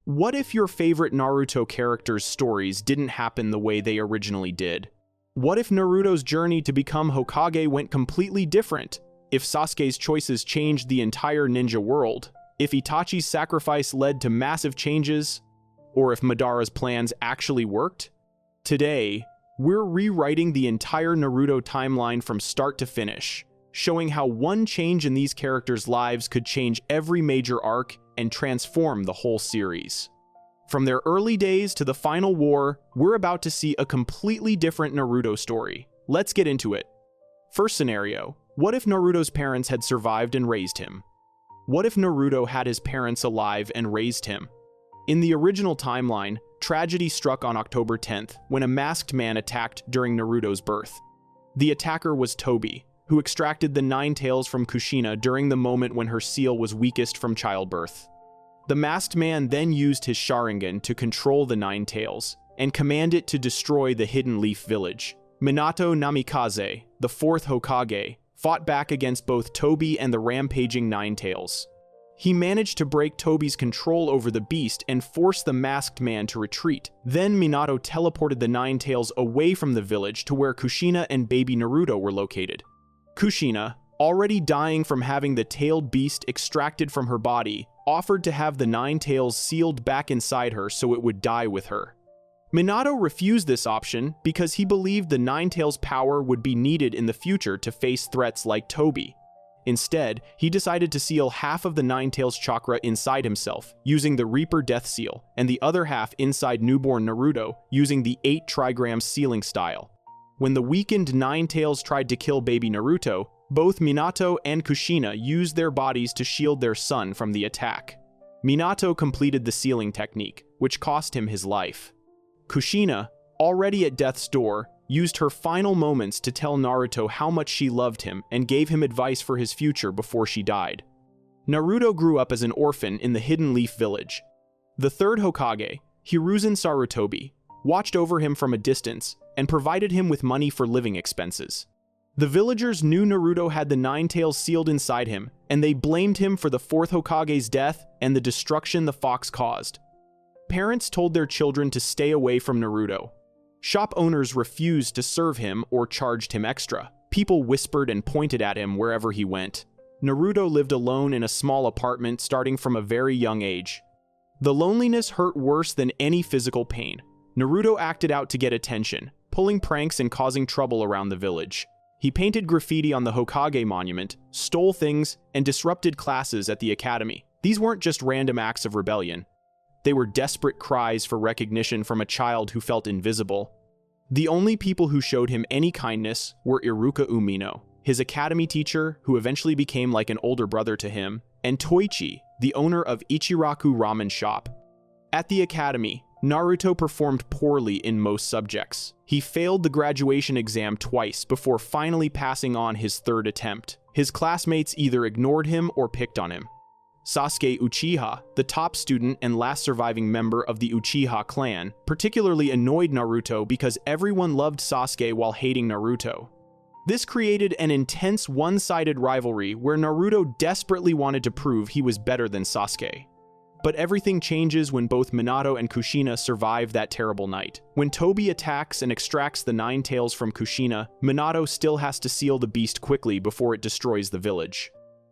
What if your favorite Naruto characters' stories didn't happen the way they originally did? What if Naruto's journey to become Hokage went completely different? If Sasuke's choices changed the entire ninja world? If Itachi's sacrifice led to massive changes? Or if Madara's plans actually worked? Today, we're rewriting the entire Naruto timeline from start to finish, showing how one change in these characters' lives could change every major arc and transform the whole series. From their early days to the final war, we're about to see a completely different Naruto story. Let's get into it. First scenario, what if Naruto's parents had survived and raised him? What if Naruto had his parents alive and raised him? In the original timeline, tragedy struck on October 10th when a masked man attacked during Naruto's birth. The attacker was Tobi, who extracted the Nine Tails from Kushina during the moment when her seal was weakest from childbirth. The masked man then used his Sharingan to control the Nine Tails and command it to destroy the Hidden Leaf Village. Minato Namikaze, the fourth Hokage, fought back against both Tobi and the rampaging Nine Tails. He managed to break Tobi's control over the beast and force the masked man to retreat. Then Minato teleported the Nine Tails away from the village to where Kushina and baby Naruto were located. Kushina, already dying from having the tailed beast extracted from her body, offered to have the Nine Tails sealed back inside her so it would die with her. Minato refused this option because he believed the Nine Tails' power would be needed in the future to face threats like Tobi. Instead, he decided to seal half of the Nine Tails chakra inside himself, using the Reaper Death Seal, and the other half inside newborn Naruto, using the 8 trigram sealing style. When the weakened Nine Tails tried to kill baby Naruto, both Minato and Kushina used their bodies to shield their son from the attack. Minato completed the sealing technique, which cost him his life. Kushina, already at death's door, used her final moments to tell Naruto how much she loved him and gave him advice for his future before she died. Naruto grew up as an orphan in the Hidden Leaf Village. The third Hokage, Hiruzen Sarutobi, watched over him from a distance and provided him with money for living expenses. The villagers knew Naruto had the Nine Tails sealed inside him, and they blamed him for the fourth Hokage's death and the destruction the fox caused. Parents told their children to stay away from Naruto. Shop owners refused to serve him or charged him extra. People whispered and pointed at him wherever he went. Naruto lived alone in a small apartment starting from a very young age. The loneliness hurt worse than any physical pain. Naruto acted out to get attention, pulling pranks and causing trouble around the village. He painted graffiti on the Hokage monument, stole things, and disrupted classes at the academy. These weren't just random acts of rebellion. They were desperate cries for recognition from a child who felt invisible. The only people who showed him any kindness were Iruka Umino, his academy teacher who eventually became like an older brother to him, and Toichi, the owner of Ichiraku Ramen Shop. At the academy, Naruto performed poorly in most subjects. He failed the graduation exam twice before finally passing on his third attempt. His classmates either ignored him or picked on him. Sasuke Uchiha, the top student and last surviving member of the Uchiha clan, particularly annoyed Naruto because everyone loved Sasuke while hating Naruto. This created an intense one-sided rivalry where Naruto desperately wanted to prove he was better than Sasuke. But everything changes when both Minato and Kushina survive that terrible night. When Tobi attacks and extracts the Nine Tails from Kushina, Minato still has to seal the beast quickly before it destroys the village.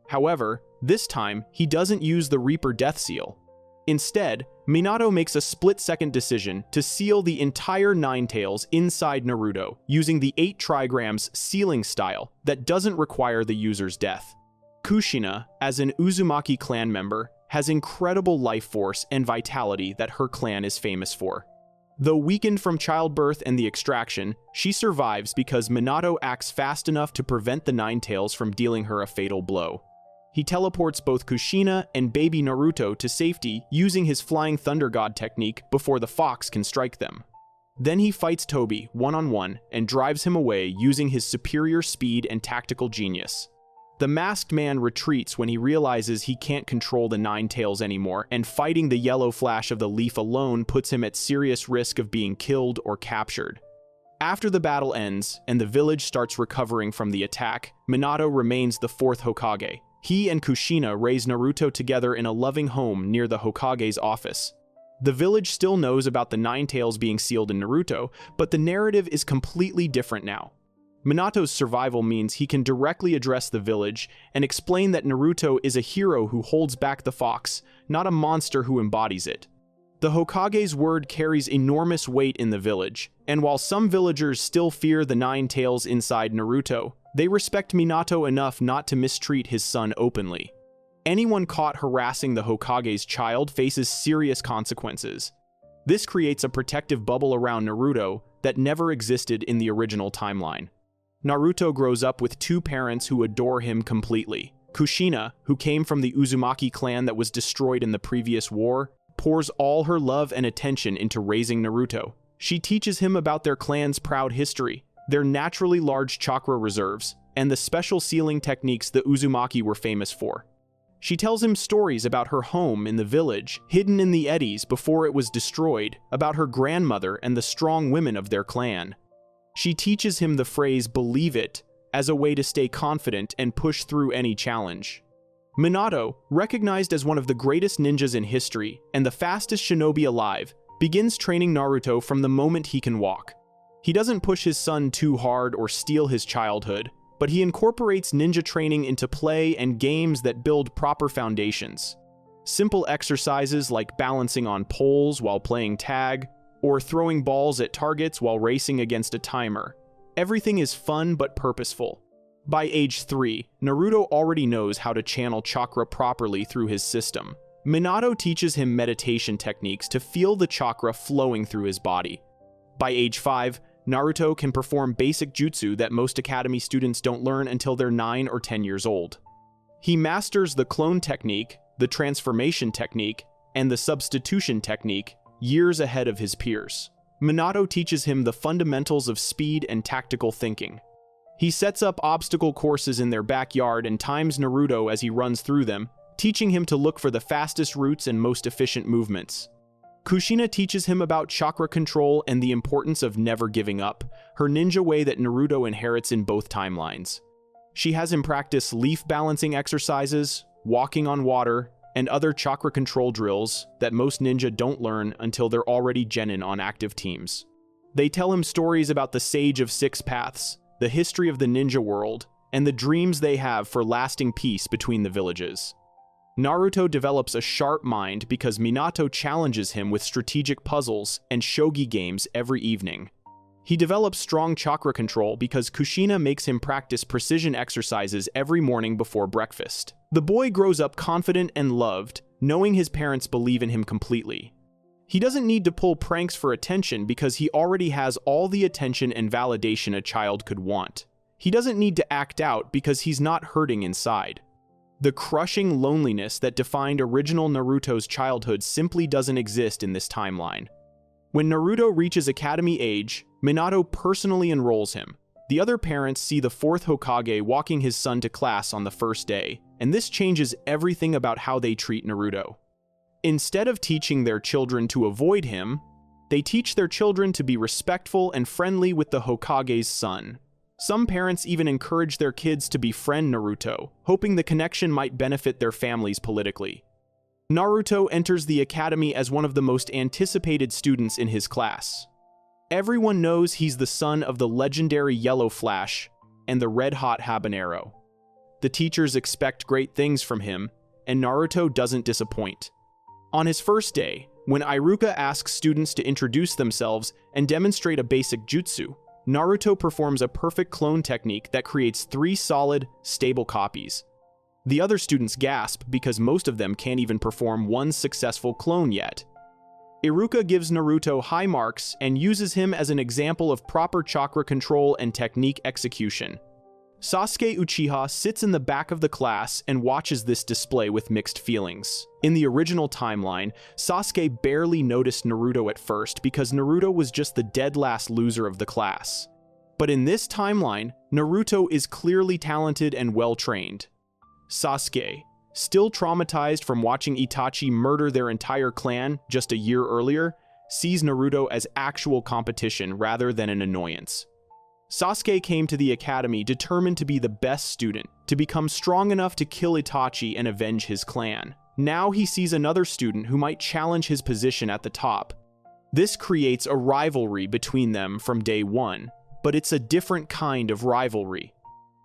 However, this time, he doesn't use the Reaper Death Seal. Instead, Minato makes a split-second decision to seal the entire Nine Tails inside Naruto using the 8 trigrams sealing style that doesn't require the user's death. Kushina, as an Uzumaki clan member, has incredible life force and vitality that her clan is famous for. Though weakened from childbirth and the extraction, she survives because Minato acts fast enough to prevent the Nine Tails from dealing her a fatal blow. He teleports both Kushina and baby Naruto to safety using his Flying Thunder God technique before the fox can strike them. Then he fights Tobi one-on-one and drives him away using his superior speed and tactical genius. The masked man retreats when he realizes he can't control the Nine Tails anymore, and fighting the yellow flash of the leaf alone puts him at serious risk of being killed or captured. After the battle ends and the village starts recovering from the attack, Minato remains the fourth Hokage. He and Kushina raise Naruto together in a loving home near the Hokage's office. The village still knows about the Nine Tails being sealed in Naruto, but the narrative is completely different now. Minato's survival means he can directly address the village and explain that Naruto is a hero who holds back the fox, not a monster who embodies it. The Hokage's word carries enormous weight in the village, and while some villagers still fear the Nine Tails inside Naruto, they respect Minato enough not to mistreat his son openly. Anyone caught harassing the Hokage's child faces serious consequences. This creates a protective bubble around Naruto that never existed in the original timeline. Naruto grows up with two parents who adore him completely. Kushina, who came from the Uzumaki clan that was destroyed in the previous war, pours all her love and attention into raising Naruto. She teaches him about their clan's proud history, their naturally large chakra reserves, and the special sealing techniques the Uzumaki were famous for. She tells him stories about her home in the village, hidden in the eddies before it was destroyed, about her grandmother and the strong women of their clan. She teaches him the phrase "believe it" as a way to stay confident and push through any challenge. Minato, recognized as one of the greatest ninjas in history and the fastest shinobi alive, begins training Naruto from the moment he can walk. He doesn't push his son too hard or steal his childhood, but he incorporates ninja training into play and games that build proper foundations. Simple exercises like balancing on poles while playing tag, or throwing balls at targets while racing against a timer. Everything is fun but purposeful. By age 3, Naruto already knows how to channel chakra properly through his system. Minato teaches him meditation techniques to feel the chakra flowing through his body. By age 5, Naruto can perform basic jutsu that most academy students don't learn until they're 9 or 10 years old. He masters the clone technique, the transformation technique, and the substitution technique years ahead of his peers. Minato teaches him the fundamentals of speed and tactical thinking. He sets up obstacle courses in their backyard and times Naruto as he runs through them, teaching him to look for the fastest routes and most efficient movements. Kushina teaches him about chakra control and the importance of never giving up, her ninja way that Naruto inherits in both timelines. She has him practice leaf balancing exercises, walking on water, and other chakra control drills that most ninja don't learn until they're already genin on active teams. They tell him stories about the Sage of Six Paths, the history of the ninja world, and the dreams they have for lasting peace between the villages. Naruto develops a sharp mind because Minato challenges him with strategic puzzles and shogi games every evening. He develops strong chakra control because Kushina makes him practice precision exercises every morning before breakfast. The boy grows up confident and loved, knowing his parents believe in him completely. He doesn't need to pull pranks for attention because he already has all the attention and validation a child could want. He doesn't need to act out because he's not hurting inside. The crushing loneliness that defined original Naruto's childhood simply doesn't exist in this timeline. When Naruto reaches academy age, Minato personally enrolls him. The other parents see the fourth Hokage walking his son to class on the first day, and this changes everything about how they treat Naruto. Instead of teaching their children to avoid him, they teach their children to be respectful and friendly with the Hokage's son. Some parents even encourage their kids to befriend Naruto, hoping the connection might benefit their families politically. Naruto enters the academy as one of the most anticipated students in his class. Everyone knows he's the son of the legendary Yellow Flash and the red-hot Habanero. The teachers expect great things from him, and Naruto doesn't disappoint. On his first day, when Iruka asks students to introduce themselves and demonstrate a basic jutsu, Naruto performs a perfect clone technique that creates 3 solid, stable copies. The other students gasp because most of them can't even perform one successful clone yet. Iruka gives Naruto high marks and uses him as an example of proper chakra control and technique execution. Sasuke Uchiha sits in the back of the class and watches this display with mixed feelings. In the original timeline, Sasuke barely noticed Naruto at first because Naruto was just the dead last loser of the class. But in this timeline, Naruto is clearly talented and well-trained. Sasuke, still traumatized from watching Itachi murder their entire clan just a year earlier, sees Naruto as actual competition rather than an annoyance. Sasuke came to the academy determined to be the best student, to become strong enough to kill Itachi and avenge his clan. Now he sees another student who might challenge his position at the top. This creates a rivalry between them from day one, but it's a different kind of rivalry.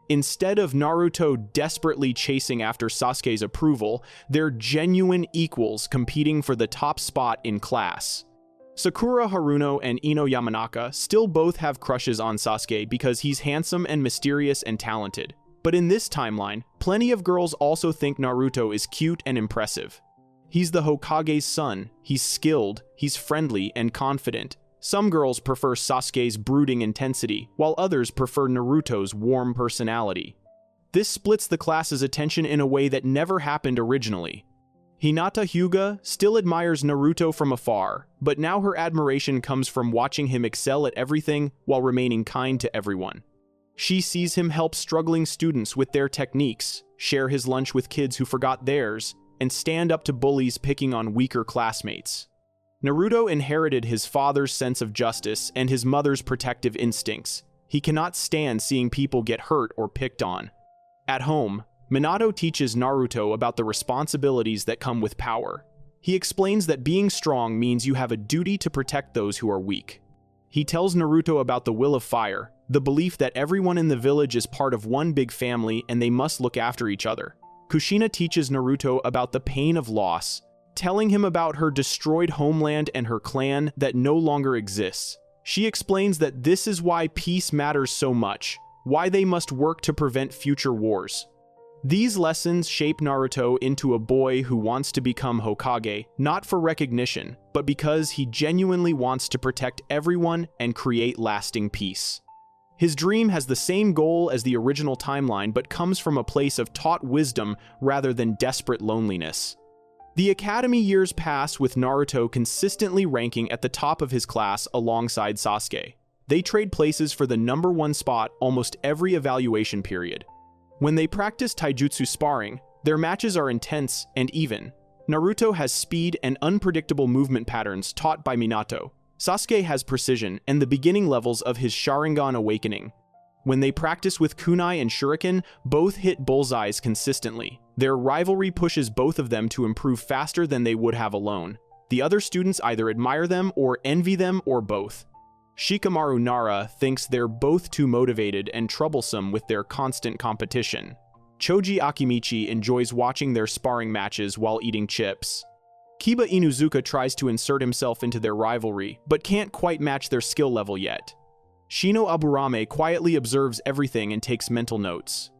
Instead of Naruto desperately chasing after Sasuke's approval, they're genuine equals competing for the top spot in class. Sakura Haruno and Ino Yamanaka still both have crushes on Sasuke because he's handsome and mysterious and talented. But in this timeline, plenty of girls also think Naruto is cute and impressive. He's the Hokage's son, he's skilled, he's friendly and confident. Some girls prefer Sasuke's brooding intensity, while others prefer Naruto's warm personality. This splits the class's attention in a way that never happened originally. Hinata Hyuga still admires Naruto from afar, but now her admiration comes from watching him excel at everything while remaining kind to everyone. She sees him help struggling students with their techniques, share his lunch with kids who forgot theirs, and stand up to bullies picking on weaker classmates. Naruto inherited his father's sense of justice and his mother's protective instincts. He cannot stand seeing people get hurt or picked on. At home, Minato teaches Naruto about the responsibilities that come with power. He explains that being strong means you have a duty to protect those who are weak. He tells Naruto about the will of fire, the belief that everyone in the village is part of one big family and they must look after each other. Kushina teaches Naruto about the pain of loss, telling him about her destroyed homeland and her clan that no longer exists. She explains that this is why peace matters so much, why they must work to prevent future wars. These lessons shape Naruto into a boy who wants to become Hokage, not for recognition, but because he genuinely wants to protect everyone and create lasting peace. His dream has the same goal as the original timeline, but comes from a place of taught wisdom rather than desperate loneliness. The academy years pass with Naruto consistently ranking at the top of his class alongside Sasuke. They trade places for the #1 spot almost every evaluation period. When they practice taijutsu sparring, their matches are intense and even. Naruto has speed and unpredictable movement patterns taught by Minato. Sasuke has precision and the beginning levels of his Sharingan awakening. When they practice with kunai and shuriken, both hit bullseyes consistently. Their rivalry pushes both of them to improve faster than they would have alone. The other students either admire them or envy them or both. Shikamaru Nara thinks they're both too motivated and troublesome with their constant competition. Choji Akimichi enjoys watching their sparring matches while eating chips. Kiba Inuzuka tries to insert himself into their rivalry, but can't quite match their skill level yet. Shino Aburame quietly observes everything and takes mental notes.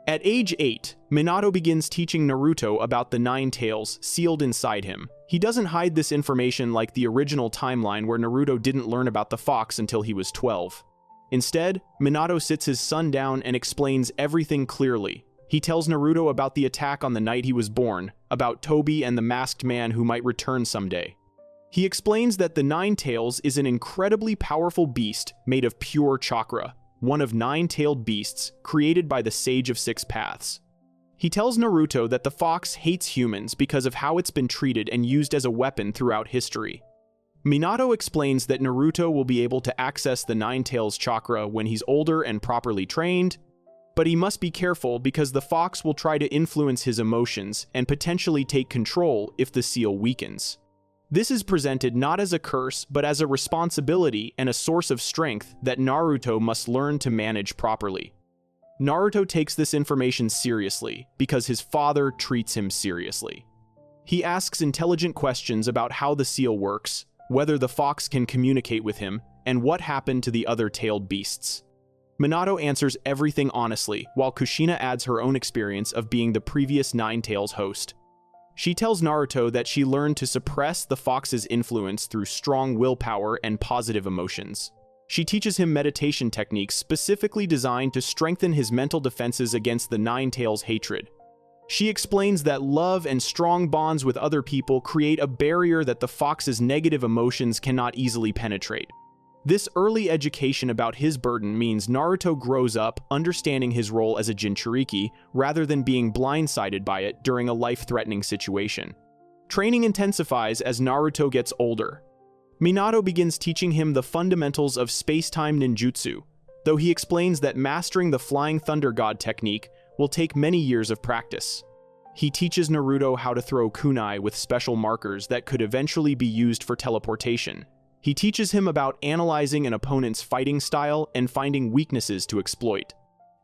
At age 8, Minato begins teaching Naruto about the 9 tails sealed inside him. He doesn't hide this information like the original timeline where Naruto didn't learn about the fox until he was 12. Instead, Minato sits his son down and explains everything clearly. He tells Naruto about the attack on the night he was born, about Tobi and the masked man who might return someday. He explains that the 9 tails is an incredibly powerful beast made of pure chakra, one of 9-tailed beasts created by the Sage of Six Paths. He tells Naruto that the fox hates humans because of how it's been treated and used as a weapon throughout history. Minato explains that Naruto will be able to access the 9 tails chakra when he's older and properly trained, but he must be careful because the fox will try to influence his emotions and potentially take control if the seal weakens. This is presented not as a curse, but as a responsibility and a source of strength that Naruto must learn to manage properly. Naruto takes this information seriously because his father treats him seriously. He asks intelligent questions about how the seal works, whether the fox can communicate with him, and what happened to the other tailed beasts. Minato answers everything honestly, while Kushina adds her own experience of being the previous 9 tails host. She tells Naruto that she learned to suppress the fox's influence through strong willpower and positive emotions. She teaches him meditation techniques specifically designed to strengthen his mental defenses against the 9 tails' hatred. She explains that love and strong bonds with other people create a barrier that the fox's negative emotions cannot easily penetrate. This early education about his burden means Naruto grows up understanding his role as a Jinchuriki rather than being blindsided by it during a life-threatening situation. Training intensifies as Naruto gets older. Minato begins teaching him the fundamentals of space-time ninjutsu, though he explains that mastering the Flying Thunder God technique will take many years of practice. He teaches Naruto how to throw kunai with special markers that could eventually be used for teleportation. He teaches him about analyzing an opponent's fighting style and finding weaknesses to exploit.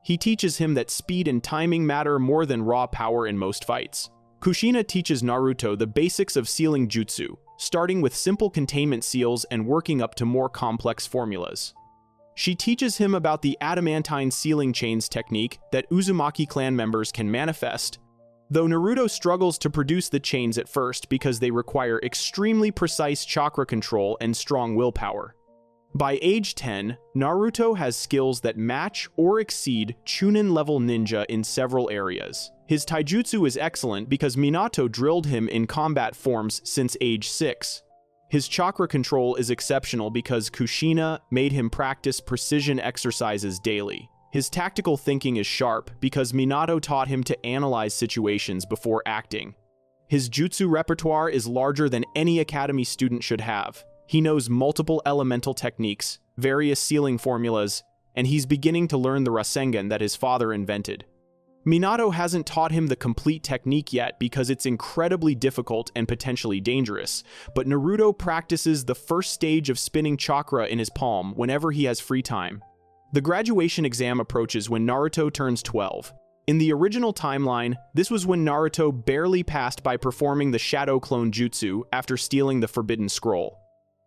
He teaches him that speed and timing matter more than raw power in most fights. Kushina teaches Naruto the basics of sealing jutsu, starting with simple containment seals and working up to more complex formulas. She teaches him about the adamantine sealing chains technique that Uzumaki clan members can manifest, though Naruto struggles to produce the chains at first because they require extremely precise chakra control and strong willpower. By age 10, Naruto has skills that match or exceed Chunin-level ninja in several areas. His taijutsu is excellent because Minato drilled him in combat forms since age 6. His chakra control is exceptional because Kushina made him practice precision exercises daily. His tactical thinking is sharp because Minato taught him to analyze situations before acting. His jutsu repertoire is larger than any academy student should have. He knows multiple elemental techniques, various sealing formulas, and he's beginning to learn the Rasengan that his father invented. Minato hasn't taught him the complete technique yet because it's incredibly difficult and potentially dangerous, but Naruto practices the first stage of spinning chakra in his palm whenever he has free time. The graduation exam approaches when Naruto turns 12. In the original timeline, this was when Naruto barely passed by performing the Shadow Clone Jutsu after stealing the Forbidden Scroll.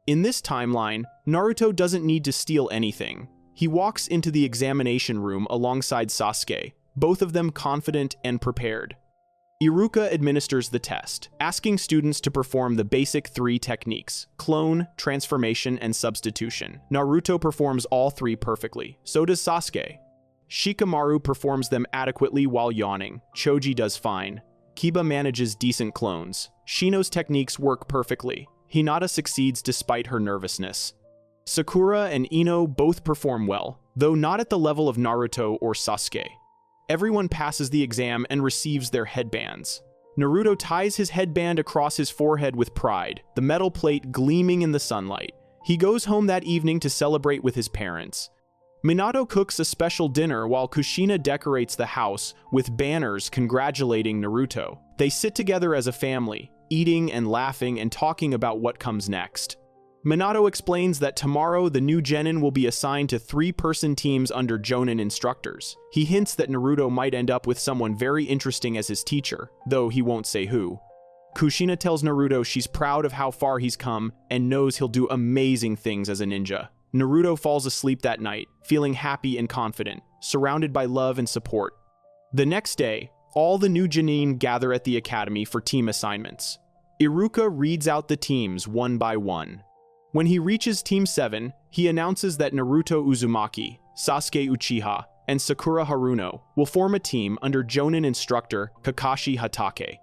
In this timeline, Naruto doesn't need to steal anything. He walks into the examination room alongside Sasuke, both of them confident and prepared. Iruka administers the test, asking students to perform the basic 3 techniques: clone, transformation, and substitution. Naruto performs all 3 perfectly, so does Sasuke. Shikamaru performs them adequately while yawning. Choji does fine. Kiba manages decent clones. Shino's techniques work perfectly. Hinata succeeds despite her nervousness. Sakura and Ino both perform well, though not at the level of Naruto or Sasuke. Everyone passes the exam and receives their headbands. Naruto ties his headband across his forehead with pride, the metal plate gleaming in the sunlight. He goes home that evening to celebrate with his parents. Minato cooks a special dinner while Kushina decorates the house with banners congratulating Naruto. They sit together as a family, eating and laughing and talking about what comes next. Minato explains that tomorrow the new genin will be assigned to 3-person teams under Jonin instructors. He hints that Naruto might end up with someone very interesting as his teacher, though he won't say who. Kushina tells Naruto she's proud of how far he's come and knows he'll do amazing things as a ninja. Naruto falls asleep that night, feeling happy and confident, surrounded by love and support. The next day, all the new genin gather at the academy for team assignments. Iruka reads out the teams one by one. When he reaches Team 7, he announces that Naruto Uzumaki, Sasuke Uchiha, and Sakura Haruno will form a team under Jonin instructor Kakashi Hatake.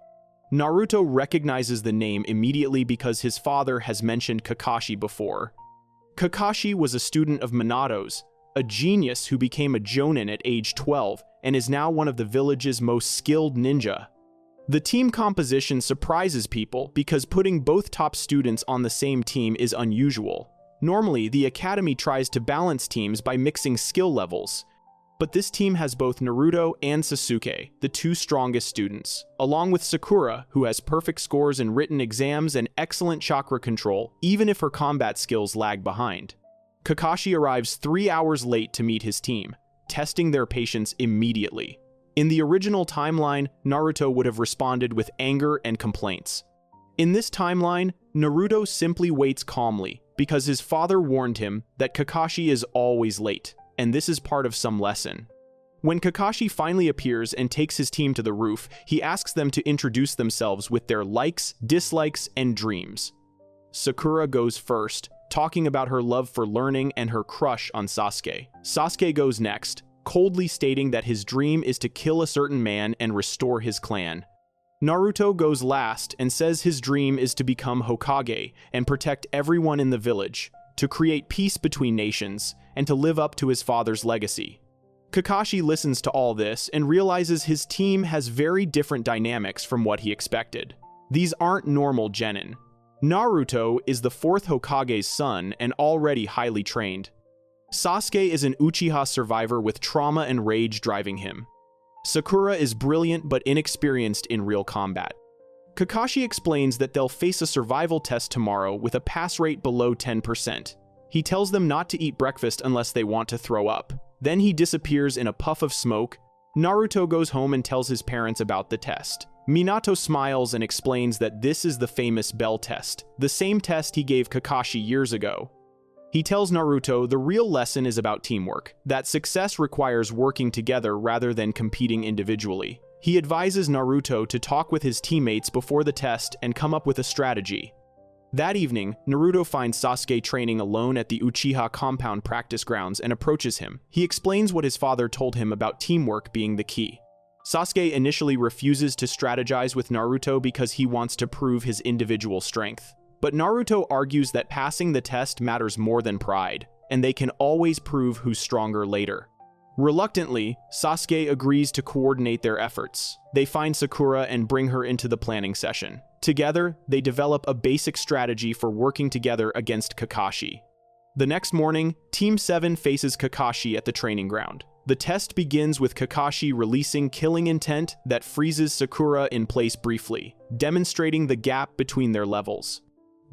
Naruto recognizes the name immediately because his father has mentioned Kakashi before. Kakashi was a student of Minato's, a genius who became a Jonin at age 12 and is now one of the village's most skilled ninja. The team composition surprises people because putting both top students on the same team is unusual. Normally, the academy tries to balance teams by mixing skill levels, but this team has both Naruto and Sasuke, the 2 strongest students, along with Sakura, who has perfect scores in written exams and excellent chakra control, even if her combat skills lag behind. Kakashi arrives 3 hours late to meet his team, testing their patience immediately. In the original timeline, Naruto would have responded with anger and complaints. In this timeline, Naruto simply waits calmly because his father warned him that Kakashi is always late, and this is part of some lesson. When Kakashi finally appears and takes his team to the roof, he asks them to introduce themselves with their likes, dislikes, and dreams. Sakura goes first, talking about her love for learning and her crush on Sasuke. Sasuke goes next, coldly stating that his dream is to kill a certain man and restore his clan. Naruto goes last and says his dream is to become Hokage and protect everyone in the village, to create peace between nations, and to live up to his father's legacy. Kakashi listens to all this and realizes his team has very different dynamics from what he expected. These aren't normal genin. Naruto is the 4th Hokage's son and already highly trained. Sasuke is an Uchiha survivor with trauma and rage driving him. Sakura is brilliant but inexperienced in real combat. Kakashi explains that they'll face a survival test tomorrow with a pass rate below 10%. He tells them not to eat breakfast unless they want to throw up. Then he disappears in a puff of smoke. Naruto goes home and tells his parents about the test. Minato smiles and explains that this is the famous Bell test, the same test he gave Kakashi years ago. He tells Naruto the real lesson is about teamwork, that success requires working together rather than competing individually. He advises Naruto to talk with his teammates before the test and come up with a strategy. That evening, Naruto finds Sasuke training alone at the Uchiha compound practice grounds and approaches him. He explains what his father told him about teamwork being the key. Sasuke initially refuses to strategize with Naruto because he wants to prove his individual strength. But Naruto argues that passing the test matters more than pride, and they can always prove who's stronger later. Reluctantly, Sasuke agrees to coordinate their efforts. They find Sakura and bring her into the planning session. Together, they develop a basic strategy for working together against Kakashi. The next morning, Team 7 faces Kakashi at the training ground. The test begins with Kakashi releasing Killing Intent that freezes Sakura in place briefly, demonstrating the gap between their levels.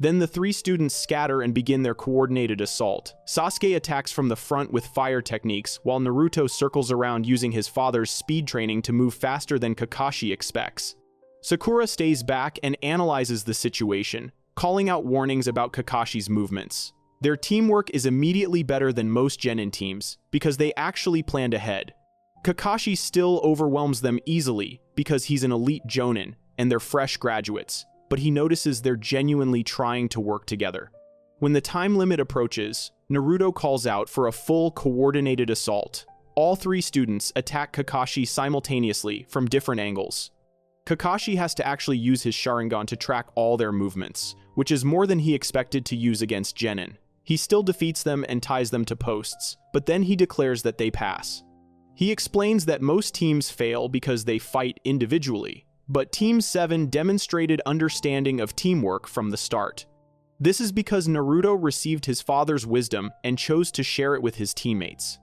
Then the three students scatter and begin their coordinated assault. Sasuke attacks from the front with fire techniques, while Naruto circles around using his father's speed training to move faster than Kakashi expects. Sakura stays back and analyzes the situation, calling out warnings about Kakashi's movements. Their teamwork is immediately better than most genin teams, because they actually planned ahead. Kakashi still overwhelms them easily, because he's an elite jonin, and they're fresh graduates, but he notices they're genuinely trying to work together. When the time limit approaches, Naruto calls out for a full coordinated assault. All three students attack Kakashi simultaneously from different angles. Kakashi has to actually use his Sharingan to track all their movements, which is more than he expected to use against genin. He still defeats them and ties them to posts, but then he declares that they pass. He explains that most teams fail because they fight individually, but Team 7 demonstrated understanding of teamwork from the start. This is because Naruto received his father's wisdom and chose to share it with his teammates.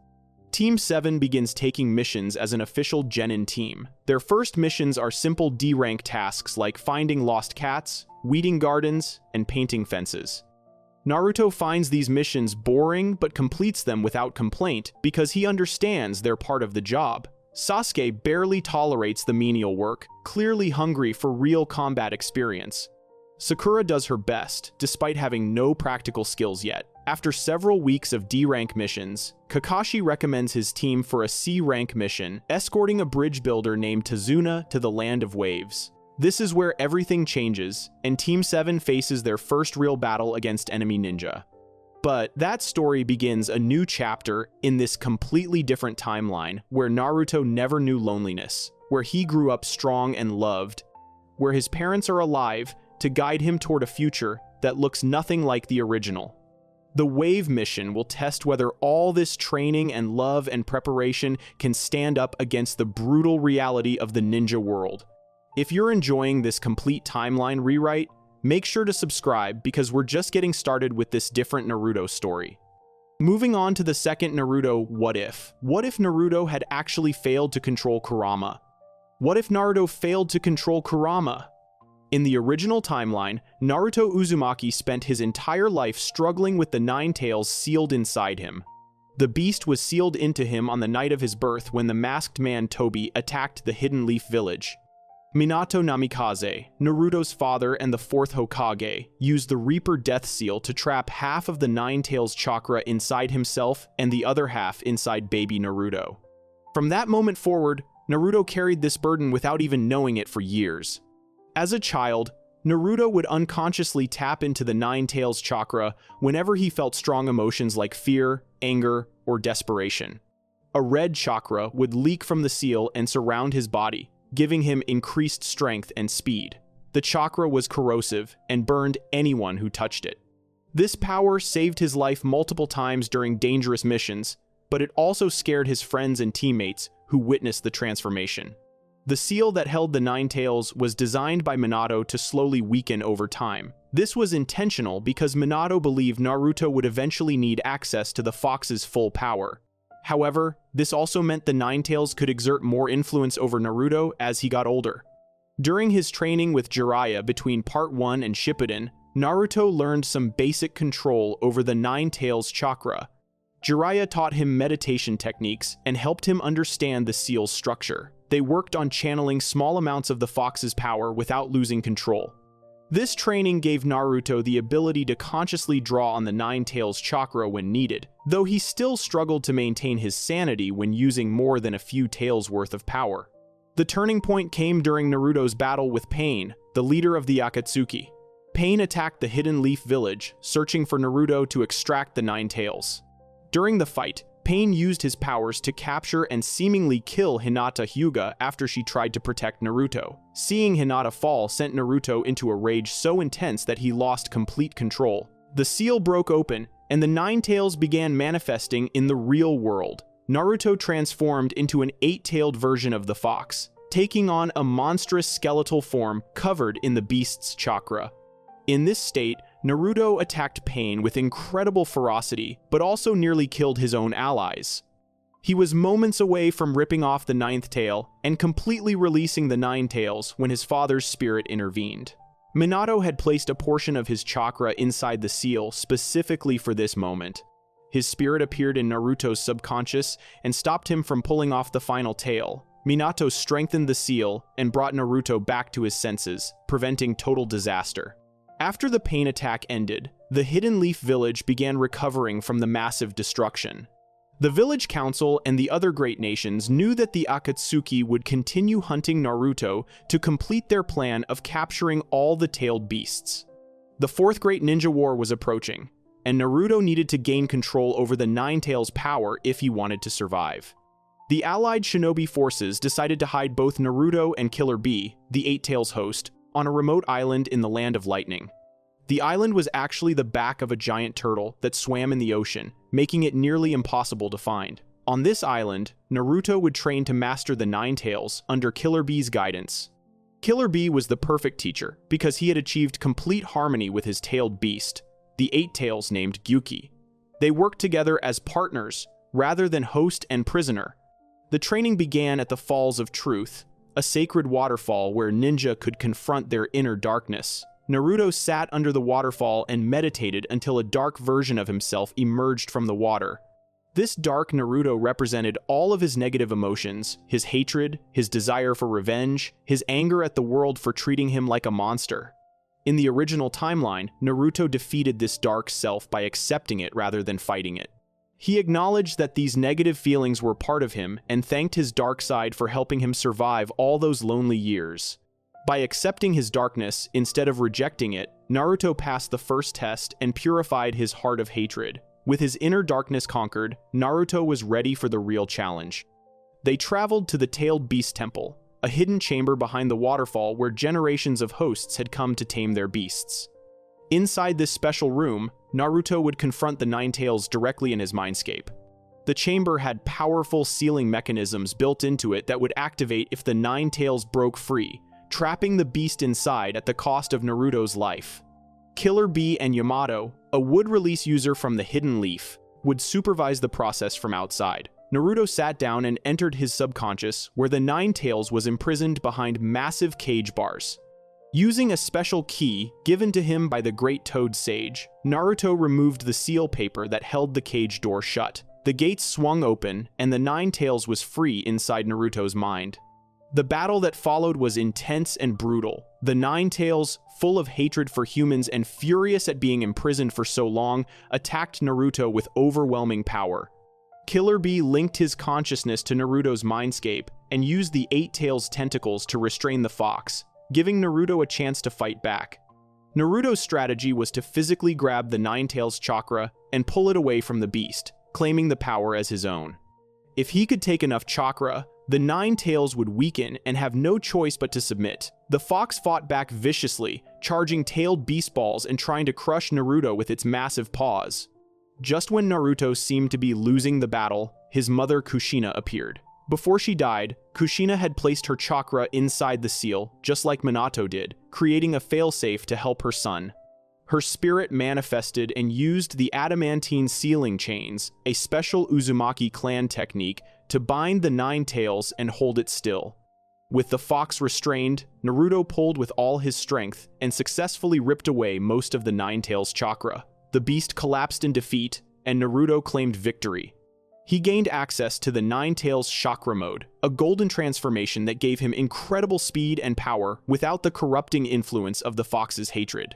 Team 7 begins taking missions as an official genin team. Their first missions are simple D-rank tasks like finding lost cats, weeding gardens, and painting fences. Naruto finds these missions boring but completes them without complaint because he understands they're part of the job. Sasuke barely tolerates the menial work, clearly hungry for real combat experience. Sakura does her best, despite having no practical skills yet. After several weeks of D-rank missions, Kakashi recommends his team for a C-rank mission, escorting a bridge builder named Tazuna to the Land of Waves. This is where everything changes, and Team 7 faces their first real battle against enemy ninja. But that story begins a new chapter in this completely different timeline where Naruto never knew loneliness, where he grew up strong and loved, where his parents are alive to guide him toward a future that looks nothing like the original. The Wave mission will test whether all this training and love and preparation can stand up against the brutal reality of the ninja world. If you're enjoying this complete timeline rewrite, make sure to subscribe because we're just getting started with this different Naruto story. Moving on to the second Naruto What If. What if Naruto had actually failed to control Kurama? What if Naruto failed to control Kurama? In the original timeline, Naruto Uzumaki spent his entire life struggling with the Nine Tails sealed inside him. The beast was sealed into him on the night of his birth when the masked man Tobi attacked the Hidden Leaf Village. Minato Namikaze, Naruto's father and the fourth Hokage, used the Reaper Death Seal to trap half of the Nine Tails chakra inside himself and the other half inside baby Naruto. From that moment forward, Naruto carried this burden without even knowing it for years. As a child, Naruto would unconsciously tap into the Nine Tails chakra whenever he felt strong emotions like fear, anger, or desperation. A red chakra would leak from the seal and surround his body, giving him increased strength and speed. The chakra was corrosive and burned anyone who touched it. This power saved his life multiple times during dangerous missions, but it also scared his friends and teammates who witnessed the transformation. The seal that held the Nine Tails was designed by Minato to slowly weaken over time. This was intentional because Minato believed Naruto would eventually need access to the fox's full power. However, this also meant the Ninetales could exert more influence over Naruto as he got older. During his training with Jiraiya between Part 1 and Shippuden, Naruto learned some basic control over the Ninetales chakra. Jiraiya taught him meditation techniques and helped him understand the seal's structure. They worked on channeling small amounts of the fox's power without losing control. This training gave Naruto the ability to consciously draw on the Ninetales chakra when needed, though he still struggled to maintain his sanity when using more than a few taels worth of power. The turning point came during Naruto's battle with Pain, the leader of the Akatsuki. Pain attacked the Hidden Leaf village, searching for Naruto to extract the Ninetales. During the fight, Pain used his powers to capture and seemingly kill Hinata Hyuga after she tried to protect Naruto. Seeing Hinata fall sent Naruto into a rage so intense that he lost complete control. The seal broke open, and the Ninetales began manifesting in the real world. Naruto transformed into an 8-tailed version of the fox, taking on a monstrous skeletal form covered in the beast's chakra. In this state, Naruto attacked Pain with incredible ferocity, but also nearly killed his own allies. He was moments away from ripping off the 9th tail and completely releasing the Ninetales when his father's spirit intervened. Minato had placed a portion of his chakra inside the seal specifically for this moment. His spirit appeared in Naruto's subconscious and stopped him from pulling off the final tail. Minato strengthened the seal and brought Naruto back to his senses, preventing total disaster. After the Pain attack ended, the Hidden Leaf village began recovering from the massive destruction. The village council and the other great nations knew that the Akatsuki would continue hunting Naruto to complete their plan of capturing all the tailed beasts. The Fourth Great Ninja War was approaching, and Naruto needed to gain control over the Ninetales' power if he wanted to survive. The allied shinobi forces decided to hide both Naruto and Killer Bee, the 8-Tails host, on a remote island in the Land of Lightning. The island was actually the back of a giant turtle that swam in the ocean, making it nearly impossible to find. On this island, Naruto would train to master the Ninetales under Killer Bee's guidance. Killer Bee was the perfect teacher because he had achieved complete harmony with his tailed beast, the 8-Tails named Gyuki. They worked together as partners rather than host and prisoner. The training began at the Falls of Truth, a sacred waterfall where ninja could confront their inner darkness. Naruto sat under the waterfall and meditated until a dark version of himself emerged from the water. This dark Naruto represented all of his negative emotions, his hatred, his desire for revenge, his anger at the world for treating him like a monster. In the original timeline, Naruto defeated this dark self by accepting it rather than fighting it. He acknowledged that these negative feelings were part of him and thanked his dark side for helping him survive all those lonely years. By accepting his darkness instead of rejecting it, Naruto passed the first test and purified his heart of hatred. With his inner darkness conquered, Naruto was ready for the real challenge. They traveled to the Tailed Beast Temple, a hidden chamber behind the waterfall where generations of hosts had come to tame their beasts. Inside this special room, Naruto would confront the Ninetales directly in his mindscape. The chamber had powerful sealing mechanisms built into it that would activate if the Ninetales broke free, trapping the beast inside at the cost of Naruto's life. Killer Bee and Yamato, a wood release user from the Hidden Leaf, would supervise the process from outside. Naruto sat down and entered his subconscious, where the Ninetales was imprisoned behind massive cage bars. Using a special key given to him by the Great Toad Sage, Naruto removed the seal paper that held the cage door shut. The gates swung open, and the Ninetales was free inside Naruto's mind. The battle that followed was intense and brutal. The Ninetales, full of hatred for humans and furious at being imprisoned for so long, attacked Naruto with overwhelming power. Killer Bee linked his consciousness to Naruto's mindscape and used the 8-Tails tentacles to restrain the fox, giving Naruto a chance to fight back. Naruto's strategy was to physically grab the Ninetales chakra and pull it away from the beast, claiming the power as his own. If he could take enough chakra, the Ninetales would weaken and have no choice but to submit. The fox fought back viciously, charging tailed beast balls and trying to crush Naruto with its massive paws. Just when Naruto seemed to be losing the battle, his mother Kushina appeared. Before she died, Kushina had placed her chakra inside the seal, just like Minato did, creating a failsafe to help her son. Her spirit manifested and used the adamantine sealing chains, a special Uzumaki clan technique, to bind the nine tails and hold it still. With the fox restrained, Naruto pulled with all his strength and successfully ripped away most of the nine tails chakra. The beast collapsed in defeat, and Naruto claimed victory. He gained access to the Nine Tails Chakra Mode, a golden transformation that gave him incredible speed and power without the corrupting influence of the fox's hatred.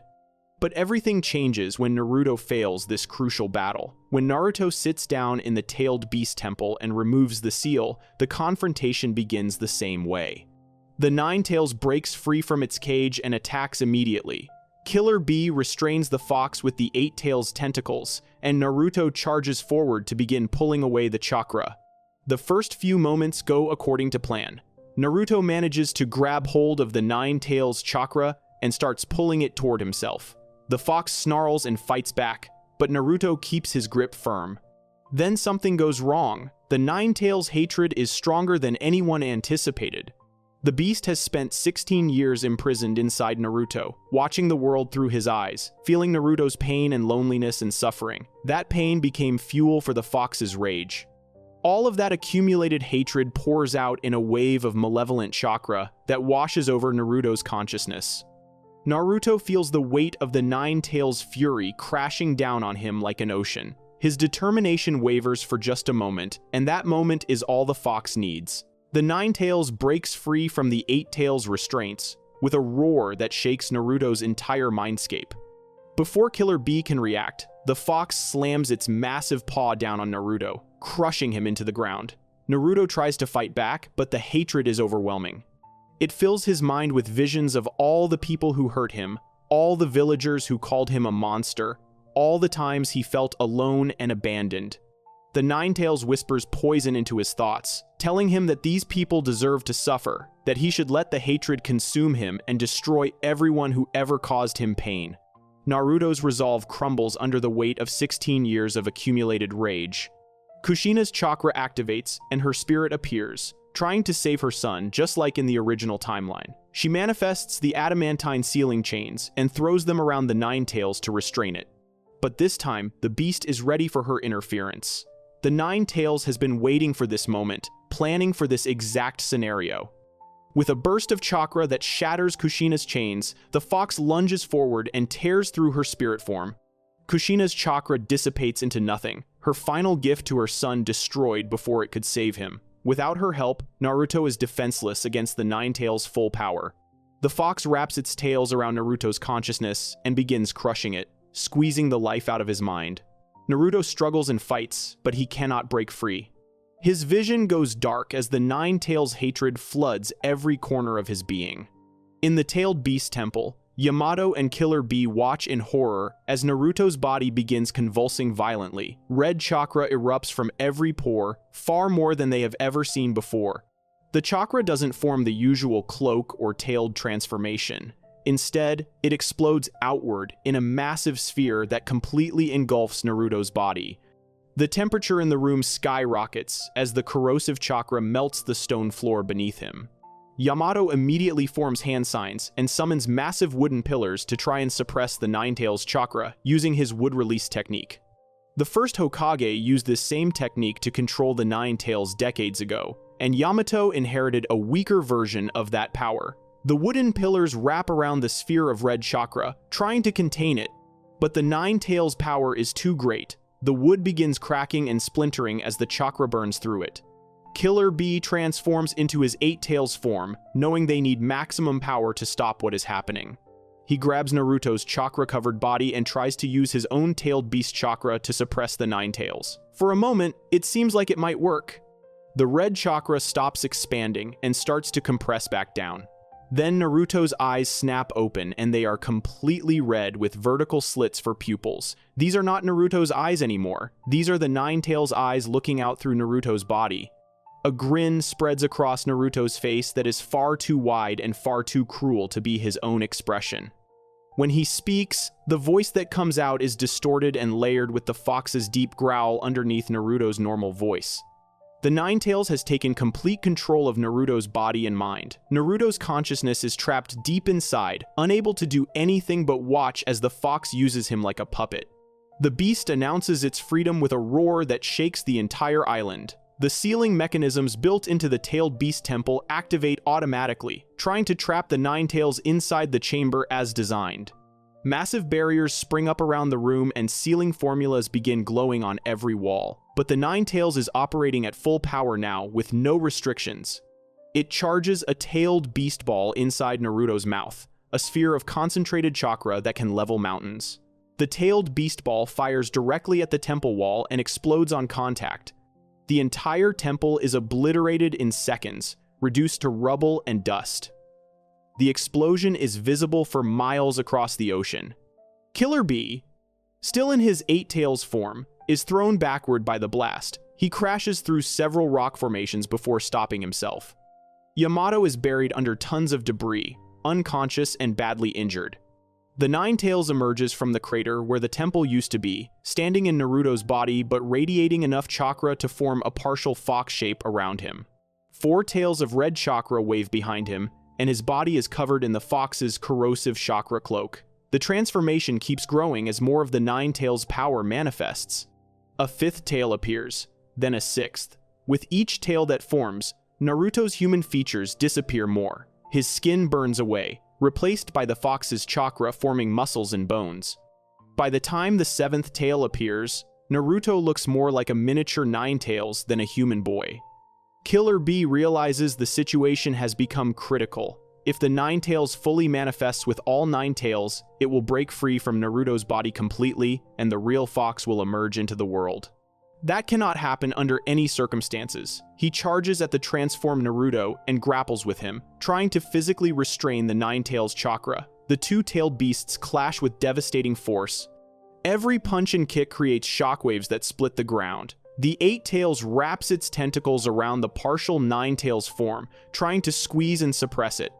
But everything changes when Naruto fails this crucial battle. When Naruto sits down in the Tailed Beast Temple and removes the seal, the confrontation begins the same way. The Nine Tails breaks free from its cage and attacks immediately. Killer Bee restrains the fox with the Eight Tails tentacles, and Naruto charges forward to begin pulling away the chakra. The first few moments go according to plan. Naruto manages to grab hold of the Nine Tails chakra and starts pulling it toward himself. The fox snarls and fights back, but Naruto keeps his grip firm. Then something goes wrong. The Nine Tails' hatred is stronger than anyone anticipated. The beast has spent 16 years imprisoned inside Naruto, watching the world through his eyes, feeling Naruto's pain and loneliness and suffering. That pain became fuel for the fox's rage. All of that accumulated hatred pours out in a wave of malevolent chakra that washes over Naruto's consciousness. Naruto feels the weight of the Nine Tails' fury crashing down on him like an ocean. His determination wavers for just a moment, and that moment is all the fox needs. The Nine Tails breaks free from the Eight Tails' restraints with a roar that shakes Naruto's entire mindscape. Before Killer Bee can react, the fox slams its massive paw down on Naruto, crushing him into the ground. Naruto tries to fight back, but the hatred is overwhelming. It fills his mind with visions of all the people who hurt him, all the villagers who called him a monster, all the times he felt alone and abandoned. The Nine Tails whispers poison into his thoughts, telling him that these people deserve to suffer, that he should let the hatred consume him and destroy everyone who ever caused him pain. Naruto's resolve crumbles under the weight of 16 years of accumulated rage. Kushina's chakra activates and her spirit appears, trying to save her son just like in the original timeline. She manifests the adamantine sealing chains and throws them around the Nine Tails to restrain it. But this time, the beast is ready for her interference. The Nine Tails has been waiting for this moment, planning for this exact scenario. With a burst of chakra that shatters Kushina's chains, the fox lunges forward and tears through her spirit form. Kushina's chakra dissipates into nothing, her final gift to her son destroyed before it could save him. Without her help, Naruto is defenseless against the Nine Tails' full power. The fox wraps its tails around Naruto's consciousness and begins crushing it, squeezing the life out of his mind. Naruto struggles and fights, but he cannot break free. His vision goes dark as the Nine Tails' hatred floods every corner of his being. In the Tailed Beast Temple, Yamato and Killer Bee watch in horror as Naruto's body begins convulsing violently. Red chakra erupts from every pore, far more than they have ever seen before. The chakra doesn't form the usual cloak or tailed transformation. Instead, it explodes outward in a massive sphere that completely engulfs Naruto's body. The temperature in the room skyrockets as the corrosive chakra melts the stone floor beneath him. Yamato immediately forms hand signs and summons massive wooden pillars to try and suppress the Nine Tails chakra using his wood release technique. The first Hokage used this same technique to control the Nine Tails decades ago, and Yamato inherited a weaker version of that power. The wooden pillars wrap around the sphere of red chakra, trying to contain it, but the Nine Tails' power is too great. The wood begins cracking and splintering as the chakra burns through it. Killer Bee transforms into his Eight Tails form, knowing they need maximum power to stop what is happening. He grabs Naruto's chakra-covered body and tries to use his own Tailed Beast chakra to suppress the Nine Tails. For a moment, it seems like it might work. The red chakra stops expanding and starts to compress back down. Then Naruto's eyes snap open and they are completely red with vertical slits for pupils. These are not Naruto's eyes anymore. These are the Nine Tails' eyes looking out through Naruto's body. A grin spreads across Naruto's face that is far too wide and far too cruel to be his own expression. When he speaks, the voice that comes out is distorted and layered with the fox's deep growl underneath Naruto's normal voice. The Ninetales has taken complete control of Naruto's body and mind. Naruto's consciousness is trapped deep inside, unable to do anything but watch as the fox uses him like a puppet. The beast announces its freedom with a roar that shakes the entire island. The sealing mechanisms built into the tailed beast temple activate automatically, trying to trap the Ninetales inside the chamber as designed. Massive barriers spring up around the room and sealing formulas begin glowing on every wall. But the Ninetales is operating at full power now with no restrictions. It charges a tailed beast ball inside Naruto's mouth, a sphere of concentrated chakra that can level mountains. The tailed beast ball fires directly at the temple wall and explodes on contact. The entire temple is obliterated in seconds, reduced to rubble and dust. The explosion is visible for miles across the ocean. Killer Bee, still in his Eight Tails form, is thrown backward by the blast. He crashes through several rock formations before stopping himself. Yamato is buried under tons of debris, unconscious and badly injured. The Ninetales emerges from the crater where the temple used to be, standing in Naruto's body but radiating enough chakra to form a partial fox shape around him. 4 tails of red chakra wave behind him, and his body is covered in the fox's corrosive chakra cloak. The transformation keeps growing as more of the Ninetales' power manifests. A 5th tail appears, then a 6th. With each tail that forms, Naruto's human features disappear more. His skin burns away, replaced by the fox's chakra forming muscles and bones. By the time the 7th tail appears, Naruto looks more like a miniature Ninetales than a human boy. Killer Bee realizes the situation has become critical. If the Ninetales fully manifests with all 9 tails, it will break free from Naruto's body completely, and the real fox will emerge into the world. That cannot happen under any circumstances. He charges at the transformed Naruto and grapples with him, trying to physically restrain the Ninetales chakra. The 2-tailed beasts clash with devastating force. Every punch and kick creates shockwaves that split the ground. The 8 tails wraps its tentacles around the partial Ninetales form, trying to squeeze and suppress it.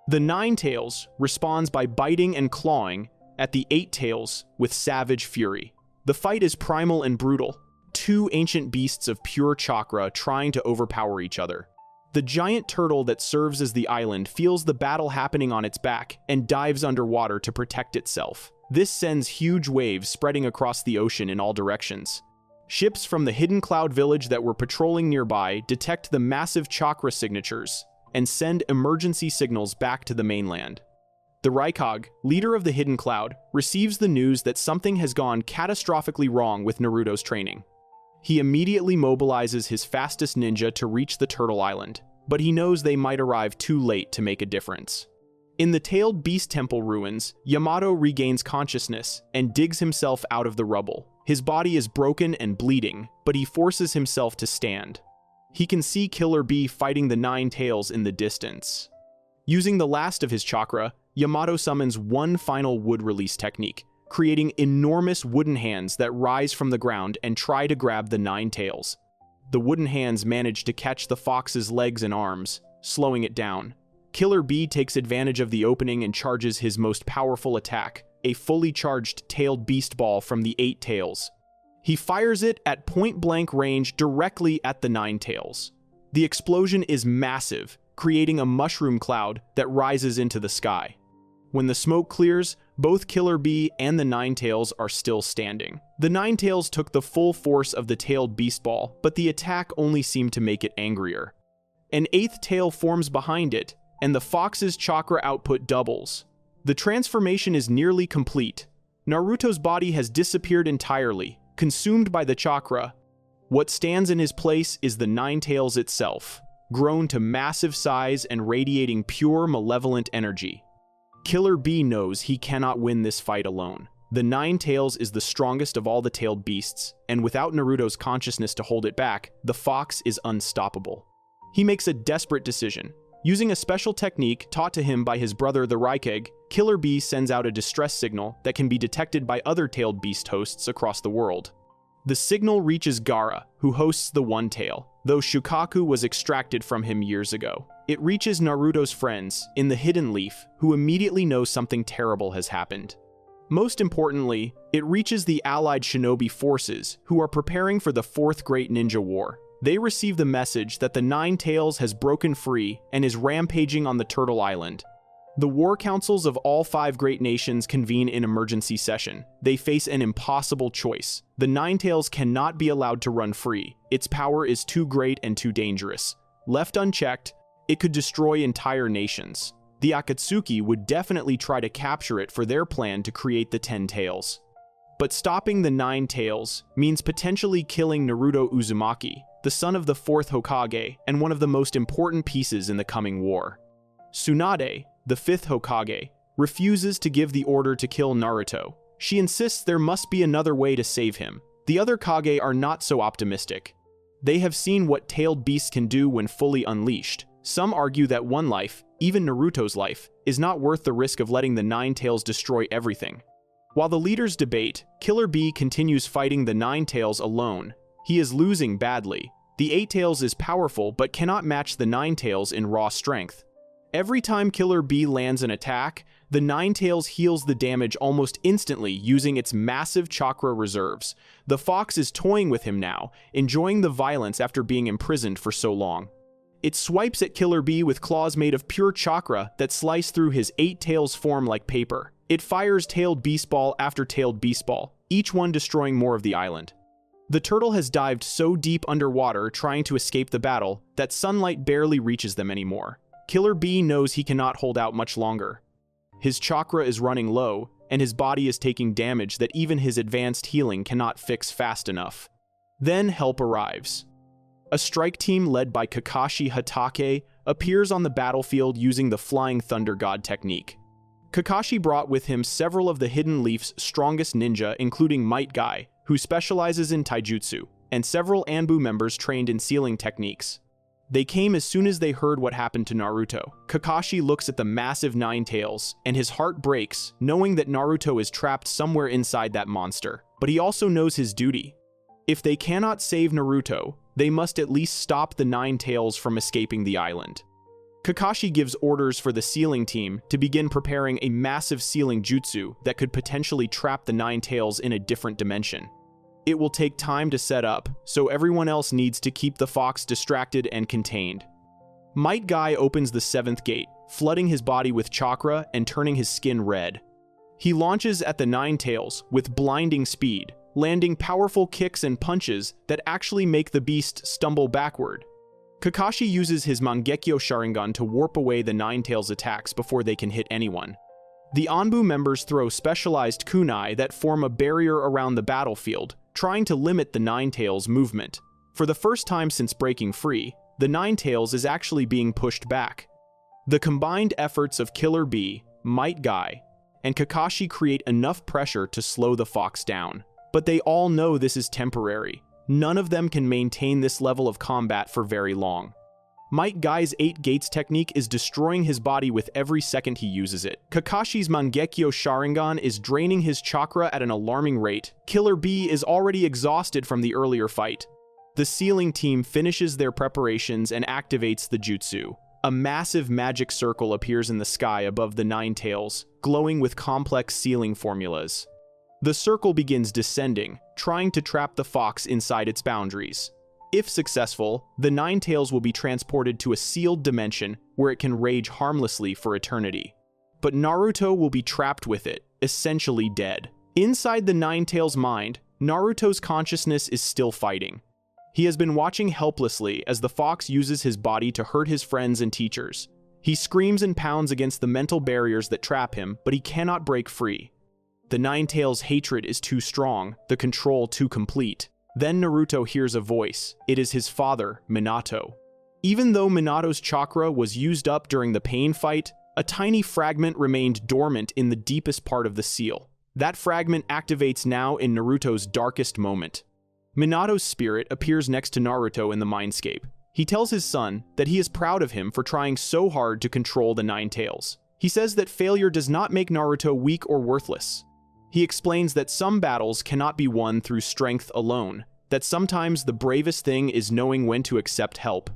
The Ninetales responds by biting and clawing at the 8 tails with savage fury. The fight is primal and brutal, 2 ancient beasts of pure chakra trying to overpower each other. The giant turtle that serves as the island feels the battle happening on its back and dives underwater to protect itself. This sends huge waves spreading across the ocean in all directions. Ships from the Hidden Cloud village that were patrolling nearby detect the massive chakra signatures and send emergency signals back to the mainland. The Raikage, leader of the Hidden Cloud, receives the news that something has gone catastrophically wrong with Naruto's training. He immediately mobilizes his fastest ninja to reach the Turtle Island, but he knows they might arrive too late to make a difference. In the Tailed Beast Temple ruins, Yamato regains consciousness and digs himself out of the rubble. His body is broken and bleeding, but he forces himself to stand. He can see Killer Bee fighting the 9 tails in the distance. Using the last of his chakra, Yamato summons one final wood release technique, creating enormous wooden hands that rise from the ground and try to grab the 9 tails. The wooden hands manage to catch the fox's legs and arms, slowing it down. Killer Bee takes advantage of the opening and charges his most powerful attack, a fully charged tailed beast ball from the 8 tails. He fires it at point-blank range directly at the 9 tails. The explosion is massive, creating a mushroom cloud that rises into the sky. When the smoke clears, both Killer Bee and the 9 tails are still standing. The 9 tails took the full force of the tailed beast ball, but the attack only seemed to make it angrier. An 8th tail forms behind it, and the fox's chakra output doubles. The transformation is nearly complete. Naruto's body has disappeared entirely, consumed by the chakra. What stands in his place is the 9 tails itself, grown to massive size and radiating pure malevolent energy. Killer Bee knows he cannot win this fight alone. The 9 tails is the strongest of all the tailed beasts, and without Naruto's consciousness to hold it back, the fox is unstoppable. He makes a desperate decision. Using a special technique taught to him by his brother the Raikage, Killer Bee sends out a distress signal that can be detected by other tailed beast hosts across the world. The signal reaches Gaara, who hosts the One Tail, though Shukaku was extracted from him years ago. It reaches Naruto's friends in the Hidden Leaf, who immediately know something terrible has happened. Most importantly, it reaches the allied shinobi forces, who are preparing for the Fourth Great Ninja War. They receive the message that the Nine Tails has broken free and is rampaging on the Turtle Island. The war councils of all 5 great nations convene in emergency session. They face an impossible choice. The Nine Tails cannot be allowed to run free. Its power is too great and too dangerous. Left unchecked, it could destroy entire nations. The Akatsuki would definitely try to capture it for their plan to create the 10 Tails. But stopping the 9 Tails means potentially killing Naruto Uzumaki, the son of the 4th Hokage and one of the most important pieces in the coming war. Tsunade, the 5th Hokage, refuses to give the order to kill Naruto. She insists there must be another way to save him. The other Kage are not so optimistic. They have seen what tailed beasts can do when fully unleashed. Some argue that one life, even Naruto's life, is not worth the risk of letting the 9 Tails destroy everything. While the leaders debate, Killer Bee continues fighting the 9 Tails alone. He is losing badly. The 8 Tails is powerful but cannot match the 9 Tails in raw strength. Every time Killer Bee lands an attack, the 9 Tails heals the damage almost instantly using its massive chakra reserves. The fox is toying with him now, enjoying the violence after being imprisoned for so long. It swipes at Killer Bee with claws made of pure chakra that slice through his 8 Tails form like paper. It fires tailed beast ball after tailed beast ball, each one destroying more of the island. The turtle has dived so deep underwater trying to escape the battle that sunlight barely reaches them anymore. Killer Bee knows he cannot hold out much longer. His chakra is running low, and his body is taking damage that even his advanced healing cannot fix fast enough. Then help arrives. A strike team led by Kakashi Hatake appears on the battlefield using the Flying Thunder God technique. Kakashi brought with him several of the Hidden Leaf's strongest ninja, including Might Guy, who specializes in taijutsu, and several Anbu members trained in sealing techniques. They came as soon as they heard what happened to Naruto. Kakashi looks at the massive 9 Tails, and his heart breaks, knowing that Naruto is trapped somewhere inside that monster. But he also knows his duty. If they cannot save Naruto, they must at least stop the 9 Tails from escaping the island. Kakashi gives orders for the sealing team to begin preparing a massive sealing jutsu that could potentially trap the 9 Tails in a different dimension. It will take time to set up, so everyone else needs to keep the fox distracted and contained. Might Guy opens the 7th gate, flooding his body with chakra and turning his skin red. He launches at the 9 Tails with blinding speed, landing powerful kicks and punches that actually make the beast stumble backward. Kakashi uses his Mangekyo Sharingan to warp away the 9 Tails attacks before they can hit anyone. The Anbu members throw specialized kunai that form a barrier around the battlefield, trying to limit the 9 Tails' movement. For the first time since breaking free, the 9 Tails is actually being pushed back. The combined efforts of Killer Bee, Might Guy, and Kakashi create enough pressure to slow the fox down. But they all know this is temporary. None of them can maintain this level of combat for very long. Might Guy's 8 Gates technique is destroying his body with every second he uses it. Kakashi's Mangekyo Sharingan is draining his chakra at an alarming rate. Killer Bee is already exhausted from the earlier fight. The sealing team finishes their preparations and activates the jutsu. A massive magic circle appears in the sky above the 9 Tails, glowing with complex sealing formulas. The circle begins descending, trying to trap the fox inside its boundaries. If successful, the 9 Tails will be transported to a sealed dimension where it can rage harmlessly for eternity. But Naruto will be trapped with it, essentially dead. Inside the 9 Tails' mind, Naruto's consciousness is still fighting. He has been watching helplessly as the fox uses his body to hurt his friends and teachers. He screams and pounds against the mental barriers that trap him, but he cannot break free. The 9 Tails' hatred is too strong, the control too complete. Then Naruto hears a voice. It is his father, Minato. Even though Minato's chakra was used up during the pain fight, a tiny fragment remained dormant in the deepest part of the seal. That fragment activates now in Naruto's darkest moment. Minato's spirit appears next to Naruto in the mindscape. He tells his son that he is proud of him for trying so hard to control the 9 Tails. He says that failure does not make Naruto weak or worthless. He explains that some battles cannot be won through strength alone, that sometimes the bravest thing is knowing when to accept help.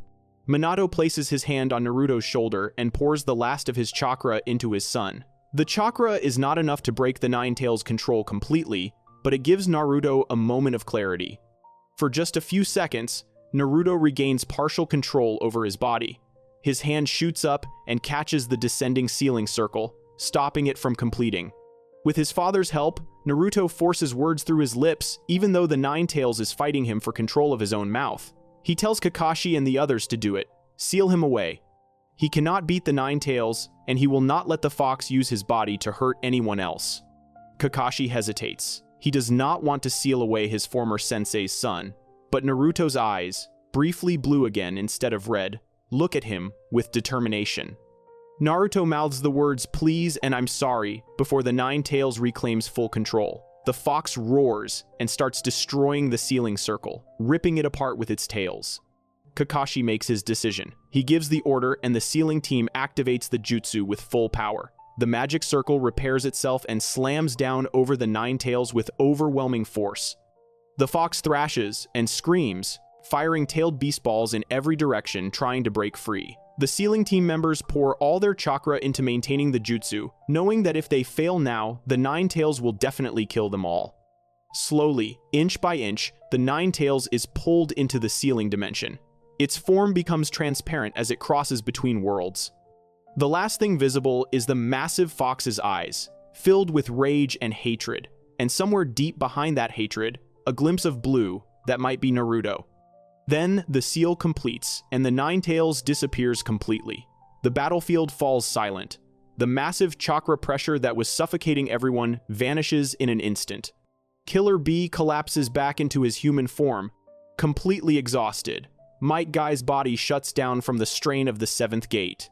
Minato places his hand on Naruto's shoulder and pours the last of his chakra into his son. The chakra is not enough to break the 9 Tails' control completely, but it gives Naruto a moment of clarity. For just a few seconds, Naruto regains partial control over his body. His hand shoots up and catches the descending ceiling circle, stopping it from completing. With his father's help, Naruto forces words through his lips, even though the Nine-Tails is fighting him for control of his own mouth. He tells Kakashi and the others to do it, seal him away. He cannot beat the Nine-Tails, and he will not let the fox use his body to hurt anyone else. Kakashi hesitates. He does not want to seal away his former sensei's son, but Naruto's eyes, briefly blue again instead of red, look at him with determination. Naruto mouths the words "please" and "I'm sorry" before the Nine-Tails reclaims full control. The fox roars and starts destroying the ceiling circle, ripping it apart with its tails. Kakashi makes his decision. He gives the order and the ceiling team activates the jutsu with full power. The magic circle repairs itself and slams down over the Nine-Tails with overwhelming force. The fox thrashes and screams, firing tailed beast balls in every direction, trying to break free. The ceiling team members pour all their chakra into maintaining the jutsu, knowing that if they fail now, the Nine-Tails will definitely kill them all. Slowly, inch by inch, the Nine-Tails is pulled into the ceiling dimension. Its form becomes transparent as it crosses between worlds. The last thing visible is the massive fox's eyes, filled with rage and hatred, and somewhere deep behind that hatred, a glimpse of blue that might be Naruto. Then the seal completes, and the Nine-Tails disappears completely. The battlefield falls silent. The massive chakra pressure that was suffocating everyone vanishes in an instant. Killer Bee collapses back into his human form, completely exhausted. Might Guy's body shuts down from the strain of the seventh gate.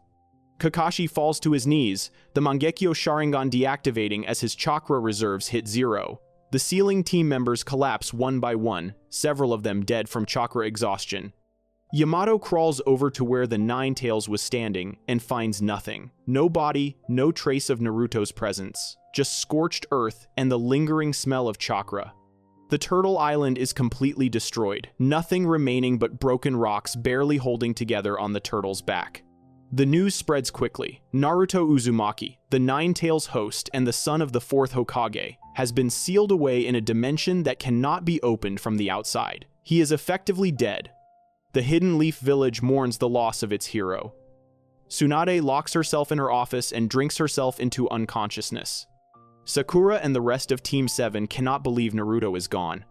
Kakashi falls to his knees, the Mangekyo Sharingan deactivating as his chakra reserves hit zero. The ceiling team members collapse one by one, several of them dead from chakra exhaustion. Yamato crawls over to where the Nine-Tails was standing and finds nothing. No body, no trace of Naruto's presence, just scorched earth and the lingering smell of chakra. The Turtle Island is completely destroyed, nothing remaining but broken rocks barely holding together on the turtle's back. The news spreads quickly. Naruto Uzumaki, the Nine-Tails host and the son of the fourth Hokage, has been sealed away in a dimension that cannot be opened from the outside. He is effectively dead. The Hidden Leaf Village mourns the loss of its hero. Tsunade locks herself in her office and drinks herself into unconsciousness. Sakura and the rest of Team 7 cannot believe Naruto is gone.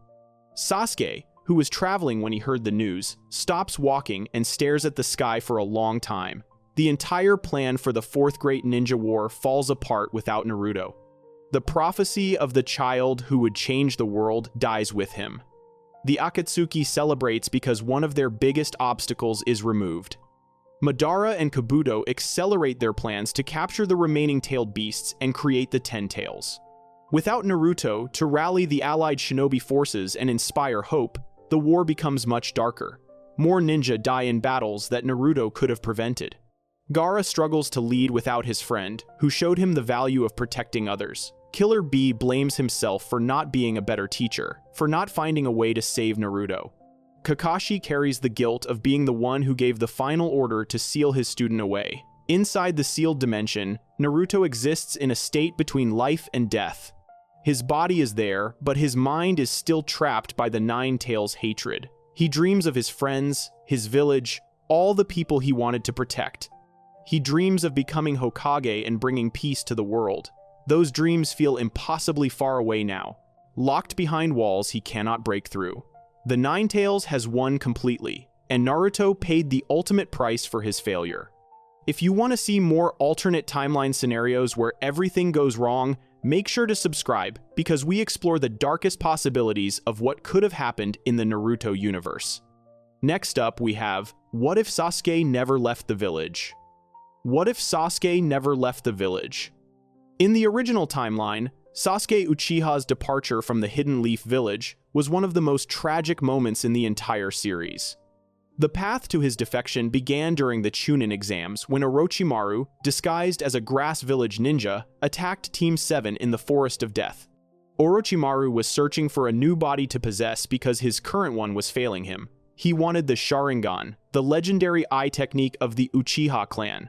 Sasuke, who was traveling when he heard the news, stops walking and stares at the sky for a long time. The entire plan for the Fourth Great Ninja War falls apart without Naruto. The prophecy of the child who would change the world dies with him. The Akatsuki celebrates because one of their biggest obstacles is removed. Madara and Kabuto accelerate their plans to capture the remaining tailed beasts and create the Ten Tails. Without Naruto to rally the allied shinobi forces and inspire hope, the war becomes much darker. More ninja die in battles that Naruto could have prevented. Gaara struggles to lead without his friend, who showed him the value of protecting others. Killer Bee blames himself for not being a better teacher, for not finding a way to save Naruto. Kakashi carries the guilt of being the one who gave the final order to seal his student away. Inside the sealed dimension, Naruto exists in a state between life and death. His body is there, but his mind is still trapped by the Nine-Tails' hatred. He dreams of his friends, his village, all the people he wanted to protect. He dreams of becoming Hokage and bringing peace to the world. Those dreams feel impossibly far away now, locked behind walls he cannot break through. The Nine-Tails has won completely, and Naruto paid the ultimate price for his failure. If you want to see more alternate timeline scenarios where everything goes wrong, make sure to subscribe, because we explore the darkest possibilities of what could have happened in the Naruto universe. Next up, we have, what if Sasuke never left the village? What if Sasuke never left the village? In the original timeline, Sasuke Uchiha's departure from the Hidden Leaf Village was one of the most tragic moments in the entire series. The path to his defection began during the Chunin exams when Orochimaru, disguised as a grass village ninja, attacked Team 7 in the Forest of Death. Orochimaru was searching for a new body to possess because his current one was failing him. He wanted the Sharingan, the legendary eye technique of the Uchiha clan.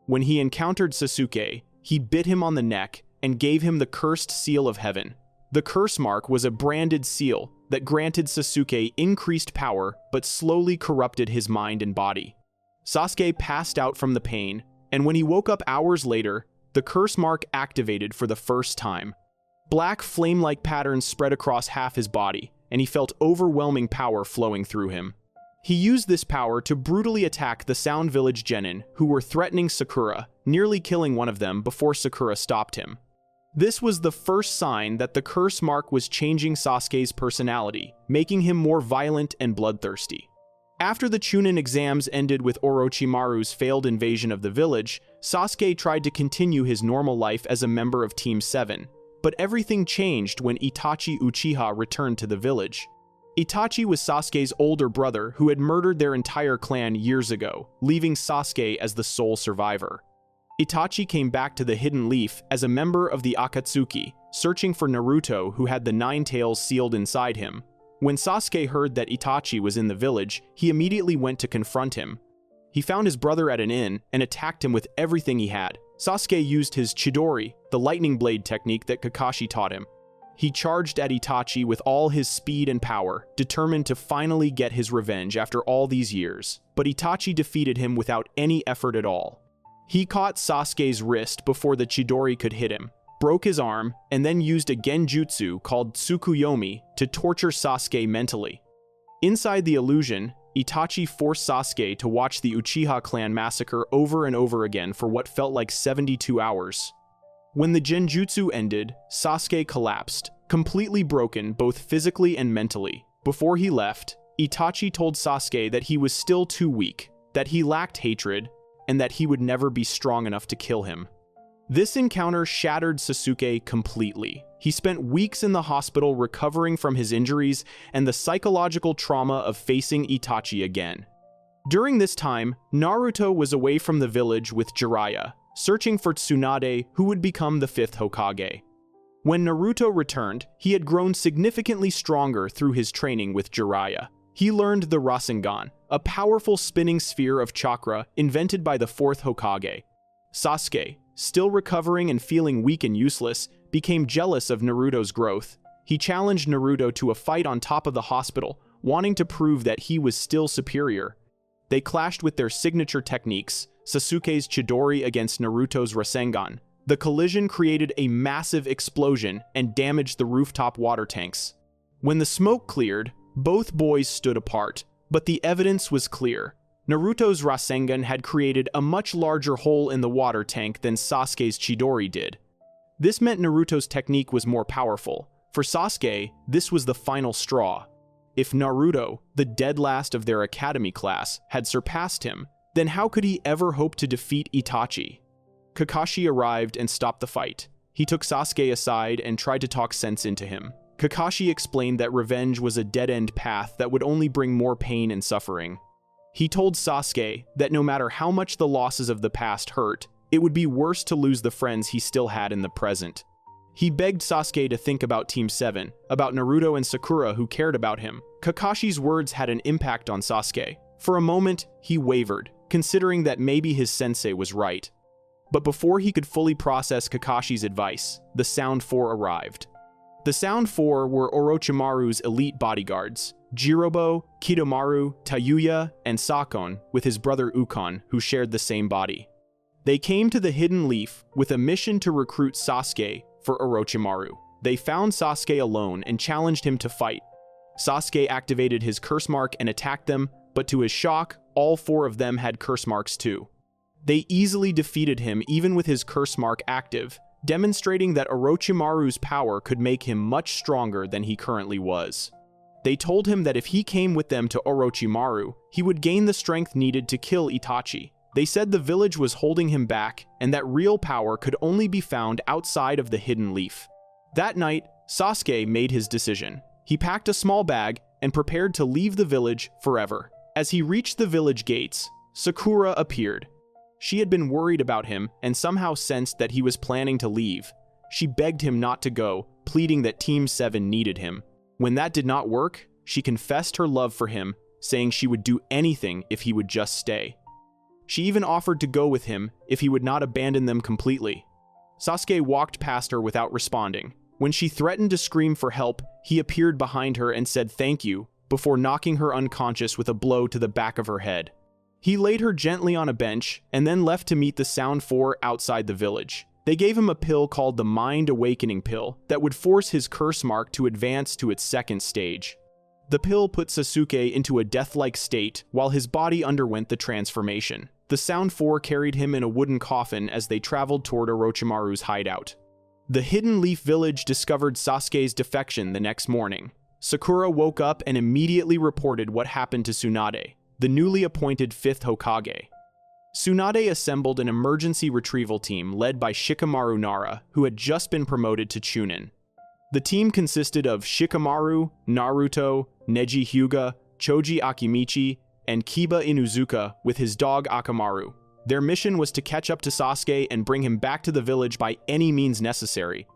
When he encountered Sasuke, he bit him on the neck and gave him the cursed seal of heaven. The curse mark was a branded seal, that granted Sasuke increased power but slowly corrupted his mind and body. Sasuke passed out from the pain, and when he woke up hours later, the curse mark activated for the first time. Black flame-like patterns spread across half his body, and he felt overwhelming power flowing through him. He used this power to brutally attack the Sound Village genin, who were threatening Sakura, nearly killing one of them before Sakura stopped him. This was the first sign that the curse mark was changing Sasuke's personality, making him more violent and bloodthirsty. After the Chunin exams ended with Orochimaru's failed invasion of the village, Sasuke tried to continue his normal life as a member of Team 7, but everything changed when Itachi Uchiha returned to the village. Itachi was Sasuke's older brother who had murdered their entire clan years ago, leaving Sasuke as the sole survivor. Itachi came back to the Hidden Leaf as a member of the Akatsuki, searching for Naruto, who had the 9 tails sealed inside him. When Sasuke heard that Itachi was in the village, he immediately went to confront him. He found his brother at an inn and attacked him with everything he had. Sasuke used his Chidori, the lightning blade technique that Kakashi taught him. He charged at Itachi with all his speed and power, determined to finally get his revenge after all these years, but Itachi defeated him without any effort at all. He caught Sasuke's wrist before the Chidori could hit him, broke his arm, and then used a genjutsu called Tsukuyomi to torture Sasuke mentally. Inside the illusion, Itachi forced Sasuke to watch the Uchiha clan massacre over and over again for what felt like 72 hours. When the genjutsu ended, Sasuke collapsed, completely broken both physically and mentally. Before he left, Itachi told Sasuke that he was still too weak, that he lacked hatred, and that he would never be strong enough to kill him. This encounter shattered Sasuke completely. He spent weeks in the hospital recovering from his injuries and the psychological trauma of facing Itachi again. During this time, Naruto was away from the village with Jiraiya, searching for Tsunade, who would become the 5th Hokage. When Naruto returned, he had grown significantly stronger through his training with Jiraiya. He learned the Rasengan, a powerful spinning sphere of chakra invented by the 4th Hokage. Sasuke, still recovering and feeling weak and useless, became jealous of Naruto's growth. He challenged Naruto to a fight on top of the hospital, wanting to prove that he was still superior. They clashed with their signature techniques, Sasuke's Chidori against Naruto's Rasengan. The collision created a massive explosion and damaged the rooftop water tanks. When the smoke cleared, both boys stood apart, but the evidence was clear. Naruto's Rasengan had created a much larger hole in the water tank than Sasuke's Chidori did. This meant Naruto's technique was more powerful. For Sasuke, this was the final straw. If Naruto, the dead last of their academy class, had surpassed him, then how could he ever hope to defeat Itachi? Kakashi arrived and stopped the fight. He took Sasuke aside and tried to talk sense into him. Kakashi explained that revenge was a dead-end path that would only bring more pain and suffering. He told Sasuke that no matter how much the losses of the past hurt, it would be worse to lose the friends he still had in the present. He begged Sasuke to think about Team 7, about Naruto and Sakura who cared about him. Kakashi's words had an impact on Sasuke. For a moment, he wavered, considering that maybe his sensei was right. But before he could fully process Kakashi's advice, the Sound Four arrived. The Sound Four were Orochimaru's elite bodyguards, Jirobo, Kidomaru, Tayuya, and Sakon, with his brother Ukon, who shared the same body. They came to the Hidden Leaf with a mission to recruit Sasuke for Orochimaru. They found Sasuke alone and challenged him to fight. Sasuke activated his curse mark and attacked them, but to his shock, all 4 of them had curse marks too. They easily defeated him even with his curse mark active, demonstrating that Orochimaru's power could make him much stronger than he currently was. They told him that if he came with them to Orochimaru, he would gain the strength needed to kill Itachi. They said the village was holding him back and that real power could only be found outside of the Hidden Leaf. That night, Sasuke made his decision. He packed a small bag and prepared to leave the village forever. As he reached the village gates, Sakura appeared. She had been worried about him and somehow sensed that he was planning to leave. She begged him not to go, pleading that Team 7 needed him. When that did not work, she confessed her love for him, saying she would do anything if he would just stay. She even offered to go with him if he would not abandon them completely. Sasuke walked past her without responding. When she threatened to scream for help, he appeared behind her and said thank you, before knocking her unconscious with a blow to the back of her head. He laid her gently on a bench and then left to meet the Sound Four outside the village. They gave him a pill called the Mind Awakening Pill that would force his curse mark to advance to its second stage. The pill put Sasuke into a death-like state while his body underwent the transformation. The Sound Four carried him in a wooden coffin as they traveled toward Orochimaru's hideout. The Hidden Leaf Village discovered Sasuke's defection the next morning. Sakura woke up and immediately reported what happened to Tsunade, the newly appointed 5th Hokage. Tsunade assembled an emergency retrieval team led by Shikamaru Nara, who had just been promoted to Chunin. The team consisted of Shikamaru, Naruto, Neji Hyuga, Choji Akimichi, and Kiba Inuzuka with his dog Akamaru. Their mission was to catch up to Sasuke and bring him back to the village by any means necessary.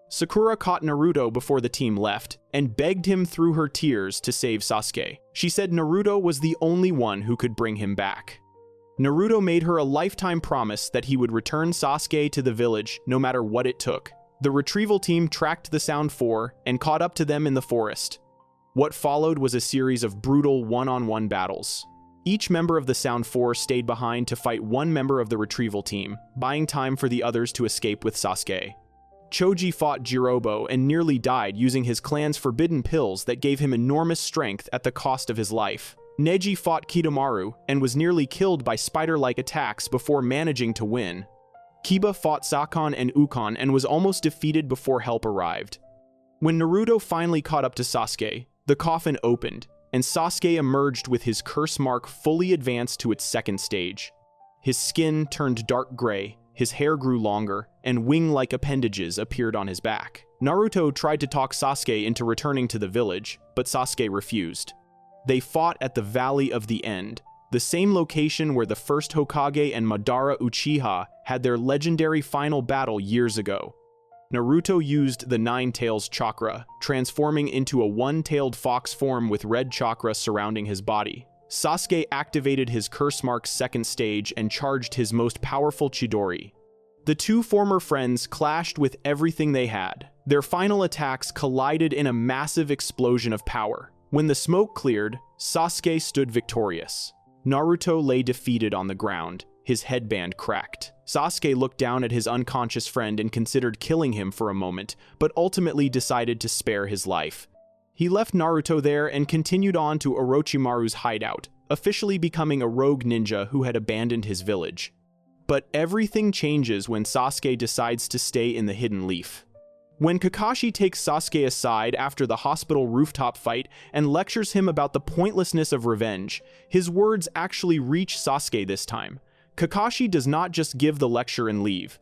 Sakura caught Naruto before the team left and begged him through her tears to save Sasuke. She said Naruto was the only one who could bring him back. Naruto made her a lifetime promise that he would return Sasuke to the village no matter what it took. The retrieval team tracked the Sound Four and caught up to them in the forest. What followed was a series of brutal one-on-one battles. Each member of the Sound Four stayed behind to fight one member of the retrieval team, buying time for the others to escape with Sasuke. Choji fought Jirobo and nearly died using his clan's forbidden pills that gave him enormous strength at the cost of his life. Neji fought Kidomaru and was nearly killed by spider-like attacks before managing to win. Kiba fought Sakon and Ukon and was almost defeated before help arrived. When Naruto finally caught up to Sasuke, the coffin opened, and Sasuke emerged with his curse mark fully advanced to its second stage. His skin turned dark gray, his hair grew longer, and wing-like appendages appeared on his back. Naruto tried to talk Sasuke into returning to the village, but Sasuke refused. They fought at the Valley of the End, the same location where the first Hokage and Madara Uchiha had their legendary final battle years ago. Naruto used the Nine Tails chakra, transforming into a one-tailed fox form with red chakra surrounding his body. Sasuke activated his curse mark's second stage and charged his most powerful Chidori. The two former friends clashed with everything they had. Their final attacks collided in a massive explosion of power. When the smoke cleared, Sasuke stood victorious. Naruto lay defeated on the ground, his headband cracked. Sasuke looked down at his unconscious friend and considered killing him for a moment, but ultimately decided to spare his life. He left Naruto there and continued on to Orochimaru's hideout, officially becoming a rogue ninja who had abandoned his village. But everything changes when Sasuke decides to stay in the Hidden Leaf. When Kakashi takes Sasuke aside after the hospital rooftop fight and lectures him about the pointlessness of revenge, his words actually reach Sasuke this time. Kakashi does not just give the lecture and leave.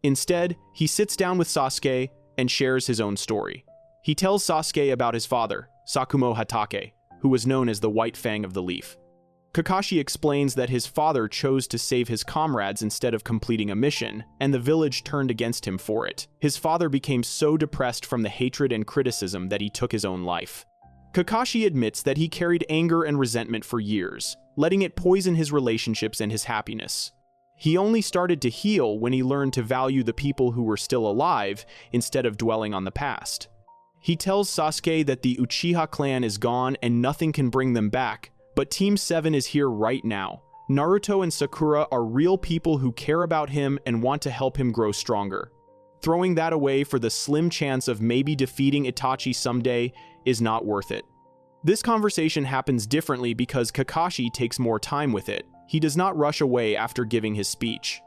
Instead, he sits down with Sasuke and shares his own story. He tells Sasuke about his father, Sakumo Hatake, who was known as the White Fang of the Leaf. Kakashi explains that his father chose to save his comrades instead of completing a mission, and the village turned against him for it. His father became so depressed from the hatred and criticism that he took his own life. Kakashi admits that he carried anger and resentment for years, letting it poison his relationships and his happiness. He only started to heal when he learned to value the people who were still alive instead of dwelling on the past. He tells Sasuke that the Uchiha clan is gone and nothing can bring them back, but Team 7 is here right now. Naruto and Sakura are real people who care about him and want to help him grow stronger. Throwing that away for the slim chance of maybe defeating Itachi someday is not worth it. This conversation happens differently because Kakashi takes more time with it. He does not rush away after giving his speech.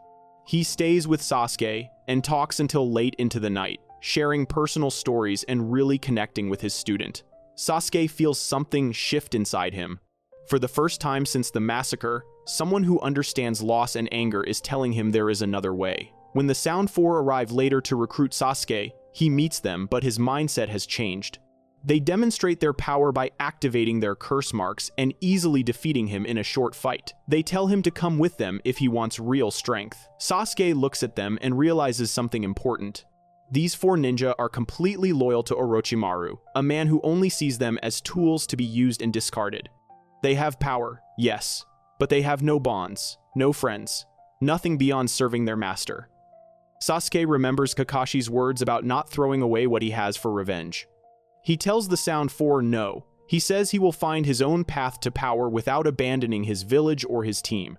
He stays with Sasuke and talks until late into the night, sharing personal stories and really connecting with his student. Sasuke feels something shift inside him. For the first time since the massacre, someone who understands loss and anger is telling him there is another way. When the Sound Four arrive later to recruit Sasuke, he meets them, but his mindset has changed. They demonstrate their power by activating their curse marks and easily defeating him in a short fight. They tell him to come with them if he wants real strength. Sasuke looks at them and realizes something important. These four ninja are completely loyal to Orochimaru, a man who only sees them as tools to be used and discarded. They have power, yes, but they have no bonds, no friends, nothing beyond serving their master. Sasuke remembers Kakashi's words about not throwing away what he has for revenge. He tells the Sound Four no. He says he will find his own path to power without abandoning his village or his team.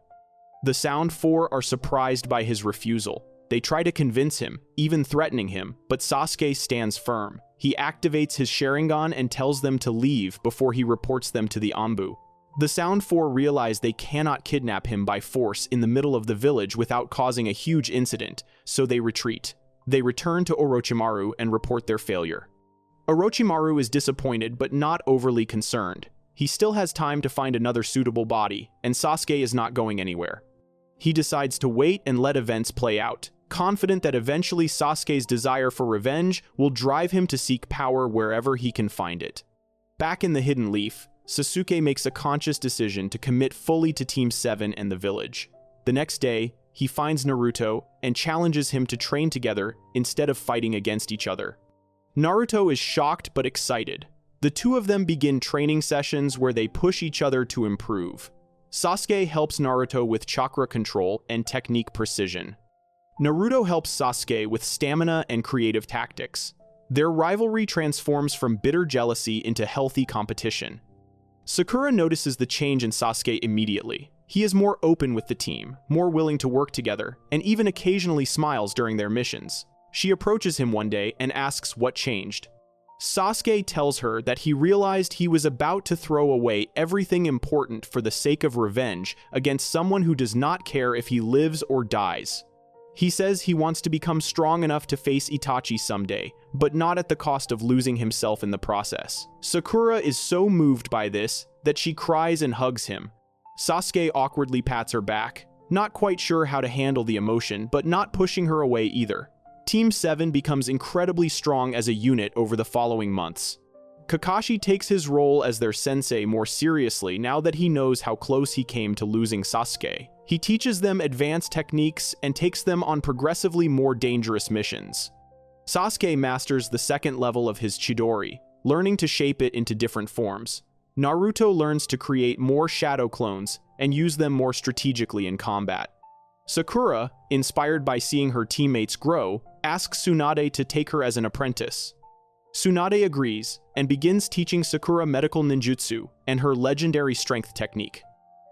The Sound Four are surprised by his refusal. They try to convince him, even threatening him, but Sasuke stands firm. He activates his Sharingan and tells them to leave before he reports them to the Anbu. The Sound Four realize they cannot kidnap him by force in the middle of the village without causing a huge incident, so they retreat. They return to Orochimaru and report their failure. Orochimaru is disappointed but not overly concerned. He still has time to find another suitable body, and Sasuke is not going anywhere. He decides to wait and let events play out, confident that eventually Sasuke's desire for revenge will drive him to seek power wherever he can find it. Back in the Hidden Leaf, Sasuke makes a conscious decision to commit fully to Team 7 and the village. The next day, he finds Naruto and challenges him to train together instead of fighting against each other. Naruto is shocked but excited. The two of them begin training sessions where they push each other to improve. Sasuke helps Naruto with chakra control and technique precision. Naruto helps Sasuke with stamina and creative tactics. Their rivalry transforms from bitter jealousy into healthy competition. Sakura notices the change in Sasuke immediately. He is more open with the team, more willing to work together, and even occasionally smiles during their missions. She approaches him one day and asks what changed. Sasuke tells her that he realized he was about to throw away everything important for the sake of revenge against someone who does not care if he lives or dies. He says he wants to become strong enough to face Itachi someday, but not at the cost of losing himself in the process. Sakura is so moved by this that she cries and hugs him. Sasuke awkwardly pats her back, not quite sure how to handle the emotion, but not pushing her away either. Team 7 becomes incredibly strong as a unit over the following months. Kakashi takes his role as their sensei more seriously now that he knows how close he came to losing Sasuke. He teaches them advanced techniques and takes them on progressively more dangerous missions. Sasuke masters the second level of his Chidori, learning to shape it into different forms. Naruto learns to create more shadow clones and use them more strategically in combat. Sakura, inspired by seeing her teammates grow, asks Tsunade to take her as an apprentice. Tsunade agrees and begins teaching Sakura medical ninjutsu and her legendary strength technique.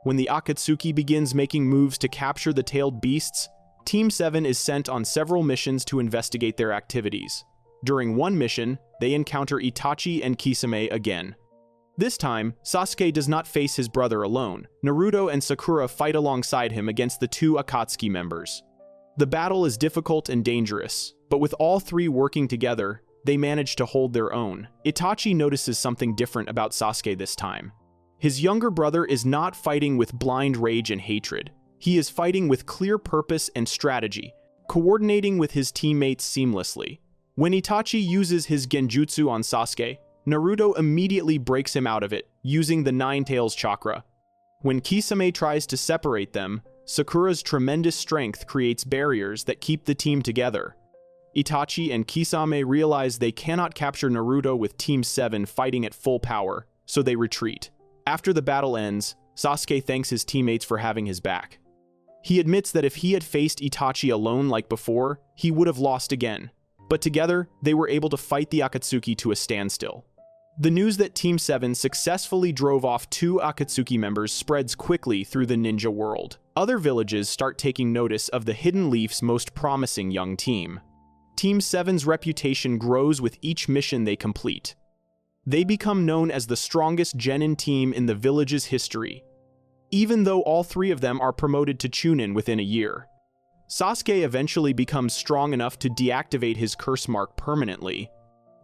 When the Akatsuki begins making moves to capture the tailed beasts, Team 7 is sent on several missions to investigate their activities. During one mission, they encounter Itachi and Kisame again. This time, Sasuke does not face his brother alone. Naruto and Sakura fight alongside him against the two Akatsuki members. The battle is difficult and dangerous, but with all three working together, they manage to hold their own. Itachi notices something different about Sasuke this time. His younger brother is not fighting with blind rage and hatred. He is fighting with clear purpose and strategy, coordinating with his teammates seamlessly. When Itachi uses his genjutsu on Sasuke, Naruto immediately breaks him out of it, using the Nine Tails chakra. When Kisame tries to separate them, Sakura's tremendous strength creates barriers that keep the team together. Itachi and Kisame realize they cannot capture Naruto with Team 7 fighting at full power, so they retreat. After the battle ends, Sasuke thanks his teammates for having his back. He admits that if he had faced Itachi alone like before, he would have lost again. But together, they were able to fight the Akatsuki to a standstill. The news that Team 7 successfully drove off two Akatsuki members spreads quickly through the ninja world. Other villages start taking notice of the Hidden Leaf's most promising young team. Team 7's reputation grows with each mission they complete. They become known as the strongest genin team in the village's history, even though all three of them are promoted to Chunin within a year. Sasuke eventually becomes strong enough to deactivate his curse mark permanently.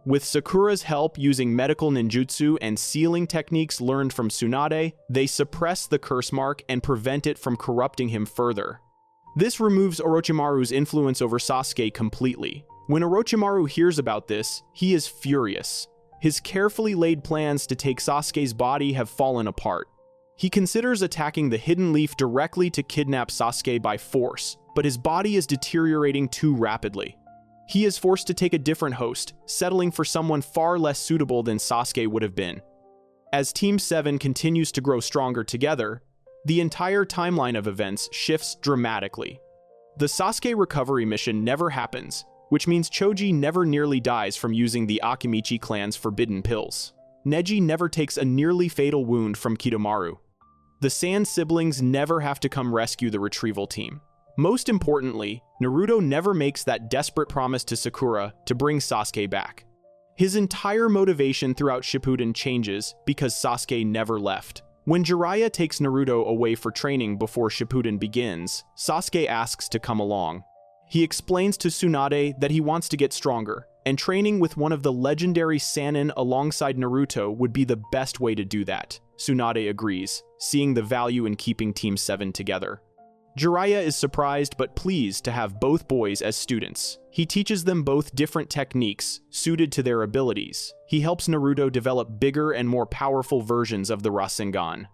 With Sakura's help using medical ninjutsu and sealing techniques learned from Tsunade, they suppress the curse mark and prevent it from corrupting him further. This removes Orochimaru's influence over Sasuke completely. When Orochimaru hears about this, he is furious. His carefully laid plans to take Sasuke's body have fallen apart. He considers attacking the Hidden Leaf directly to kidnap Sasuke by force, but his body is deteriorating too rapidly. He is forced to take a different host, settling for someone far less suitable than Sasuke would have been. As Team 7 continues to grow stronger together, the entire timeline of events shifts dramatically. The Sasuke recovery mission never happens, which means Choji never nearly dies from using the Akimichi clan's forbidden pills. Neji never takes a nearly fatal wound from Kidomaru. The Sand siblings never have to come rescue the retrieval team. Most importantly, Naruto never makes that desperate promise to Sakura to bring Sasuke back. His entire motivation throughout Shippuden changes because Sasuke never left. When Jiraiya takes Naruto away for training before Shippuden begins, Sasuke asks to come along. He explains to Tsunade that he wants to get stronger, and training with one of the legendary Sannin alongside Naruto would be the best way to do that. Tsunade agrees, seeing the value in keeping Team 7 together. Jiraiya is surprised but pleased to have both boys as students. He teaches them both different techniques suited to their abilities. He helps Naruto develop bigger and more powerful versions of the Rasengan.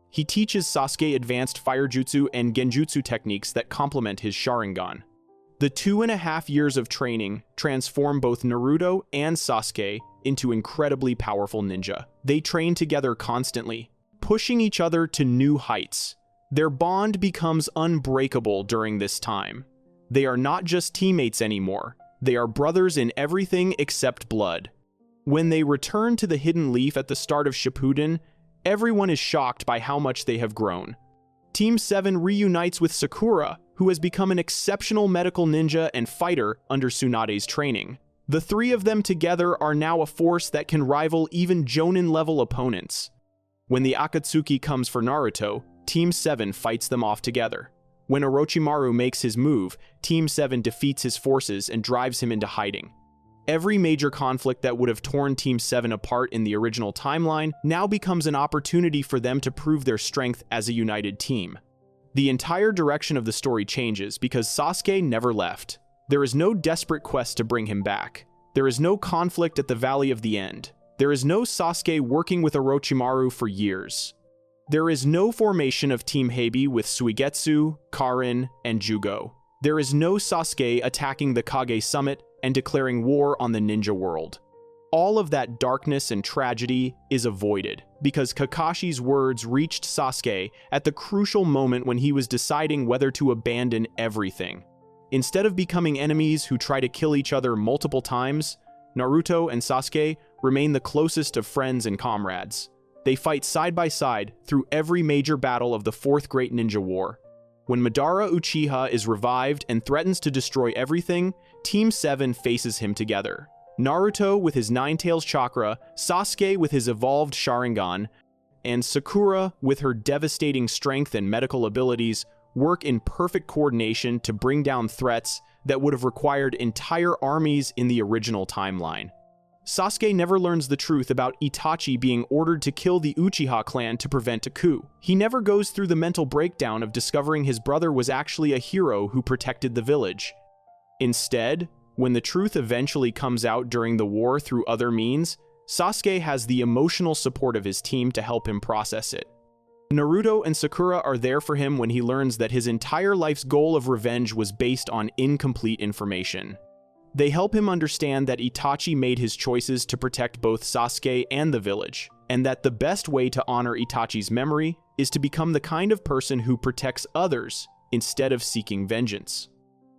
He teaches Sasuke advanced fire jutsu and genjutsu techniques that complement his Sharingan. The 2.5 years of training transform both Naruto and Sasuke into incredibly powerful ninja. They train together constantly, pushing each other to new heights. Their bond becomes unbreakable during this time. They are not just teammates anymore. They are brothers in everything except blood. When they return to the Hidden Leaf at the start of Shippuden, everyone is shocked by how much they have grown. Team 7 reunites with Sakura, who has become an exceptional medical ninja and fighter under Tsunade's training. The three of them together are now a force that can rival even Jonin-level opponents. When the Akatsuki comes for Naruto, Team 7 fights them off together. When Orochimaru makes his move, Team 7 defeats his forces and drives him into hiding. Every major conflict that would have torn Team 7 apart in the original timeline now becomes an opportunity for them to prove their strength as a united team. The entire direction of the story changes because Sasuke never left. There is no desperate quest to bring him back. There is no conflict at the Valley of the End. There is no Sasuke working with Orochimaru for years. There is no formation of Team Heibi with Suigetsu, Karin, and Jugo. There is no Sasuke attacking the Kage Summit and declaring war on the ninja world. All of that darkness and tragedy is avoided because Kakashi's words reached Sasuke at the crucial moment when he was deciding whether to abandon everything. Instead of becoming enemies who try to kill each other multiple times, Naruto and Sasuke remain the closest of friends and comrades. They fight side by side through every major battle of the Fourth Great Ninja War. When Madara Uchiha is revived and threatens to destroy everything, Team 7 faces him together. Naruto with his Nine-Tails chakra, Sasuke with his evolved Sharingan, and Sakura with her devastating strength and medical abilities work in perfect coordination to bring down threats that would have required entire armies in the original timeline. Sasuke never learns the truth about Itachi being ordered to kill the Uchiha clan to prevent a coup. He never goes through the mental breakdown of discovering his brother was actually a hero who protected the village. Instead, when the truth eventually comes out during the war through other means, Sasuke has the emotional support of his team to help him process it. Naruto and Sakura are there for him when he learns that his entire life's goal of revenge was based on incomplete information. They help him understand that Itachi made his choices to protect both Sasuke and the village, and that the best way to honor Itachi's memory is to become the kind of person who protects others instead of seeking vengeance.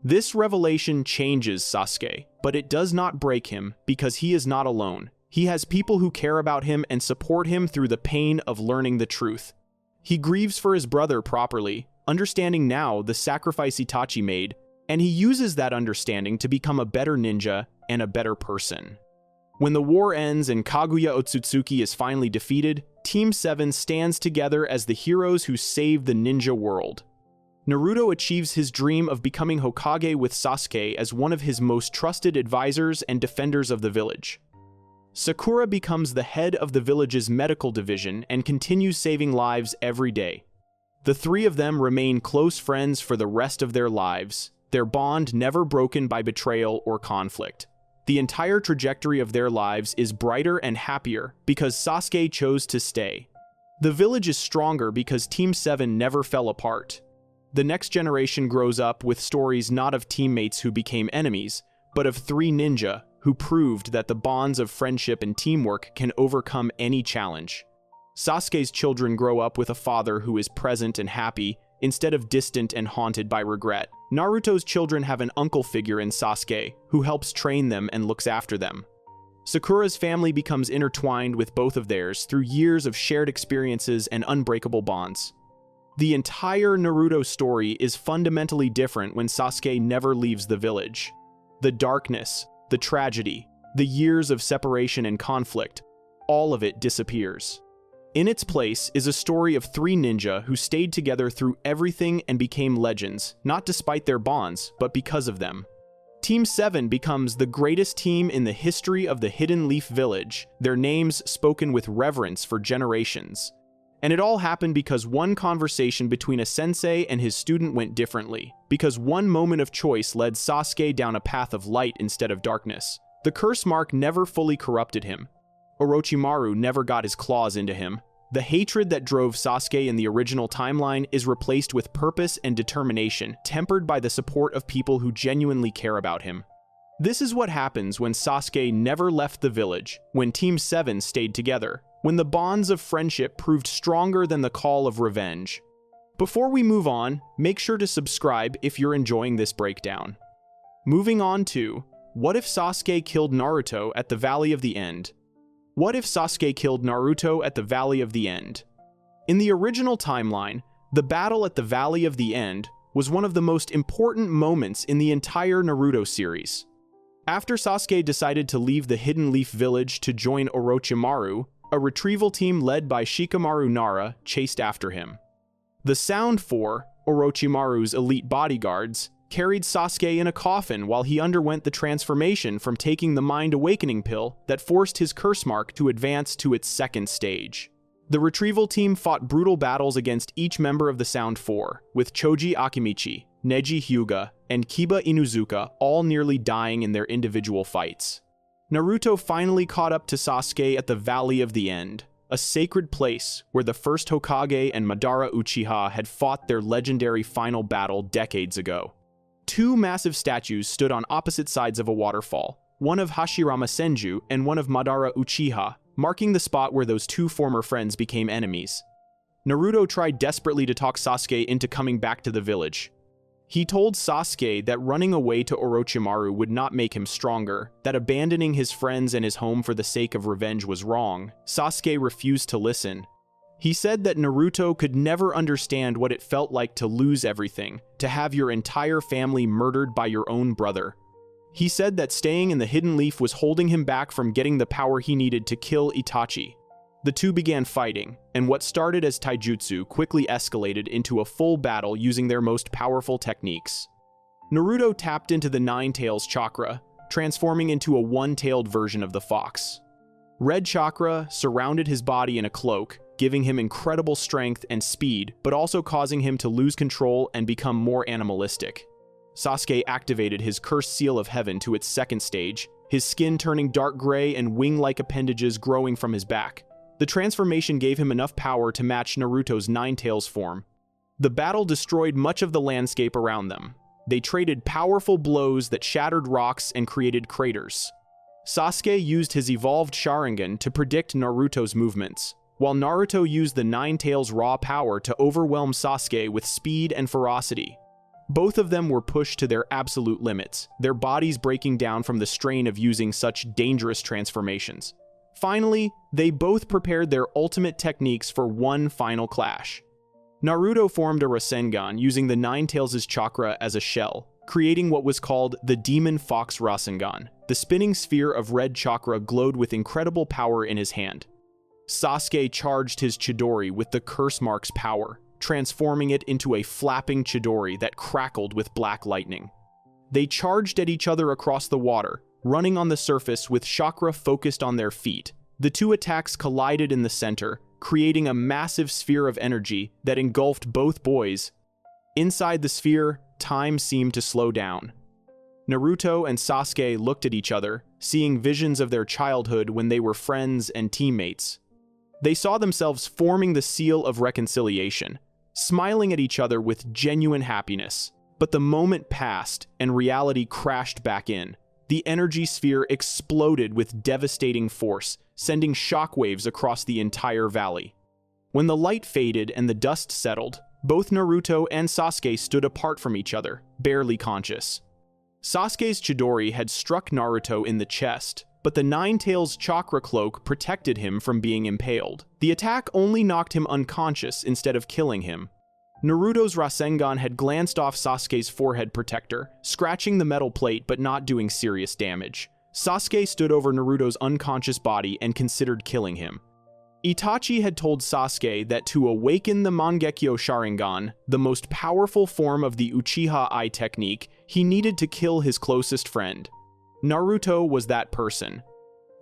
This revelation changes Sasuke, but it does not break him because he is not alone. He has people who care about him and support him through the pain of learning the truth. He grieves for his brother properly, understanding now the sacrifice Itachi made, and he uses that understanding to become a better ninja and a better person. When the war ends and Kaguya Otsutsuki is finally defeated, Team 7 stands together as the heroes who save the ninja world. Naruto achieves his dream of becoming Hokage with Sasuke as one of his most trusted advisors and defenders of the village. Sakura becomes the head of the village's medical division and continues saving lives every day. The three of them remain close friends for the rest of their lives, their bond never broken by betrayal or conflict. The entire trajectory of their lives is brighter and happier because Sasuke chose to stay. The village is stronger because Team 7 never fell apart. The next generation grows up with stories not of teammates who became enemies, but of three ninja who proved that the bonds of friendship and teamwork can overcome any challenge. Sasuke's children grow up with a father who is present and happy instead of distant and haunted by regret. Naruto's children have an uncle figure in Sasuke, who helps train them and looks after them. Sakura's family becomes intertwined with both of theirs through years of shared experiences and unbreakable bonds. The entire Naruto story is fundamentally different when Sasuke never leaves the village. The darkness, the tragedy, the years of separation and conflict, all of it disappears. In its place is a story of three ninja who stayed together through everything and became legends, not despite their bonds, but because of them. Team 7 becomes the greatest team in the history of the Hidden Leaf Village, their names spoken with reverence for generations. And it all happened because one conversation between a sensei and his student went differently, because one moment of choice led Sasuke down a path of light instead of darkness. The curse mark never fully corrupted him. Orochimaru never got his claws into him. The hatred that drove Sasuke in the original timeline is replaced with purpose and determination, tempered by the support of people who genuinely care about him. This is what happens when Sasuke never left the village, when Team 7 stayed together, when the bonds of friendship proved stronger than the call of revenge. Before we move on, make sure to subscribe if you're enjoying this breakdown. Moving on to, what if Sasuke killed Naruto at the Valley of the End? What if Sasuke killed Naruto at the Valley of the End? In the original timeline, the battle at the Valley of the End was one of the most important moments in the entire Naruto series. After Sasuke decided to leave the Hidden Leaf Village to join Orochimaru, a retrieval team led by Shikamaru Nara chased after him. The Sound Four, Orochimaru's elite bodyguards, carried Sasuke in a coffin while he underwent the transformation from taking the Mind Awakening pill that forced his curse mark to advance to its second stage. The retrieval team fought brutal battles against each member of the Sound Four, with Choji Akimichi, Neji Hyuga, and Kiba Inuzuka all nearly dying in their individual fights. Naruto finally caught up to Sasuke at the Valley of the End, a sacred place where the first Hokage and Madara Uchiha had fought their legendary final battle decades ago. Two massive statues stood on opposite sides of a waterfall, one of Hashirama Senju and one of Madara Uchiha, marking the spot where those two former friends became enemies. Naruto tried desperately to talk Sasuke into coming back to the village. He told Sasuke that running away to Orochimaru would not make him stronger, that abandoning his friends and his home for the sake of revenge was wrong. Sasuke refused to listen. He said that Naruto could never understand what it felt like to lose everything, to have your entire family murdered by your own brother. He said that staying in the Hidden Leaf was holding him back from getting the power he needed to kill Itachi. The two began fighting, and what started as taijutsu quickly escalated into a full battle using their most powerful techniques. Naruto tapped into the Nine-Tails chakra, transforming into a one-tailed version of the fox. Red chakra surrounded his body in a cloak, giving him incredible strength and speed, but also causing him to lose control and become more animalistic. Sasuke activated his cursed seal of heaven to its second stage, his skin turning dark gray and wing-like appendages growing from his back. The transformation gave him enough power to match Naruto's Nine-Tails form. The battle destroyed much of the landscape around them. They traded powerful blows that shattered rocks and created craters. Sasuke used his evolved Sharingan to predict Naruto's movements, while Naruto used the Nine-Tails raw power to overwhelm Sasuke with speed and ferocity. Both of them were pushed to their absolute limits, their bodies breaking down from the strain of using such dangerous transformations. Finally, they both prepared their ultimate techniques for one final clash. Naruto formed a Rasengan using the Nine-Tails' chakra as a shell, creating what was called the Demon Fox Rasengan. The spinning sphere of red chakra glowed with incredible power in his hand. Sasuke charged his Chidori with the curse mark's power, transforming it into a flapping Chidori that crackled with black lightning. They charged at each other across the water, running on the surface with chakra focused on their feet. The two attacks collided in the center, creating a massive sphere of energy that engulfed both boys. Inside the sphere, time seemed to slow down. Naruto and Sasuke looked at each other, seeing visions of their childhood when they were friends and teammates. They saw themselves forming the seal of reconciliation, smiling at each other with genuine happiness. But the moment passed, and reality crashed back in. The energy sphere exploded with devastating force, sending shockwaves across the entire valley. When the light faded and the dust settled, Both Naruto and Sasuke stood apart from each other, barely conscious. Sasuke's Chidori had struck Naruto in the chest, but the Nine-Tails chakra cloak protected him from being impaled. The attack only knocked him unconscious instead of killing him. Naruto's Rasengan had glanced off Sasuke's forehead protector, scratching the metal plate but not doing serious damage. Sasuke stood over Naruto's unconscious body and considered killing him. Itachi had told Sasuke that to awaken the Mangekyo Sharingan, the most powerful form of the Uchiha Eye technique, he needed to kill his closest friend. Naruto was that person.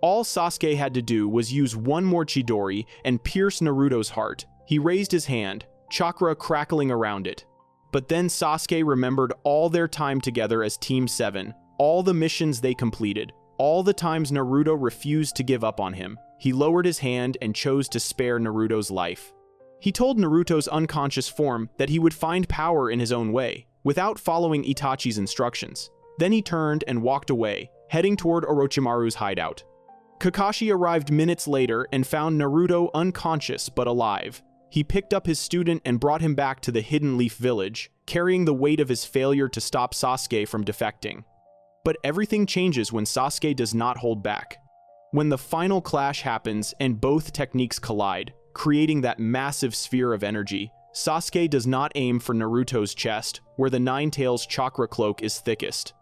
All Sasuke had to do was use one more Chidori and pierce Naruto's heart. He raised his hand, chakra crackling around it. But then Sasuke remembered all their time together as Team 7, all the missions they completed, all the times Naruto refused to give up on him. He lowered his hand and chose to spare Naruto's life. He told Naruto's unconscious form that he would find power in his own way, without following Itachi's instructions. Then he turned and walked away, heading toward Orochimaru's hideout. Kakashi arrived minutes later and found Naruto unconscious but alive. He picked up his student and brought him back to the Hidden Leaf Village, carrying the weight of his failure to stop Sasuke from defecting. But everything changes when Sasuke does not hold back. When the final clash happens and both techniques collide, creating that massive sphere of energy, Sasuke does not aim for Naruto's chest, where the Nine-Tails chakra cloak is thickest.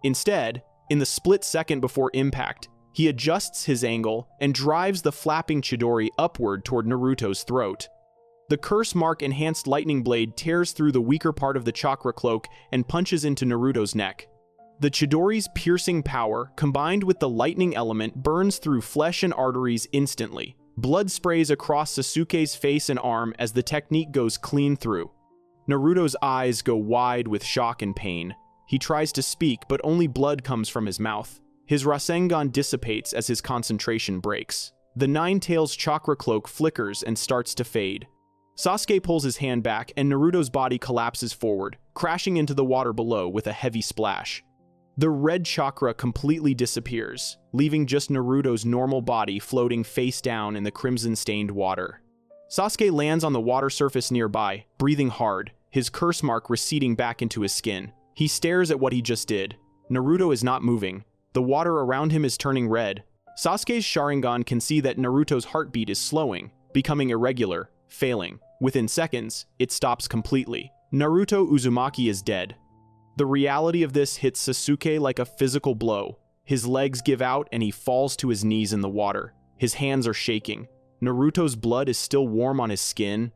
Instead, in the split second before impact, he adjusts his angle and drives the flapping Chidori upward toward Naruto's throat. The curse mark enhanced lightning blade tears through the weaker part of the chakra cloak and punches into Naruto's neck. The Chidori's piercing power, combined with the lightning element, burns through flesh and arteries instantly. Blood sprays across Sasuke's face and arm as the technique goes clean through. Naruto's eyes go wide with shock and pain. He tries to speak, but only blood comes from his mouth. His Rasengan dissipates as his concentration breaks. The Nine-Tails chakra cloak flickers and starts to fade. Sasuke pulls his hand back and Naruto's body collapses forward, crashing into the water below with a heavy splash. The red chakra completely disappears, leaving just Naruto's normal body floating face down in the crimson-stained water. Sasuke lands on the water surface nearby, breathing hard, his curse mark receding back into his skin. He stares at what he just did. Naruto is not moving. The water around him is turning red. Sasuke's Sharingan can see that Naruto's heartbeat is slowing, becoming irregular, failing. Within seconds, it stops completely. Naruto Uzumaki is dead. The reality of this hits Sasuke like a physical blow. His legs give out and he falls to his knees in the water. His hands are shaking. Naruto's blood is still warm on his skin.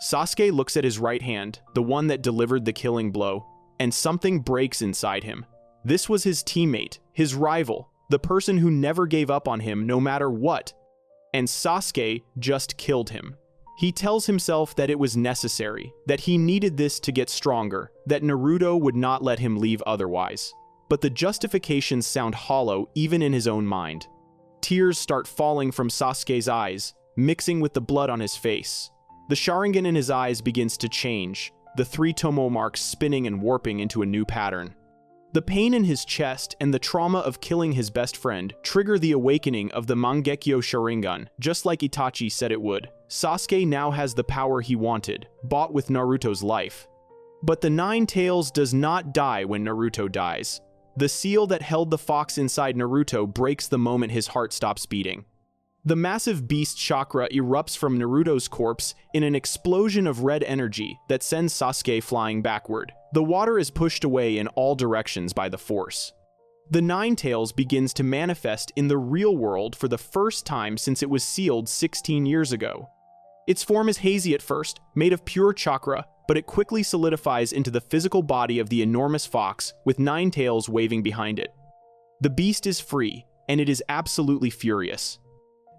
Sasuke looks at his right hand, the one that delivered the killing blow, and something breaks inside him. This was his teammate, his rival, the person who never gave up on him no matter what. And Sasuke just killed him. He tells himself that it was necessary, that he needed this to get stronger, that Naruto would not let him leave otherwise. But the justifications sound hollow even in his own mind. Tears start falling from Sasuke's eyes, mixing with the blood on his face. The Sharingan in his eyes begins to change, the three tomo marks spinning and warping into a new pattern. The pain in his chest and the trauma of killing his best friend trigger the awakening of the Mangekyo Sharingan, just like Itachi said it would. Sasuke now has the power he wanted, bought with Naruto's life. But the Nine-Tails does not die when Naruto dies. The seal that held the fox inside Naruto breaks the moment his heart stops beating. The massive beast chakra erupts from Naruto's corpse in an explosion of red energy that sends Sasuke flying backward. The water is pushed away in all directions by the force. The Nine-Tails begins to manifest in the real world for the first time since it was sealed 16 years ago. Its form is hazy at first, made of pure chakra, but it quickly solidifies into the physical body of the enormous fox, with nine tails waving behind it. The beast is free, and it is absolutely furious.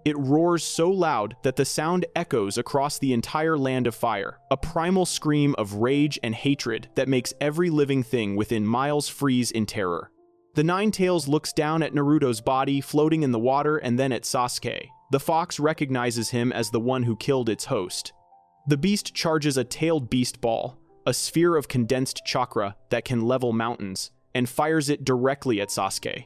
It roars so loud that the sound echoes across the entire land of fire, a primal scream of rage and hatred that makes every living thing within miles freeze in terror. The Nine-Tails looks down at Naruto's body floating in the water and then at Sasuke. The fox recognizes him as the one who killed its host. The beast charges a tailed beast ball, a sphere of condensed chakra that can level mountains, and fires it directly at Sasuke.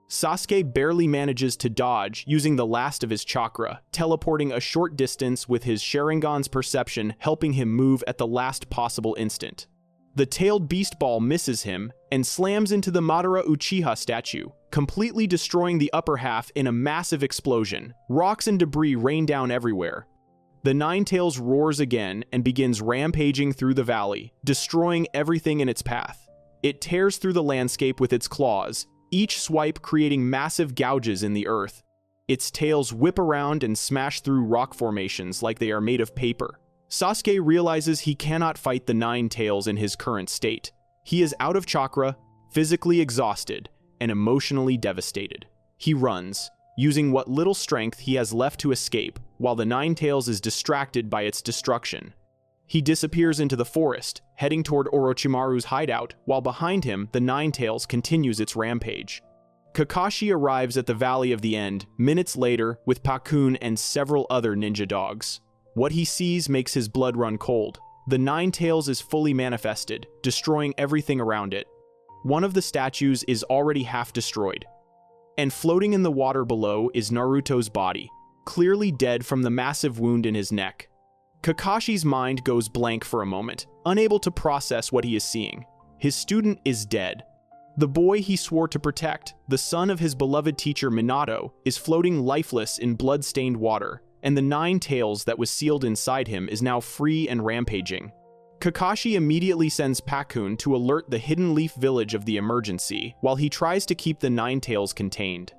Sasuke barely manages to dodge using the last of his chakra, teleporting a short distance with his Sharingan's perception helping him move at the last possible instant. The tailed beast ball misses him and slams into the Madara Uchiha statue, completely destroying the upper half in a massive explosion. Rocks and debris rain down everywhere. The Ninetales roars again and begins rampaging through the valley, destroying everything in its path. It tears through the landscape with its claws, each swipe creating massive gouges in the earth. Its tails whip around and smash through rock formations like they are made of paper. Sasuke realizes he cannot fight the Ninetales in his current state. He is out of chakra, physically exhausted, and emotionally devastated. He runs, using what little strength he has left to escape, while the Ninetales is distracted by its destruction. He disappears into the forest, heading toward Orochimaru's hideout, while behind him, the Ninetales continues its rampage. Kakashi arrives at the Valley of the End minutes later with Pakun and several other ninja dogs. What he sees makes his blood run cold. The Ninetales is fully manifested, destroying everything around it. One of the statues is already half destroyed. And floating in the water below is Naruto's body, clearly dead from the massive wound in his neck. Kakashi's mind goes blank for a moment, unable to process what he is seeing. His student is dead. The boy he swore to protect, the son of his beloved teacher Minato, is floating lifeless in blood-stained water, and the Ninetales that was sealed inside him is now free and rampaging. Kakashi immediately sends Pakun to alert the Hidden Leaf village of the emergency, while he tries to keep the Ninetales contained.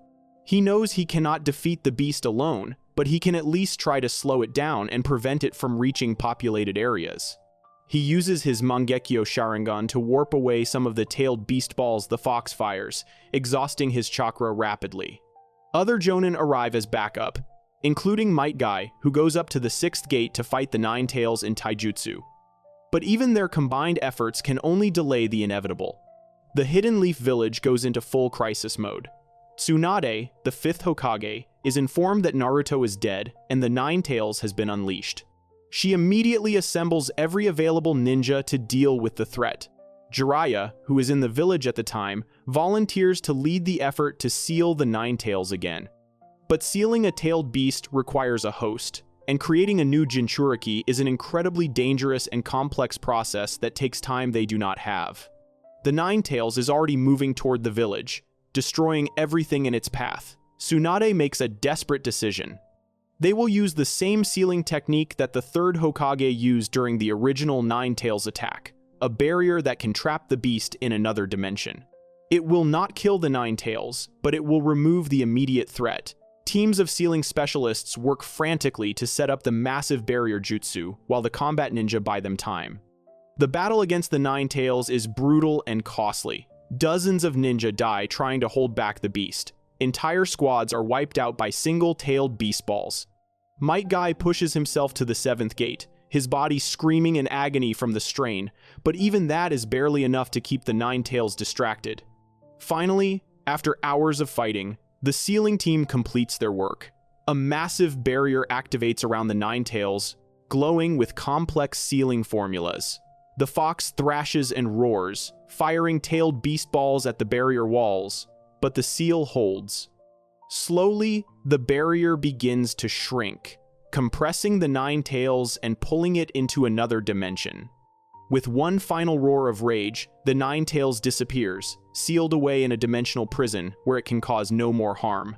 He knows he cannot defeat the beast alone, but he can at least try to slow it down and prevent it from reaching populated areas. He uses his Mangekyo Sharingan to warp away some of the tailed beast balls the fox fires, exhausting his chakra rapidly. Other Jonin arrive as backup, including Might Guy, who goes up to the 6th gate to fight the Ninetales in Taijutsu. But even their combined efforts can only delay the inevitable. The Hidden Leaf village goes into full crisis mode. Tsunade, the 5th Hokage, is informed that Naruto is dead and the Ninetales has been unleashed. She immediately assembles every available ninja to deal with the threat. Jiraiya, who is in the village at the time, volunteers to lead the effort to seal the Ninetales again. But sealing a tailed beast requires a host, and creating a new Jinchuriki is an incredibly dangerous and complex process that takes time they do not have. The Ninetales is already moving toward the village, destroying everything in its path. Tsunade makes a desperate decision. They will use the same sealing technique that the 3rd Hokage used during the original Ninetales attack, a barrier that can trap the beast in another dimension. It will not kill the Ninetales, but it will remove the immediate threat. Teams of sealing specialists work frantically to set up the massive barrier jutsu, while the combat ninja buy them time. The battle against the Ninetales is brutal and costly. Dozens of ninja die trying to hold back the beast. Entire squads are wiped out by single-tailed beast balls. Might Guy pushes himself to the 7th gate, his body screaming in agony from the strain, but even that is barely enough to keep the Ninetales distracted. Finally, after hours of fighting, the sealing team completes their work. A massive barrier activates around the Ninetales, glowing with complex sealing formulas. The fox thrashes and roars, firing tailed beast balls at the barrier walls, but the seal holds. Slowly, the barrier begins to shrink, compressing the Ninetales and pulling it into another dimension. With one final roar of rage, the Ninetales disappears, sealed away in a dimensional prison where it can cause no more harm.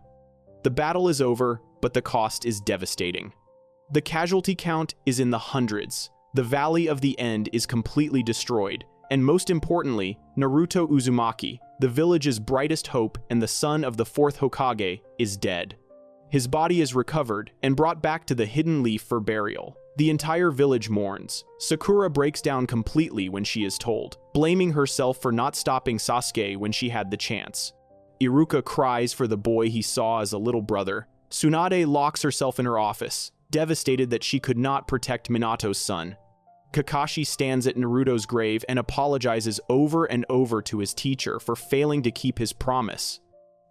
The battle is over, but the cost is devastating. The casualty count is in the hundreds. The Valley of the End is completely destroyed, and most importantly, Naruto Uzumaki, the village's brightest hope and the son of the 4th Hokage, is dead. His body is recovered and brought back to the Hidden Leaf for burial. The entire village mourns. Sakura breaks down completely when she is told, blaming herself for not stopping Sasuke when she had the chance. Iruka cries for the boy he saw as a little brother. Tsunade locks herself in her office, devastated that she could not protect Minato's son. Kakashi stands at Naruto's grave and apologizes over and over to his teacher for failing to keep his promise.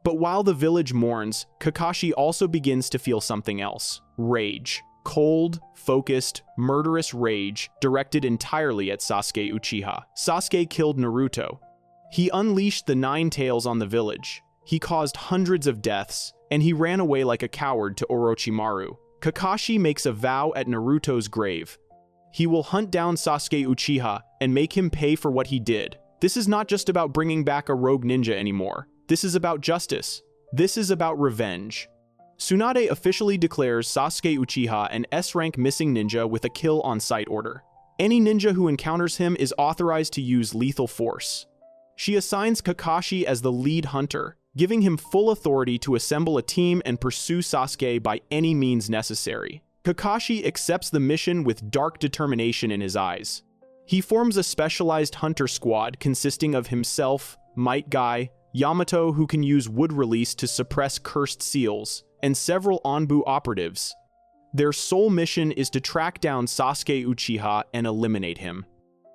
But while the village mourns, Kakashi also begins to feel something else: rage. Cold, focused, murderous rage directed entirely at Sasuke Uchiha. Sasuke killed Naruto. He unleashed the Ninetales on the village. He caused hundreds of deaths, and he ran away like a coward to Orochimaru. Kakashi makes a vow at Naruto's grave. He will hunt down Sasuke Uchiha and make him pay for what he did. This is not just about bringing back a rogue ninja anymore. This is about justice. This is about revenge. Tsunade officially declares Sasuke Uchiha an S-rank missing ninja with a kill on sight order. Any ninja who encounters him is authorized to use lethal force. She assigns Kakashi as the lead hunter, giving him full authority to assemble a team and pursue Sasuke by any means necessary. Kakashi accepts the mission with dark determination in his eyes. He forms a specialized hunter squad consisting of himself, Might Guy, Yamato, who can use wood release to suppress cursed seals, and several Anbu operatives. Their sole mission is to track down Sasuke Uchiha and eliminate him.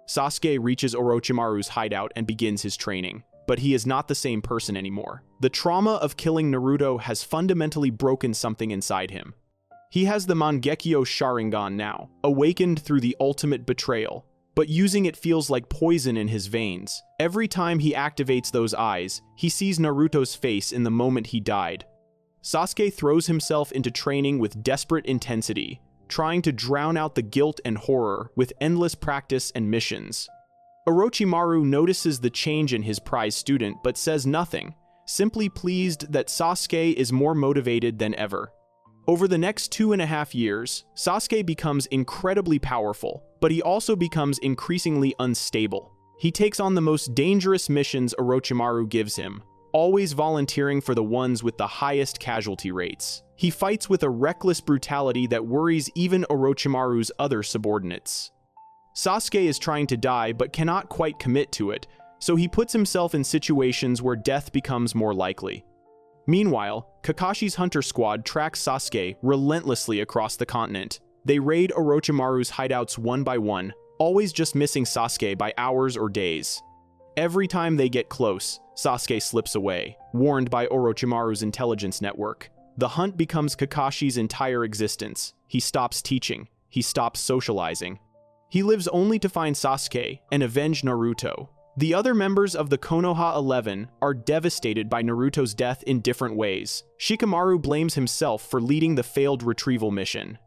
Sasuke reaches Orochimaru's hideout and begins his training, but he is not the same person anymore. The trauma of killing Naruto has fundamentally broken something inside him. He has the Mangekyo Sharingan now, awakened through the ultimate betrayal, but using it feels like poison in his veins. Every time he activates those eyes, he sees Naruto's face in the moment he died. Sasuke throws himself into training with desperate intensity, trying to drown out the guilt and horror with endless practice and missions. Orochimaru notices the change in his prize student but says nothing, simply pleased that Sasuke is more motivated than ever. Over the next 2.5 years, Sasuke becomes incredibly powerful, but he also becomes increasingly unstable. He takes on the most dangerous missions Orochimaru gives him, always volunteering for the ones with the highest casualty rates. He fights with a reckless brutality that worries even Orochimaru's other subordinates. Sasuke is trying to die but cannot quite commit to it, so he puts himself in situations where death becomes more likely. Meanwhile, Kakashi's hunter squad tracks Sasuke relentlessly across the continent. They raid Orochimaru's hideouts one by one, always just missing Sasuke by hours or days. Every time they get close, Sasuke slips away, warned by Orochimaru's intelligence network. The hunt becomes Kakashi's entire existence. He stops teaching. He stops socializing. He lives only to find Sasuke and avenge Naruto. The other members of the Konoha 11 are devastated by Naruto's death in different ways. Shikamaru blames himself for leading the failed retrieval mission.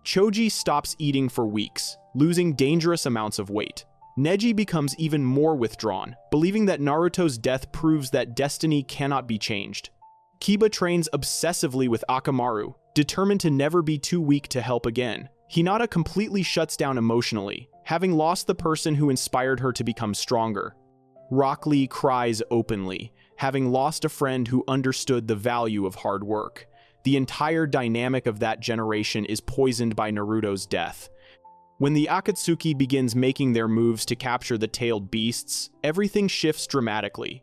Choji stops eating for weeks, losing dangerous amounts of weight. Neji becomes even more withdrawn, believing that Naruto's death proves that destiny cannot be changed. Kiba trains obsessively with Akamaru, determined to never be too weak to help again. Hinata completely shuts down emotionally, having lost the person who inspired her to become stronger. Rock Lee cries openly, having lost a friend who understood the value of hard work. The entire dynamic of that generation is poisoned by Naruto's death. When the Akatsuki begins making their moves to capture the tailed beasts, everything shifts dramatically.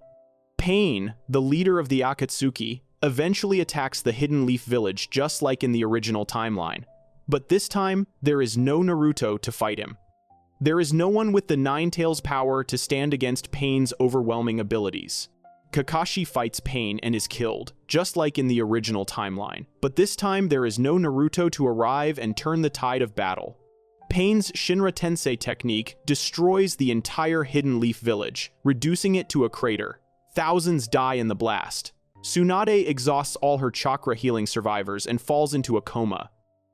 Pain, the leader of the Akatsuki, eventually attacks the Hidden Leaf Village just like in the original timeline. But this time, there is no Naruto to fight him. There is no one with the Nine Tails power to stand against Pain's overwhelming abilities. Kakashi fights Pain and is killed, just like in the original timeline. But this time, there is no Naruto to arrive and turn the tide of battle. Pain's Shinra Tensei technique destroys the entire Hidden Leaf Village, reducing it to a crater. Thousands die in the blast. Tsunade exhausts all her chakra healing survivors and falls into a coma.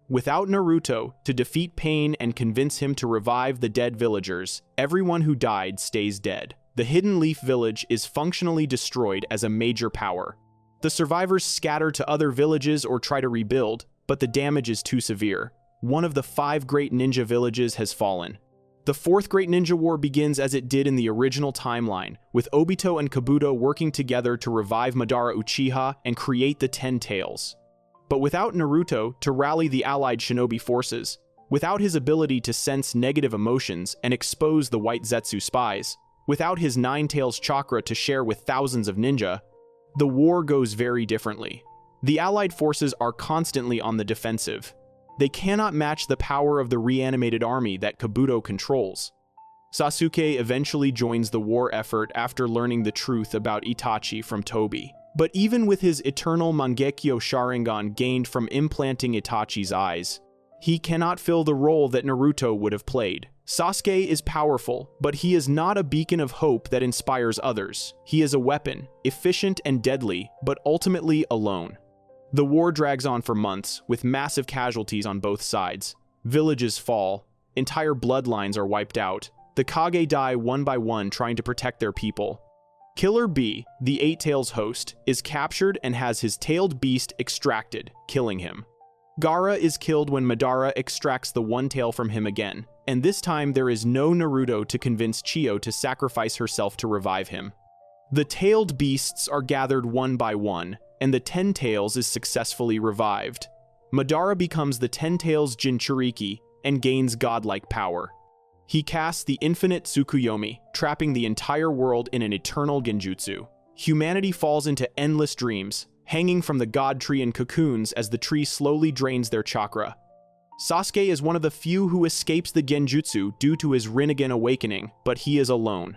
Without Naruto to defeat Pain and convince him to revive the dead villagers, everyone who died stays dead. The Hidden Leaf Village is functionally destroyed as a major power. The survivors scatter to other villages or try to rebuild, but the damage is too severe. One of the 5 great ninja villages has fallen. The 4th Great Ninja War begins as it did in the original timeline, with Obito and Kabuto working together to revive Madara Uchiha and create the 10 Tails. But without Naruto to rally the allied shinobi forces, without his ability to sense negative emotions and expose the White Zetsu spies, without his Nine Tails chakra to share with thousands of ninja, the war goes very differently. The allied forces are constantly on the defensive. They cannot match the power of the reanimated army that Kabuto controls. Sasuke eventually joins the war effort after learning the truth about Itachi from Tobi. But even with his eternal Mangekyo Sharingan gained from implanting Itachi's eyes, He cannot fill the role that Naruto would have played. Sasuke is powerful, but he is not a beacon of hope that inspires others. He is a weapon, efficient and deadly, but ultimately alone. The war drags on for months, with massive casualties on both sides. Villages fall, entire bloodlines are wiped out. The Kage die one by one trying to protect their people. Killer Bee, the Eight Tails host, is captured and has his tailed beast extracted, killing him. Gaara is killed when Madara extracts the one tail from him again, and this time there is no Naruto to convince Chiyo to sacrifice herself to revive him. The tailed beasts are gathered one by one, and the Ten Tails is successfully revived. Madara becomes the Ten Tails Jinchuriki and gains godlike power. He casts the infinite Tsukuyomi, trapping the entire world in an eternal genjutsu. Humanity falls into endless dreams, hanging from the god tree in cocoons as the tree slowly drains their chakra. Sasuke is one of the few who escapes the genjutsu due to his Rinnegan awakening, but he is alone.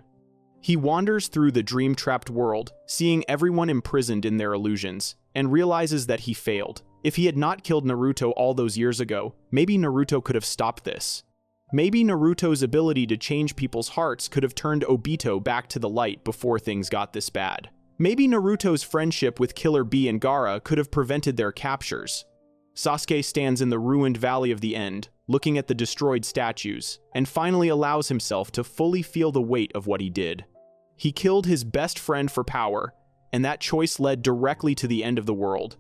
He wanders through the dream-trapped world, seeing everyone imprisoned in their illusions, and realizes that he failed. If he had not killed Naruto all those years ago, maybe Naruto could have stopped this. Maybe Naruto's ability to change people's hearts could have turned Obito back to the light before things got this bad. Maybe Naruto's friendship with Killer Bee and Gaara could have prevented their captures. Sasuke stands in the ruined Valley of the End, looking at the destroyed statues, and finally allows himself to fully feel the weight of what he did. He killed his best friend for power, and that choice led directly to the end of the world.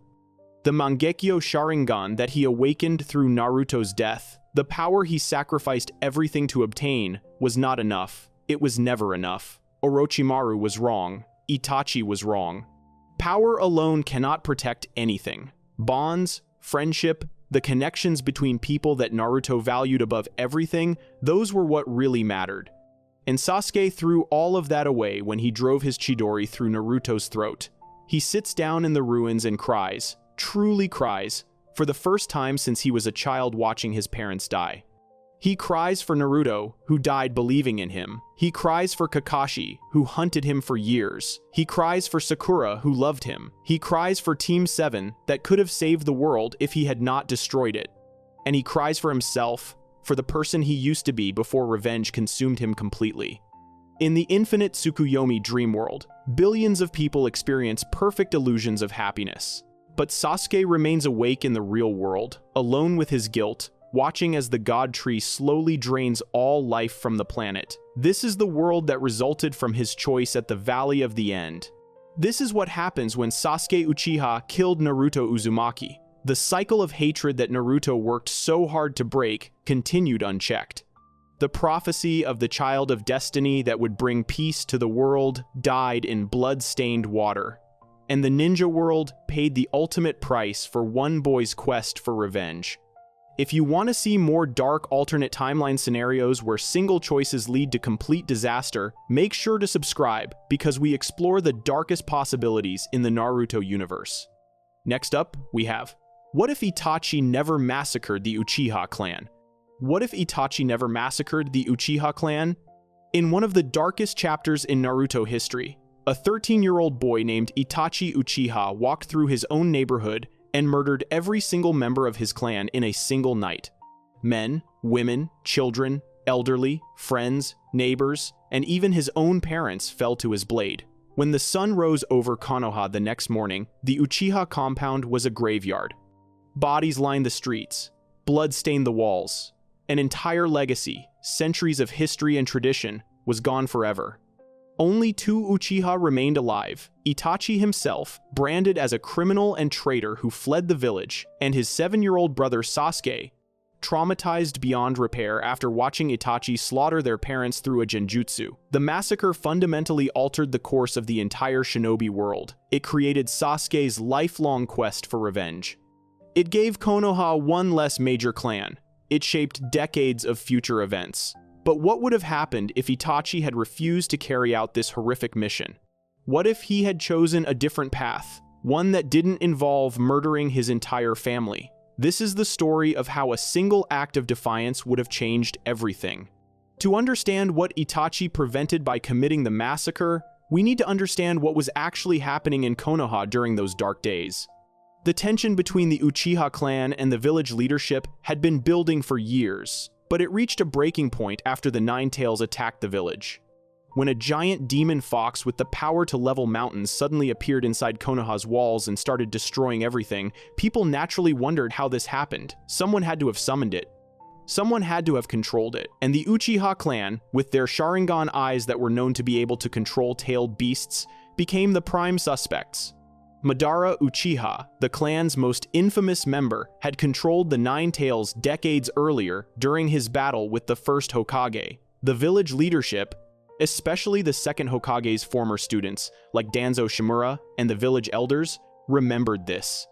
The Mangekyo Sharingan that he awakened through Naruto's death, the power he sacrificed everything to obtain, was not enough. It was never enough. Orochimaru was wrong. Itachi was wrong. Power alone cannot protect anything. Bonds, friendship, the connections between people that Naruto valued above everything, those were what really mattered. And Sasuke threw all of that away when he drove his Chidori through Naruto's throat. He sits down in the ruins and cries, truly cries, for the first time since he was a child watching his parents die. He cries for Naruto, who died believing in him. He cries for Kakashi, who hunted him for years. He cries for Sakura, who loved him. He cries for Team 7 that could have saved the world if he had not destroyed it. And he cries for himself, for the person he used to be before revenge consumed him completely. In the infinite Tsukuyomi dream world, billions of people experience perfect illusions of happiness. But Sasuke remains awake in the real world, alone with his guilt, watching as the god tree slowly drains all life from the planet. This is the world that resulted from his choice at the Valley of the End. This is what happens when Sasuke Uchiha killed Naruto Uzumaki. The cycle of hatred that Naruto worked so hard to break continued unchecked. The prophecy of the child of destiny that would bring peace to the world died in blood-stained water. And the ninja world paid the ultimate price for one boy's quest for revenge. If you want to see more dark alternate timeline scenarios where single choices lead to complete disaster, make sure to subscribe because we explore the darkest possibilities in the Naruto universe. Next up, we have, what if Itachi never massacred the Uchiha clan? What if Itachi never massacred the Uchiha clan? In one of the darkest chapters in Naruto history, a 13-year-old boy named Itachi Uchiha walked through his own neighborhood and murdered every single member of his clan in a single night. Men, women, children, elderly, friends, neighbors, and even his own parents fell to his blade. When the sun rose over Konoha the next morning, the Uchiha compound was a graveyard. Bodies lined the streets, blood stained the walls. An entire legacy, centuries of history and tradition, was gone forever. Only 2 Uchiha remained alive, Itachi himself, branded as a criminal and traitor who fled the village, and his 7-year-old brother Sasuke, traumatized beyond repair after watching Itachi slaughter their parents through a genjutsu. The massacre fundamentally altered the course of the entire shinobi world. It created Sasuke's lifelong quest for revenge. It gave Konoha one less major clan. It shaped decades of future events. But what would have happened if Itachi had refused to carry out this horrific mission? What if he had chosen a different path, one that didn't involve murdering his entire family? This is the story of how a single act of defiance would have changed everything. To understand what Itachi prevented by committing the massacre, we need to understand what was actually happening in Konoha during those dark days. The tension between the Uchiha clan and the village leadership had been building for years, but it reached a breaking point after the Nine-Tails attacked the village. When a giant demon fox with the power to level mountains suddenly appeared inside Konoha's walls and started destroying everything, people naturally wondered how this happened. Someone had to have summoned it. Someone had to have controlled it, and the Uchiha clan, with their Sharingan eyes that were known to be able to control tailed beasts, became the prime suspects. Madara Uchiha, the clan's most infamous member, had controlled the Nine-Tails decades earlier during his battle with the first Hokage. The village leadership, especially the second Hokage's former students, like Danzo Shimura and the village elders, remembered this.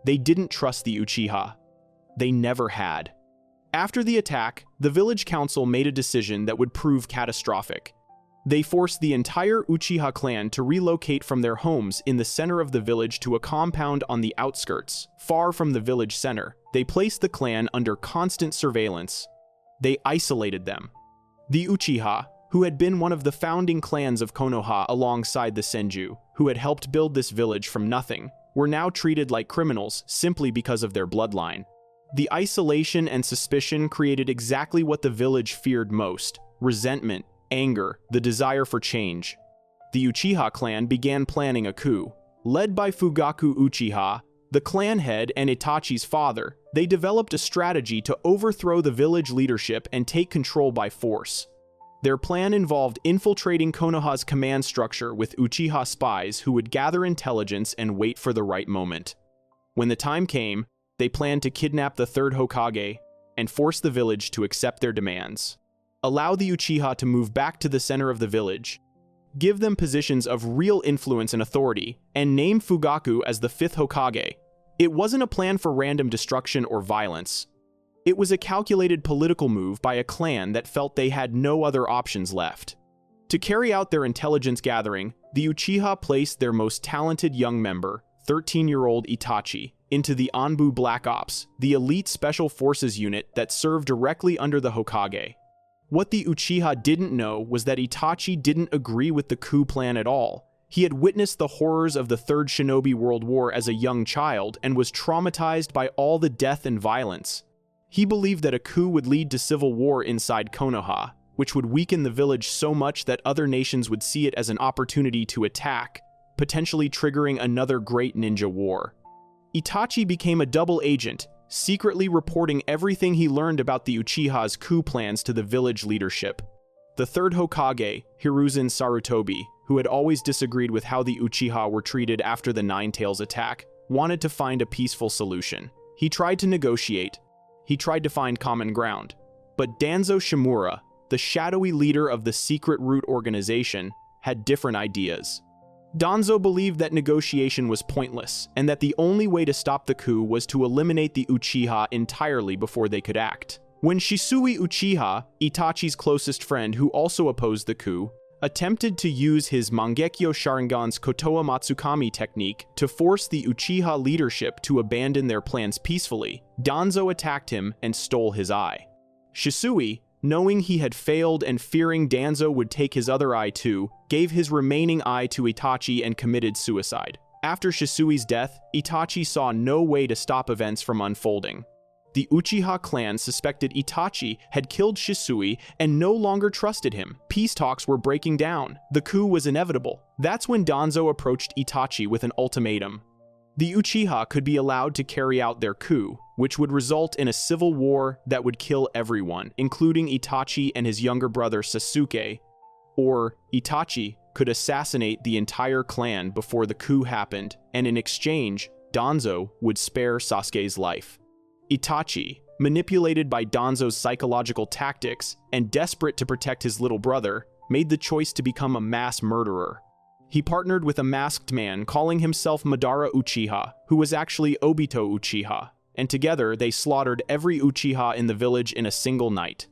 They didn't trust the Uchiha. They never had. After the attack, the village council made a decision that would prove catastrophic. They forced the entire Uchiha clan to relocate from their homes in the center of the village to a compound on the outskirts, far from the village center. They placed the clan under constant surveillance. They isolated them. The Uchiha, who had been one of the founding clans of Konoha alongside the Senju, who had helped build this village from nothing, were now treated like criminals simply because of their bloodline. The isolation and suspicion created exactly what the village feared most: resentment, anger, the desire for change. The Uchiha clan began planning a coup. Led by Fugaku Uchiha, the clan head and Itachi's father, they developed a strategy to overthrow the village leadership and take control by force. Their plan involved infiltrating Konoha's command structure with Uchiha spies who would gather intelligence and wait for the right moment. When the time came, they planned to kidnap the third Hokage and force the village to accept their demands. Allow the Uchiha to move back to the center of the village, give them positions of real influence and authority, and name Fugaku as the fifth Hokage. It wasn't a plan for random destruction or violence. It was a calculated political move by a clan that felt they had no other options left. To carry out their intelligence gathering, the Uchiha placed their most talented young member, 13-year-old Itachi, into the Anbu Black Ops, the elite special forces unit that served directly under the Hokage. What the Uchiha didn't know was that Itachi didn't agree with the coup plan at all. He had witnessed the horrors of the Third Shinobi World War as a young child and was traumatized by all the death and violence. He believed that a coup would lead to civil war inside Konoha, which would weaken the village so much that other nations would see it as an opportunity to attack, potentially triggering another great ninja war. Itachi became a double agent, secretly reporting everything he learned about the Uchiha's coup plans to the village leadership. The third Hokage, Hiruzen Sarutobi, who had always disagreed with how the Uchiha were treated after the Nine-Tails attack, wanted to find a peaceful solution. He tried to negotiate. He tried to find common ground. But Danzo Shimura, the shadowy leader of the secret root organization, had different ideas. Danzo believed that negotiation was pointless, and that the only way to stop the coup was to eliminate the Uchiha entirely before they could act. When Shisui Uchiha, Itachi's closest friend who also opposed the coup, attempted to use his Mangekyo Sharingan's Kotoa Matsukami technique to force the Uchiha leadership to abandon their plans peacefully, Danzo attacked him and stole his eye. Shisui, knowing he had failed and fearing Danzo would take his other eye too, gave his remaining eye to Itachi and committed suicide. After Shisui's death, Itachi saw no way to stop events from unfolding. The Uchiha clan suspected Itachi had killed Shisui and no longer trusted him. Peace talks were breaking down. The coup was inevitable. That's when Danzo approached Itachi with an ultimatum. The Uchiha could be allowed to carry out their coup, which would result in a civil war that would kill everyone, including Itachi and his younger brother Sasuke, or Itachi could assassinate the entire clan before the coup happened, and in exchange, Danzo would spare Sasuke's life. Itachi, manipulated by Danzo's psychological tactics and desperate to protect his little brother, made the choice to become a mass murderer. He partnered with a masked man calling himself Madara Uchiha, who was actually Obito Uchiha, and together they slaughtered every Uchiha in the village in a single night.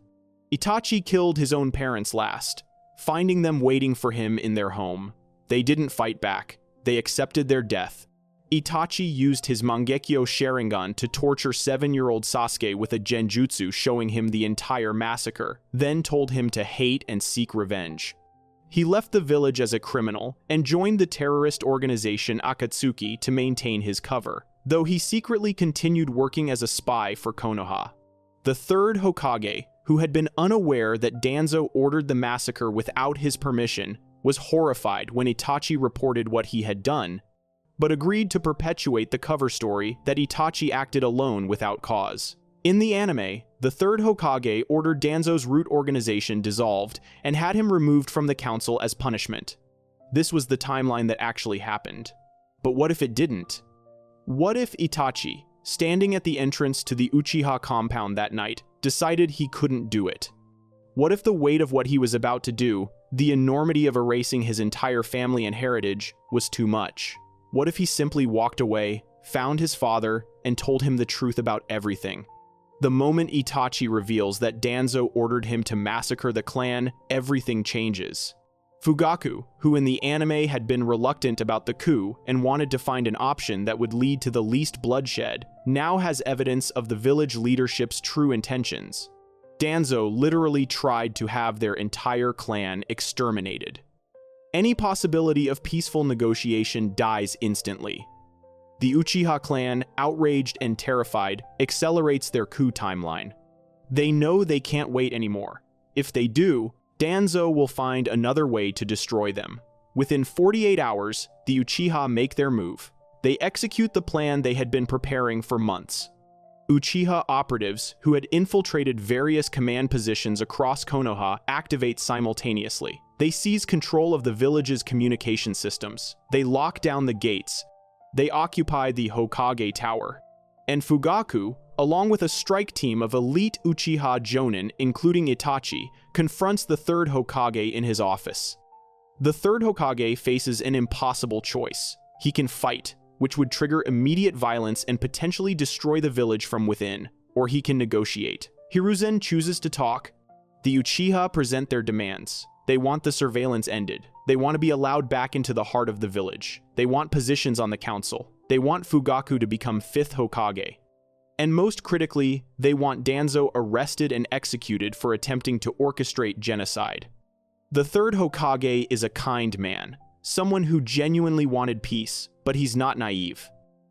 Itachi killed his own parents last, finding them waiting for him in their home. They didn't fight back. They accepted their death. Itachi used his Mangekyo Sharingan to torture 7-year-old Sasuke with a genjutsu showing him the entire massacre, then told him to hate and seek revenge. He left the village as a criminal and joined the terrorist organization Akatsuki to maintain his cover. though he secretly continued working as a spy for Konoha. The third Hokage, who had been unaware that Danzo ordered the massacre without his permission, was horrified when Itachi reported what he had done, but agreed to perpetuate the cover story that Itachi acted alone without cause. In the anime, the third Hokage ordered Danzo's root organization dissolved and had him removed from the council as punishment. This was the timeline that actually happened. But what if it didn't? What if Itachi, standing at the entrance to the Uchiha compound that night, decided he couldn't do it? What if the weight of what he was about to do, the enormity of erasing his entire family and heritage, was too much? What if he simply walked away, found his father, and told him the truth about everything? The moment Itachi reveals that Danzo ordered him to massacre the clan, everything changes. Fugaku, who in the anime had been reluctant about the coup and wanted to find an option that would lead to the least bloodshed, now has evidence of the village leadership's true intentions. Danzo literally tried to have their entire clan exterminated. Any possibility of peaceful negotiation dies instantly. The Uchiha clan, outraged and terrified, accelerates their coup timeline. They know they can't wait anymore. If they do, Danzo will find another way to destroy them. Within 48 hours, the Uchiha make their move. They execute the plan they had been preparing for months. Uchiha operatives, who had infiltrated various command positions across Konoha, activate simultaneously. They seize control of the village's communication systems. They lock down the gates. They occupy the Hokage Tower. And Fugaku, along with a strike team of elite Uchiha Jonin, including Itachi, confronts the third Hokage in his office. The third Hokage faces an impossible choice. He can fight, which would trigger immediate violence and potentially destroy the village from within, or he can negotiate. Hiruzen chooses to talk. The Uchiha present their demands. They want the surveillance ended. They want to be allowed back into the heart of the village. They want positions on the council. They want Fugaku to become 5th Hokage. And most critically, they want Danzo arrested and executed for attempting to orchestrate genocide. The third Hokage is a kind man, someone who genuinely wanted peace, but he's not naive.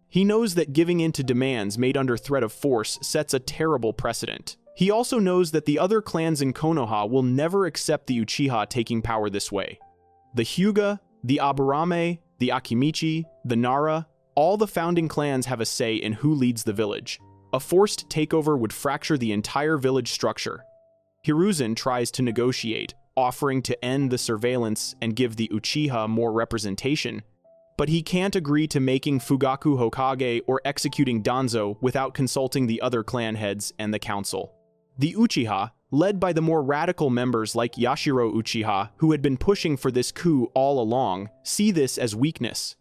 He knows that giving in to demands made under threat of force sets a terrible precedent. He also knows that the other clans in Konoha will never accept the Uchiha taking power this way. The Hyuga, the Aburame, the Akimichi, the Nara, all the founding clans have a say in who leads the village. A forced takeover would fracture the entire village structure. Hiruzen tries to negotiate, offering to end the surveillance and give the Uchiha more representation, but he can't agree to making Fugaku Hokage or executing Danzo without consulting the other clan heads and the council. The Uchiha, led by the more radical members like Yashiro Uchiha, who had been pushing for this coup all along, see this as weakness.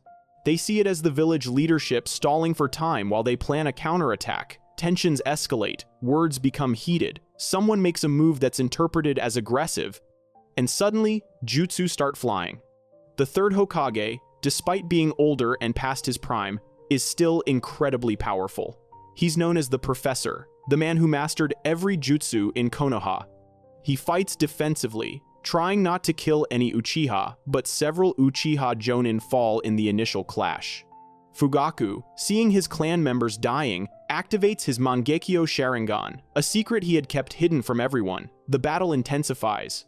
They see it as the village leadership stalling for time while they plan a counterattack. Tensions escalate, words become heated, someone makes a move that's interpreted as aggressive, and suddenly, jutsu start flying. The third Hokage, despite being older and past his prime, is still incredibly powerful. He's known as the Professor, the man who mastered every jutsu in Konoha. He fights defensively, trying not to kill any Uchiha, but several Uchiha Jonin fall in the initial clash. Fugaku, seeing his clan members dying, activates his Mangekyo Sharingan, a secret he had kept hidden from everyone. The battle intensifies.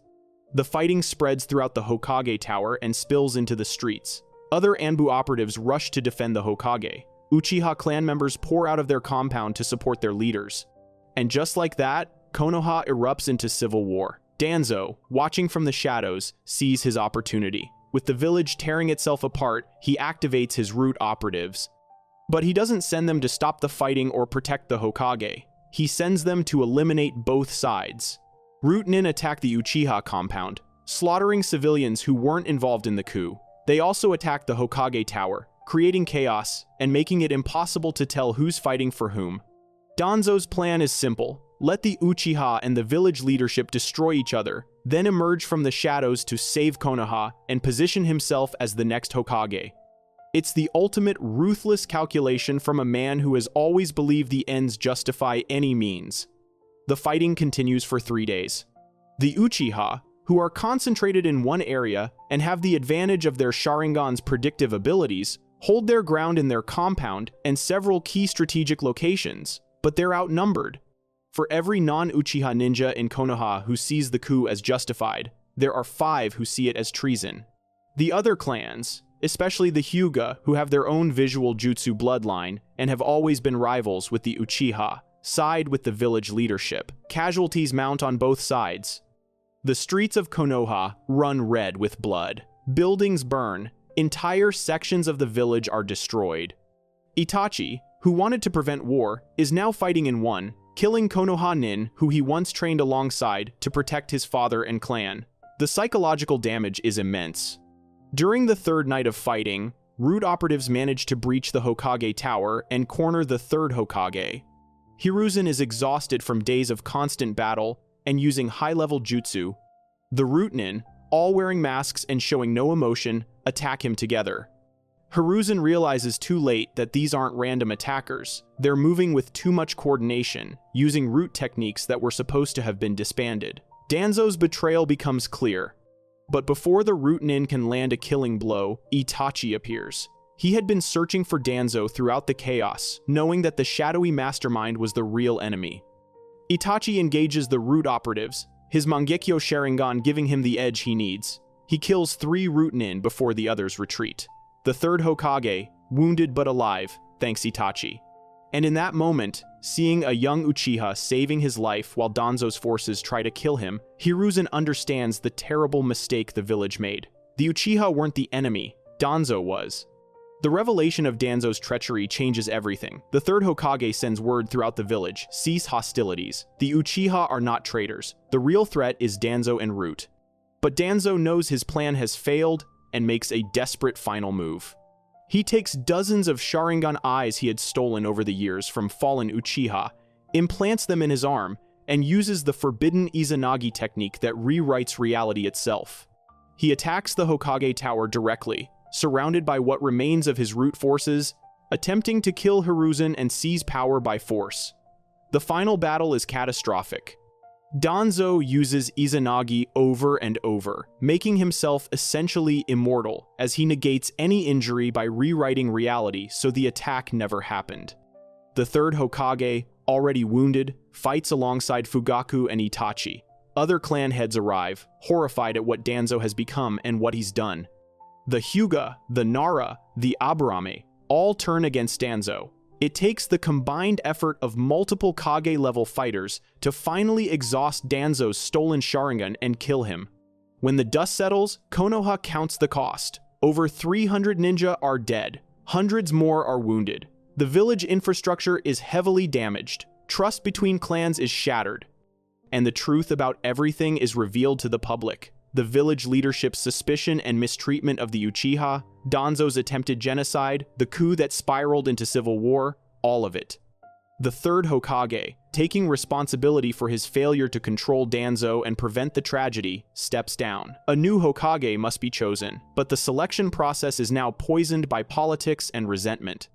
The fighting spreads throughout the Hokage Tower and spills into the streets. Other Anbu operatives rush to defend the Hokage. Uchiha clan members pour out of their compound to support their leaders. And just like that, Konoha erupts into civil war. Danzo, watching from the shadows, sees his opportunity. With the village tearing itself apart, he activates his root operatives. But he doesn't send them to stop the fighting or protect the Hokage. He sends them to eliminate both sides. Root Nin attack the Uchiha compound, slaughtering civilians who weren't involved in the coup. They also attack the Hokage Tower, creating chaos and making it impossible to tell who's fighting for whom. Danzo's plan is simple. Let the Uchiha and the village leadership destroy each other, then emerge from the shadows to save Konoha and position himself as the next Hokage. It's the ultimate ruthless calculation from a man who has always believed the ends justify any means. The fighting continues for 3 days. The Uchiha, who are concentrated in one area and have the advantage of their Sharingan's predictive abilities, hold their ground in their compound and several key strategic locations, but they're outnumbered. For every non-Uchiha ninja in Konoha who sees the coup as justified, there are 5 who see it as treason. The other clans, especially the Hyuga, who have their own visual jutsu bloodline and have always been rivals with the Uchiha, side with the village leadership. Casualties mount on both sides. The streets of Konoha run red with blood. Buildings burn. Entire sections of the village are destroyed. Itachi, who wanted to prevent war, is now fighting in one, killing Konoha Nin, who he once trained alongside to protect his father and clan. The psychological damage is immense. During the third night of fighting, root operatives manage to breach the Hokage Tower and corner the third Hokage. Hiruzen is exhausted from days of constant battle and using high-level jutsu. The root nin, all wearing masks and showing no emotion, attack him together. Hiruzen realizes too late that these aren't random attackers. They're moving with too much coordination, using root techniques that were supposed to have been disbanded. Danzo's betrayal becomes clear. But before the root nin can land a killing blow, Itachi appears. He had been searching for Danzo throughout the chaos, knowing that the shadowy mastermind was the real enemy. Itachi engages the root operatives, his Mangekyo Sharingan giving him the edge he needs. He kills 3 root nin before the others retreat. The third Hokage, wounded but alive, thanks Itachi. And in that moment, seeing a young Uchiha saving his life while Danzo's forces try to kill him, Hiruzen understands the terrible mistake the village made. The Uchiha weren't the enemy, Danzo was. The revelation of Danzo's treachery changes everything. The third Hokage sends word throughout the village, cease hostilities. The Uchiha are not traitors. The real threat is Danzo and Root. But Danzo knows his plan has failed and makes a desperate final move. He takes dozens of Sharingan eyes he had stolen over the years from fallen Uchiha, implants them in his arm, and uses the forbidden Izanagi technique that rewrites reality itself. He attacks the Hokage Tower directly, surrounded by what remains of his root forces, attempting to kill Hiruzen and seize power by force. The final battle is catastrophic. Danzo uses Izanagi over and over, making himself essentially immortal as he negates any injury by rewriting reality so the attack never happened. The third Hokage, already wounded, fights alongside Fugaku and Itachi. Other clan heads arrive, horrified at what Danzo has become and what he's done. The Hyuga, the Nara, the Aburame all turn against Danzo. It takes the combined effort of multiple Kage-level fighters to finally exhaust Danzo's stolen Sharingan and kill him. When the dust settles, Konoha counts the cost. Over 300 ninja are dead. Hundreds more are wounded. The village infrastructure is heavily damaged. Trust between clans is shattered. And the truth about everything is revealed to the public. The village leadership's suspicion and mistreatment of the Uchiha, Danzo's attempted genocide, the coup that spiraled into civil war, all of it. The third Hokage, taking responsibility for his failure to control Danzo and prevent the tragedy, steps down. A new Hokage must be chosen, but the selection process is now poisoned by politics and resentment.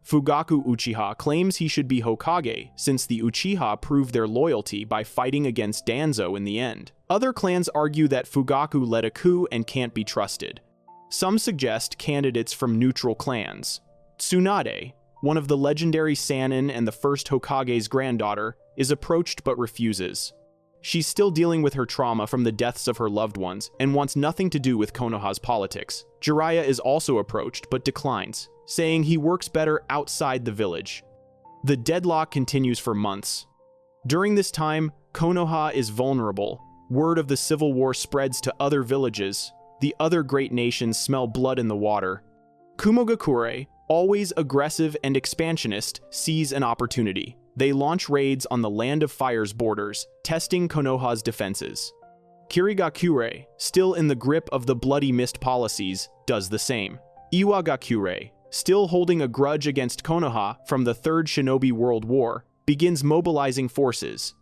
Fugaku Uchiha claims he should be Hokage since the Uchiha proved their loyalty by fighting against Danzo in the end. Other clans argue that Fugaku led a coup and can't be trusted. Some suggest candidates from neutral clans. Tsunade, one of the legendary Sannin and the first Hokage's granddaughter, is approached but refuses. She's still dealing with her trauma from the deaths of her loved ones and wants nothing to do with Konoha's politics. Jiraiya is also approached but declines, saying he works better outside the village. The deadlock continues for months. During this time, Konoha is vulnerable. Word of the civil war spreads to other villages. The other great nations smell blood in the water. Kumogakure, always aggressive and expansionist, sees an opportunity. They launch raids on the Land of Fire's borders, testing Konoha's defenses. Kirigakure, still in the grip of the Bloody Mist policies, does the same. Iwagakure, still holding a grudge against Konoha from the Third Shinobi World War, begins mobilizing forces.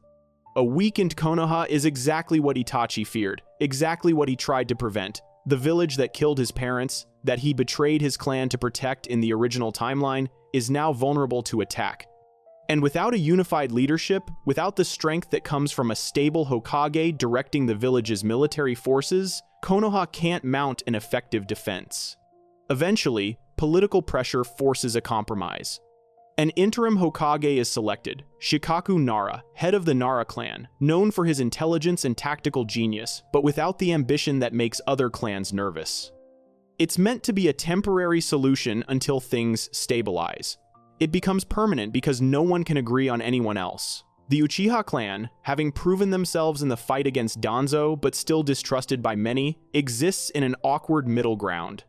A weakened Konoha is exactly what Itachi feared, exactly what he tried to prevent. The village that killed his parents, that he betrayed his clan to protect in the original timeline, is now vulnerable to attack. And without a unified leadership, without the strength that comes from a stable Hokage directing the village's military forces, Konoha can't mount an effective defense. Eventually, political pressure forces a compromise. An interim Hokage is selected, Shikaku Nara, head of the Nara clan, known for his intelligence and tactical genius, but without the ambition that makes other clans nervous. It's meant to be a temporary solution until things stabilize. It becomes permanent because no one can agree on anyone else. The Uchiha clan, having proven themselves in the fight against Danzo but still distrusted by many, exists in an awkward middle ground.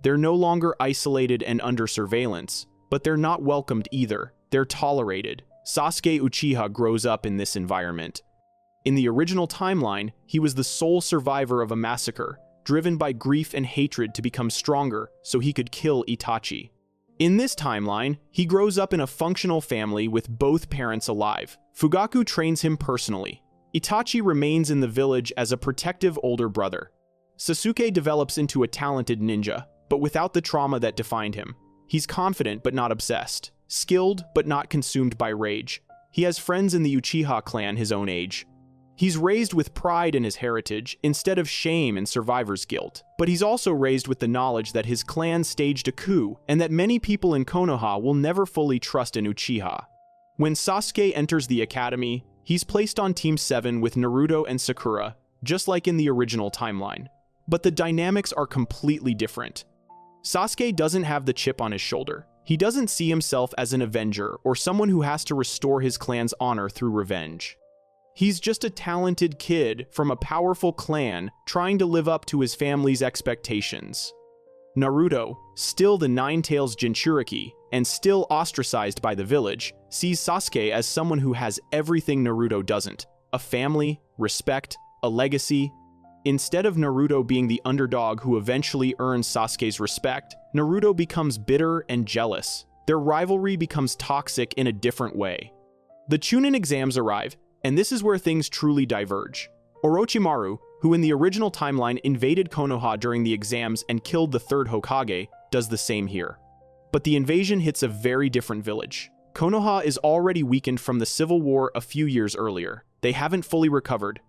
They're no longer isolated and under surveillance, but they're not welcomed either. They're tolerated. Sasuke Uchiha grows up in this environment. In the original timeline, he was the sole survivor of a massacre, driven by grief and hatred to become stronger so he could kill Itachi. In this timeline, he grows up in a functional family with both parents alive. Fugaku trains him personally. Itachi remains in the village as a protective older brother. Sasuke develops into a talented ninja, but without the trauma that defined him. He's confident but not obsessed, skilled but not consumed by rage. He has friends in the Uchiha clan his own age. He's raised with pride in his heritage instead of shame and survivor's guilt, but he's also raised with the knowledge that his clan staged a coup and that many people in Konoha will never fully trust an Uchiha. When Sasuke enters the academy, he's placed on Team 7 with Naruto and Sakura, just like in the original timeline. But the dynamics are completely different. Sasuke doesn't have the chip on his shoulder. He doesn't see himself as an avenger or someone who has to restore his clan's honor through revenge. He's just a talented kid from a powerful clan trying to live up to his family's expectations. Naruto, still the Nine-Tails Jinchuriki, and still ostracized by the village, sees Sasuke as someone who has everything Naruto doesn't: a family, respect, a legacy. Instead of Naruto being the underdog who eventually earns Sasuke's respect, Naruto becomes bitter and jealous. Their rivalry becomes toxic in a different way. The Chunin exams arrive, and this is where things truly diverge. Orochimaru, who in the original timeline invaded Konoha during the exams and killed the third Hokage, does the same here. But the invasion hits a very different village. Konoha is already weakened from the civil war a few years earlier. They haven't fully recovered.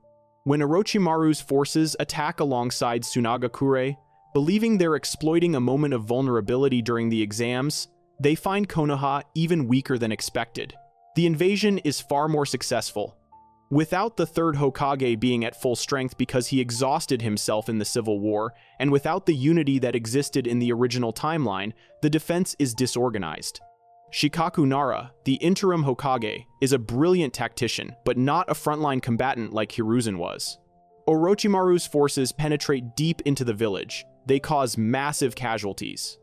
When Orochimaru's forces attack alongside Tsunagakure, believing they're exploiting a moment of vulnerability during the exams, they find Konoha even weaker than expected. The invasion is far more successful. Without the third Hokage being at full strength because he exhausted himself in the Civil War, and without the unity that existed in the original timeline, the defense is disorganized. Shikaku Nara, the interim Hokage, is a brilliant tactician, but not a frontline combatant like Hiruzen was. Orochimaru's forces penetrate deep into the village. They cause massive casualties.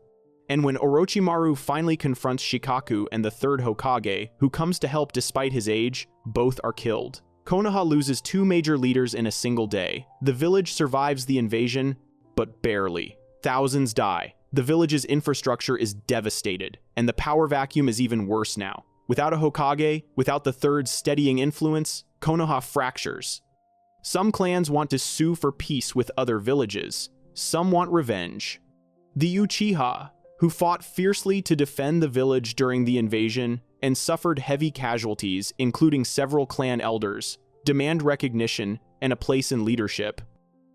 And when Orochimaru finally confronts Shikaku and the third Hokage, who comes to help despite his age, both are killed. Konoha loses 2 major leaders in a single day. The village survives the invasion, but barely. Thousands die. The village's infrastructure is devastated, and the power vacuum is even worse now. Without a Hokage, without the third's steadying influence, Konoha fractures. Some clans want to sue for peace with other villages. Some want revenge. The Uchiha, who fought fiercely to defend the village during the invasion and suffered heavy casualties, including several clan elders, demand recognition and a place in leadership.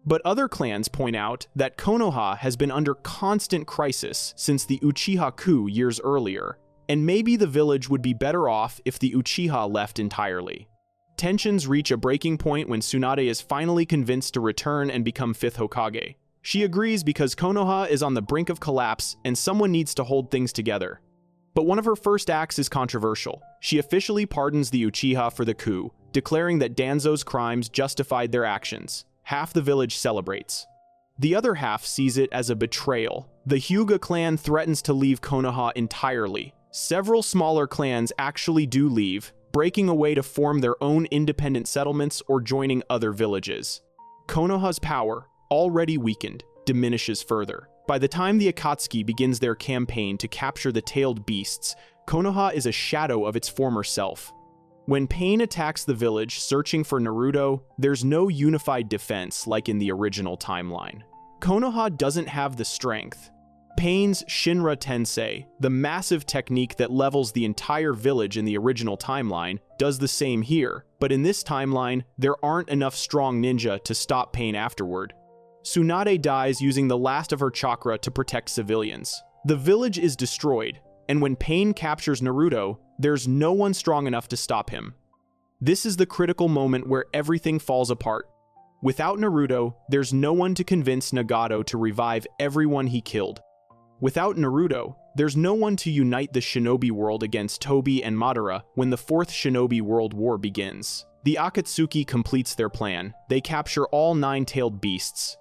But other clans point out that Konoha has been under constant crisis since the Uchiha coup years earlier, and maybe the village would be better off if the Uchiha left entirely. Tensions reach a breaking point when Tsunade is finally convinced to return and become 5th Hokage. She agrees because Konoha is on the brink of collapse and someone needs to hold things together. But one of her first acts is controversial. She officially pardons the Uchiha for the coup, declaring that Danzo's crimes justified their actions. Half the village celebrates. The other half sees it as a betrayal. The Hyuga clan threatens to leave Konoha entirely. Several smaller clans actually do leave, breaking away to form their own independent settlements or joining other villages. Konoha's power, already weakened, diminishes further. By the time the Akatsuki begins their campaign to capture the tailed beasts, Konoha is a shadow of its former self. When Pain attacks the village searching for Naruto, there's no unified defense like in the original timeline. Konoha doesn't have the strength. Pain's Shinra Tensei, the massive technique that levels the entire village in the original timeline, does the same here, but in this timeline, there aren't enough strong ninja to stop Pain afterward. Tsunade dies using the last of her chakra to protect civilians. The village is destroyed, and when Pain captures Naruto, there's no one strong enough to stop him. This is the critical moment where everything falls apart. Without Naruto, there's no one to convince Nagato to revive everyone he killed. Without Naruto, there's no one to unite the shinobi world against Tobi and Madara when the Fourth Shinobi World War begins. The Akatsuki completes their plan. They capture all 9-tailed beasts.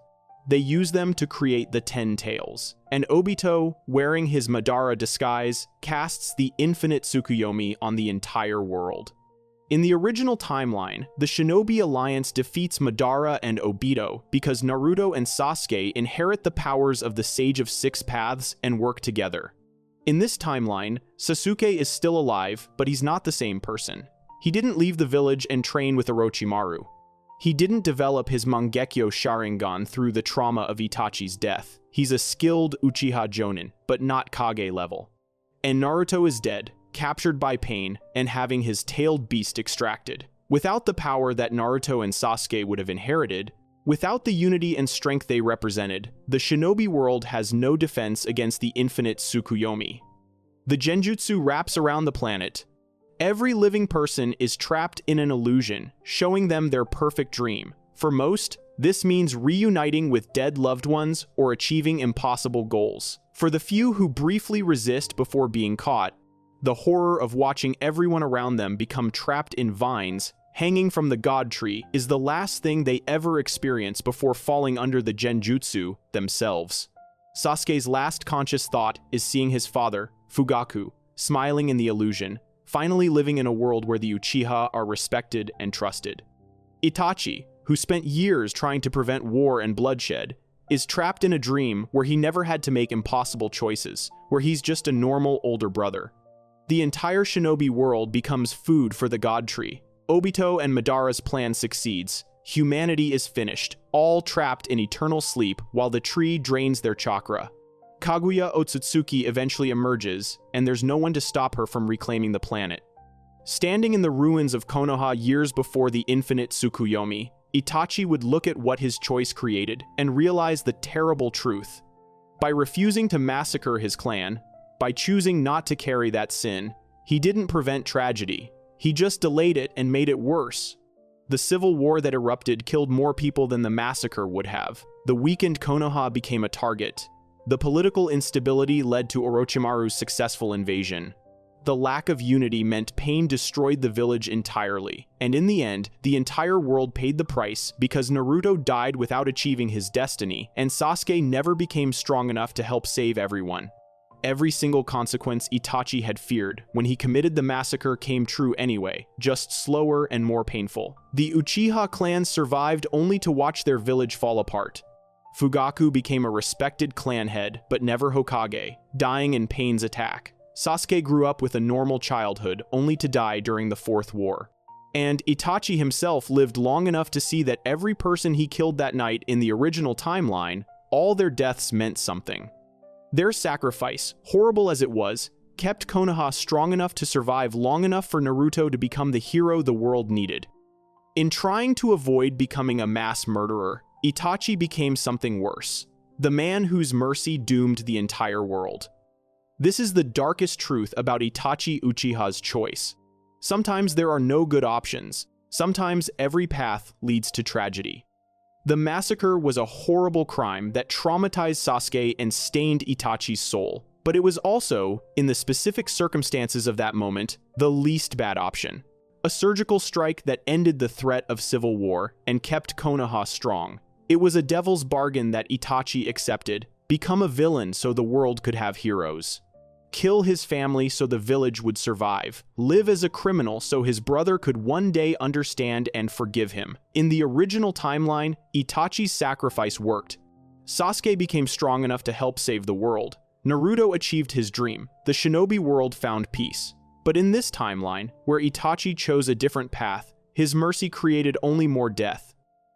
They use them to create the 10 tails. And Obito, wearing his Madara disguise, casts the infinite Tsukuyomi on the entire world. In the original timeline, the Shinobi Alliance defeats Madara and Obito because Naruto and Sasuke inherit the powers of the Sage of Six Paths and work together. In this timeline, Sasuke is still alive, but he's not the same person. He didn't leave the village and train with Orochimaru. He didn't develop his Mangekyo Sharingan through the trauma of Itachi's death. He's a skilled Uchiha Jonin, but not Kage level. And Naruto is dead, captured by Pain, and having his tailed beast extracted. Without the power that Naruto and Sasuke would have inherited, without the unity and strength they represented, the shinobi world has no defense against the infinite Tsukuyomi. The Genjutsu wraps around the planet. Every living person is trapped in an illusion, showing them their perfect dream. For most, this means reuniting with dead loved ones or achieving impossible goals. For the few who briefly resist before being caught, the horror of watching everyone around them become trapped in vines hanging from the god tree is the last thing they ever experience before falling under the Genjutsu themselves. Sasuke's last conscious thought is seeing his father, Fugaku, smiling in the illusion, finally living in a world where the Uchiha are respected and trusted. Itachi, who spent years trying to prevent war and bloodshed, is trapped in a dream where he never had to make impossible choices, where he's just a normal older brother. The entire shinobi world becomes food for the god tree. Obito and Madara's plan succeeds. Humanity is finished, all trapped in eternal sleep while the tree drains their chakra. Kaguya Otsutsuki eventually emerges, and there's no one to stop her from reclaiming the planet. Standing in the ruins of Konoha years before the infinite Tsukuyomi, Itachi would look at what his choice created and realize the terrible truth. By refusing to massacre his clan, by choosing not to carry that sin, he didn't prevent tragedy. He just delayed it and made it worse. The civil war that erupted killed more people than the massacre would have. The weakened Konoha became a target. The political instability led to Orochimaru's successful invasion. The lack of unity meant Pain destroyed the village entirely, and in the end, the entire world paid the price because Naruto died without achieving his destiny, and Sasuke never became strong enough to help save everyone. Every single consequence Itachi had feared when he committed the massacre came true anyway, just slower and more painful. The Uchiha clan survived only to watch their village fall apart. Fugaku became a respected clan head, but never Hokage, dying in Pain's attack. Sasuke grew up with a normal childhood, only to die during the Fourth War. And Itachi himself lived long enough to see that every person he killed that night in the original timeline, all their deaths meant something. Their sacrifice, horrible as it was, kept Konoha strong enough to survive long enough for Naruto to become the hero the world needed. In trying to avoid becoming a mass murderer, Itachi became something worse, the man whose mercy doomed the entire world. This is the darkest truth about Itachi Uchiha's choice. Sometimes there are no good options. Sometimes every path leads to tragedy. The massacre was a horrible crime that traumatized Sasuke and stained Itachi's soul, but it was also, in the specific circumstances of that moment, the least bad option. A surgical strike that ended the threat of civil war and kept Konoha strong. It was a devil's bargain that Itachi accepted, become a villain so the world could have heroes. Kill his family so the village would survive, live as a criminal so his brother could one day understand and forgive him. In the original timeline, Itachi's sacrifice worked. Sasuke became strong enough to help save the world. Naruto achieved his dream. The shinobi world found peace. But in this timeline, where Itachi chose a different path, his mercy created only more death.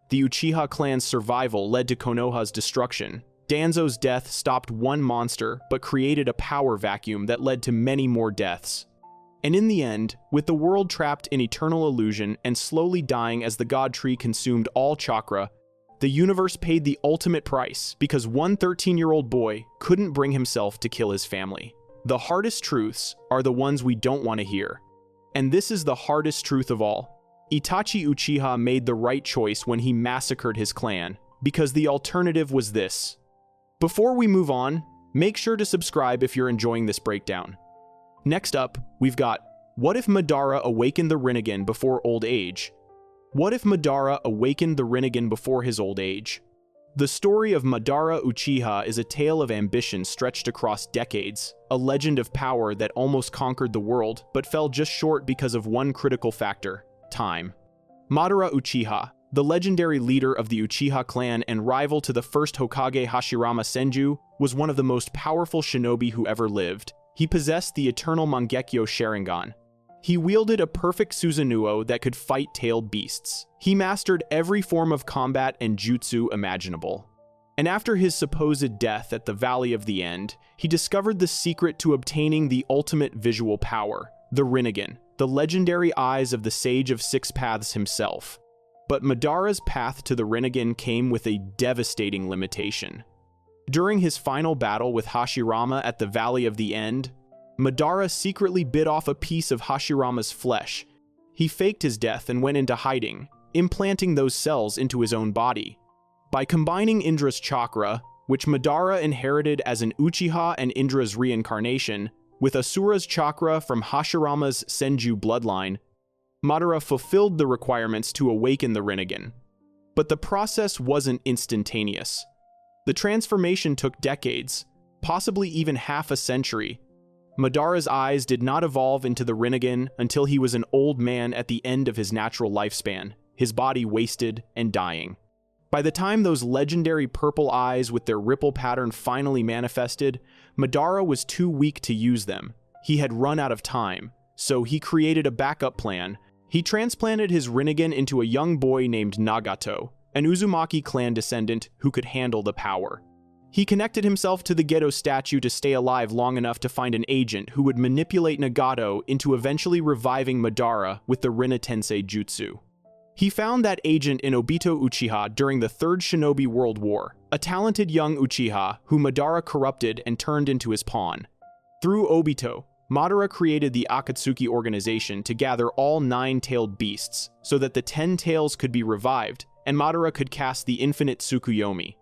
The Uchiha clan's survival led to Konoha's destruction. Danzo's death stopped one monster, but created a power vacuum that led to many more deaths. And in the end, with the world trapped in eternal illusion and slowly dying as the god tree consumed all chakra, the The universe paid the ultimate price because one 13-year-old boy couldn't bring himself to kill his family. The hardest truths are the ones we don't want to hear. And this is the hardest truth of all. Itachi Uchiha made the right choice when he massacred his clan, because the alternative was this. Before we move on, make sure to subscribe if you're enjoying this breakdown. Next up, we've got, what if Madara awakened the Rinnegan before old age? What if Madara awakened the Rinnegan before his old age? The story of Madara Uchiha is a tale of ambition stretched across decades, a legend of power that almost conquered the world but fell just short because of one critical factor: time. Madara Uchiha, the legendary leader of the Uchiha clan and rival to the first Hokage Hashirama Senju, was one of the most powerful shinobi who ever lived. He possessed the eternal Mangekyo Sharingan. He wielded a perfect Susanoo that could fight tailed beasts. He mastered every form of combat and jutsu imaginable. And after his supposed death at the Valley of the End, he discovered the secret to obtaining the ultimate visual power, the Rinnegan, the legendary eyes of the Sage of Six Paths himself. But Madara's path to the Rinnegan came with a devastating limitation. During his final battle with Hashirama at the Valley of the End, Madara secretly bit off a piece of Hashirama's flesh. He faked his death and went into hiding, implanting those cells into his own body. By combining Indra's chakra, which Madara inherited as an Uchiha and Indra's reincarnation, with Asura's chakra from Hashirama's Senju bloodline, Madara fulfilled the requirements to awaken the Rinnegan. But the process wasn't instantaneous. The transformation took decades, possibly even half a century. Madara's eyes did not evolve into the Rinnegan until he was an old man at the end of his natural lifespan, his body wasted and dying. By the time those legendary purple eyes with their ripple pattern finally manifested, Madara was too weak to use them. He had run out of time, so he created a backup plan. He transplanted his Rinnegan into a young boy named Nagato, an Uzumaki clan descendant who could handle the power. He connected himself to the Gedo statue to stay alive long enough to find an agent who would manipulate Nagato into eventually reviving Madara with the Rinne Tensei Jutsu. He found that agent in Obito Uchiha during the Third Shinobi World War, a talented young Uchiha who Madara corrupted and turned into his pawn. Through Obito, Madara created the Akatsuki organization to gather all 9-tailed beasts so that the 10 tails could be revived and Madara could cast the infinite Tsukuyomi.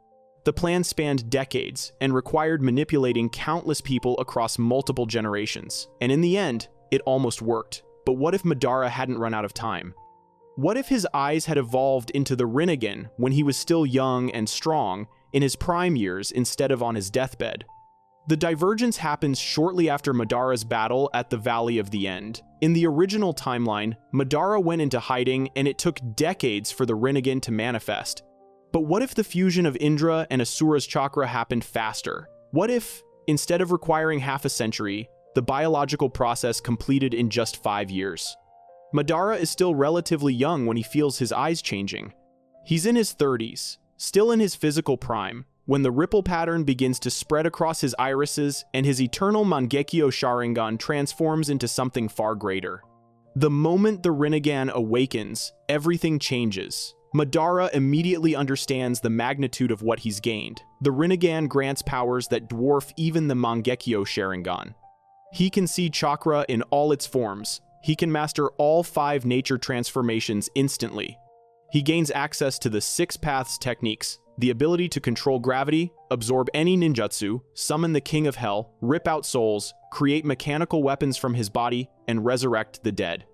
The plan spanned decades and required manipulating countless people across multiple generations. And in the end, it almost worked. But what if Madara hadn't run out of time? What if his eyes had evolved into the Rinnegan when he was still young and strong, in his prime years instead of on his deathbed? The divergence happens shortly after Madara's battle at the Valley of the End. In the original timeline, Madara went into hiding and it took decades for the Rinnegan to manifest. But what if the fusion of Indra and Asura's chakra happened faster? What if, instead of requiring half a century, the biological process completed in just 5 years? Madara is still relatively young when he feels his eyes changing. He's in his 30s, still in his physical prime, when the ripple pattern begins to spread across his irises and his eternal Mangekyo Sharingan transforms into something far greater. The moment the Rinnegan awakens, everything changes. Madara immediately understands the magnitude of what he's gained. The Rinnegan grants powers that dwarf even the Mangekyo Sharingan. He can see chakra in all its forms. He can master all 5 nature transformations instantly. He gains access to the 6 paths techniques, the ability to control gravity, absorb any ninjutsu, summon the king of hell, rip out souls, create mechanical weapons from his body, and resurrect the dead.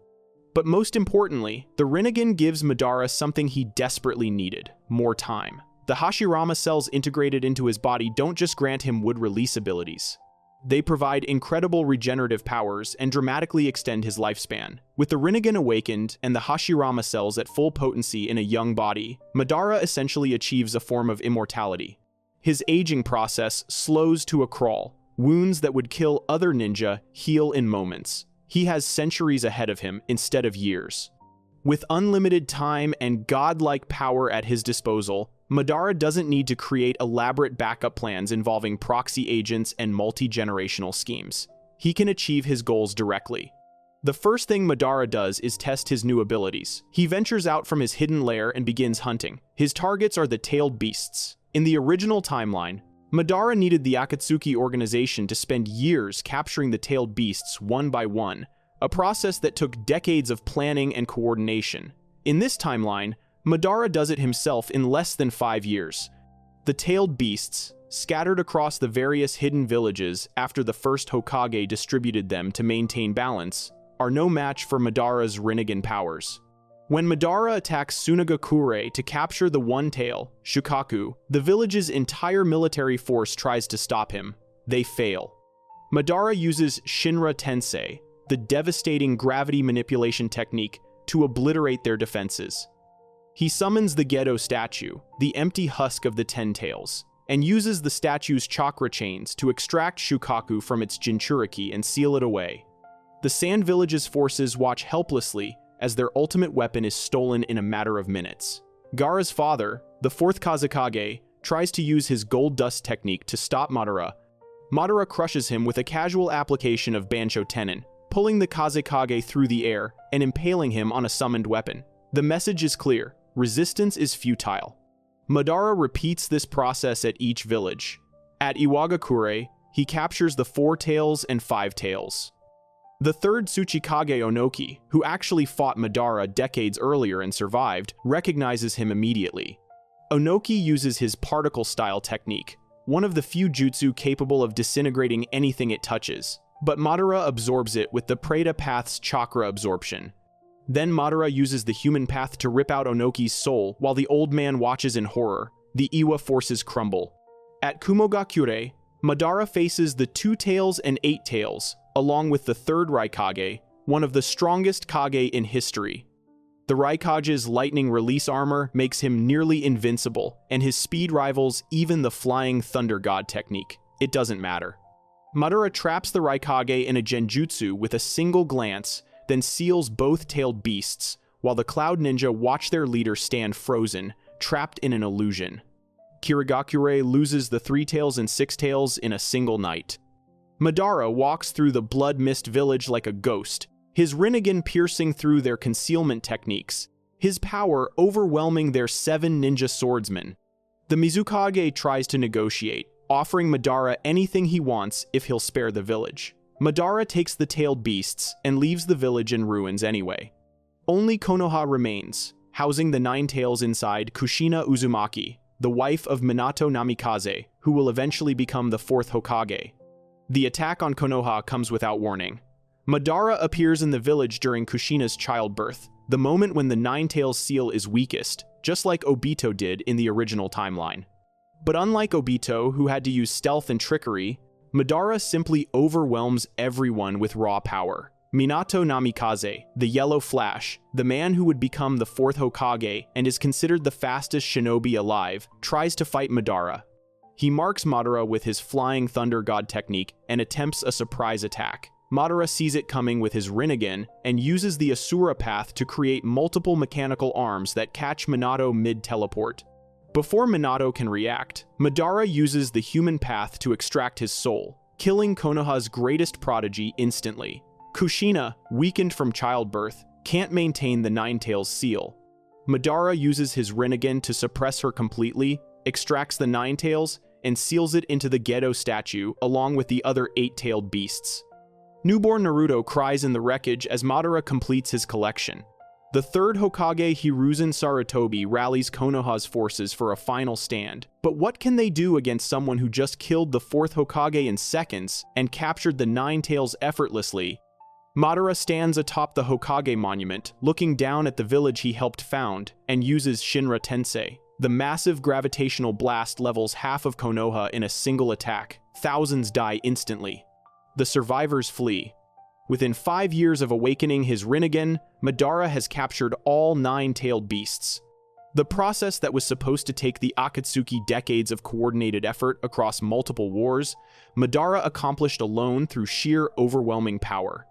But most importantly, the Rinnegan gives Madara something he desperately needed: more time. The Hashirama cells integrated into his body don't just grant him wood release abilities. They provide incredible regenerative powers and dramatically extend his lifespan. With the Rinnegan awakened and the Hashirama cells at full potency in a young body, Madara essentially achieves a form of immortality. His aging process slows to a crawl. Wounds that would kill other ninja heal in moments. He has centuries ahead of him instead of years. With unlimited time and godlike power at his disposal, Madara doesn't need to create elaborate backup plans involving proxy agents and multi-generational schemes. He can achieve his goals directly. The first thing Madara does is test his new abilities. He ventures out from his hidden lair and begins hunting. His targets are the tailed beasts. In the original timeline, Madara needed the Akatsuki organization to spend years capturing the tailed beasts one by one, a process that took decades of planning and coordination. In this timeline, Madara does it himself in less than 5 years. The tailed beasts, scattered across the various hidden villages after the first Hokage distributed them to maintain balance, are no match for Madara's Rinnegan powers. When Madara attacks Sunagakure to capture the One Tail, Shukaku, the village's entire military force tries to stop him. They fail. Madara uses Shinra Tensei, the devastating gravity manipulation technique, to obliterate their defenses. He summons the Gedo statue, the empty husk of the Ten Tails, and uses the statue's chakra chains to extract Shukaku from its Jinchuriki and seal it away. The Sand Village's forces watch helplessly as their ultimate weapon is stolen in a matter of minutes. Gaara's father, the fourth Kazekage, tries to use his gold dust technique to stop Madara. Madara crushes him with a casual application of Bansho Tenin, pulling the Kazekage through the air and impaling him on a summoned weapon. The message is clear: resistance is futile. Madara repeats this process at each village. At Iwagakure, he captures the Four Tails and Five Tails. The third Tsuchikage Onoki, who actually fought Madara decades earlier and survived, recognizes him immediately. Onoki uses his particle-style technique, one of the few jutsu capable of disintegrating anything it touches, but Madara absorbs it with the Preta Path's chakra absorption. Then Madara uses the human path to rip out Onoki's soul while the old man watches in horror. The Iwa forces crumble. At Kumogakure, Madara faces the Two Tails and Eight Tails, along with the third Raikage, one of the strongest Kage in history. The Raikage's lightning release armor makes him nearly invincible, and his speed rivals even the Flying Thunder God technique. It doesn't matter. Madara traps the Raikage in a genjutsu with a single glance, then seals both tailed beasts, while the Cloud Ninja watch their leader stand frozen, trapped in an illusion. Kirigakure loses the Three Tails and Six Tails in a single night. Madara walks through the Blood Mist village like a ghost, his Rinnegan piercing through their concealment techniques, his power overwhelming their 7 ninja swordsmen. The Mizukage tries to negotiate, offering Madara anything he wants if he'll spare the village. Madara takes the tailed beasts and leaves the village in ruins anyway. Only Konoha remains, housing the 9 tails inside Kushina Uzumaki, the wife of Minato Namikaze, who will eventually become the 4th Hokage. The attack on Konoha comes without warning. Madara appears in the village during Kushina's childbirth, the moment when the 9 tails seal is weakest, just like Obito did in the original timeline. But unlike Obito, who had to use stealth and trickery, Madara simply overwhelms everyone with raw power. Minato Namikaze, the Yellow Flash, the man who would become the 4th Hokage and is considered the fastest shinobi alive, tries to fight Madara. He marks Madara with his Flying Thunder God technique and attempts a surprise attack. Madara sees it coming with his Rinnegan and uses the Asura path to create multiple mechanical arms that catch Minato mid-teleport. Before Minato can react, Madara uses the human path to extract his soul, killing Konoha's greatest prodigy instantly. Kushina, weakened from childbirth, can't maintain the 9 tails seal. Madara uses his Rinnegan to suppress her completely, extracts the 9 tails, and seals it into the Gedo statue along with the other 8-tailed beasts. Newborn Naruto cries in the wreckage as Madara completes his collection. The 3rd Hokage Hiruzen Sarutobi rallies Konoha's forces for a final stand, but what can they do against someone who just killed the 4th Hokage in seconds and captured the 9 tails effortlessly? Madara stands atop the Hokage monument, looking down at the village he helped found, and uses Shinra Tensei. The massive gravitational blast levels half of Konoha in a single attack. Thousands die instantly. The survivors flee. Within 5 years of awakening his Rinnegan, Madara has captured all 9-tailed beasts. The process that was supposed to take the Akatsuki decades of coordinated effort across multiple wars, Madara accomplished alone through sheer overwhelming power.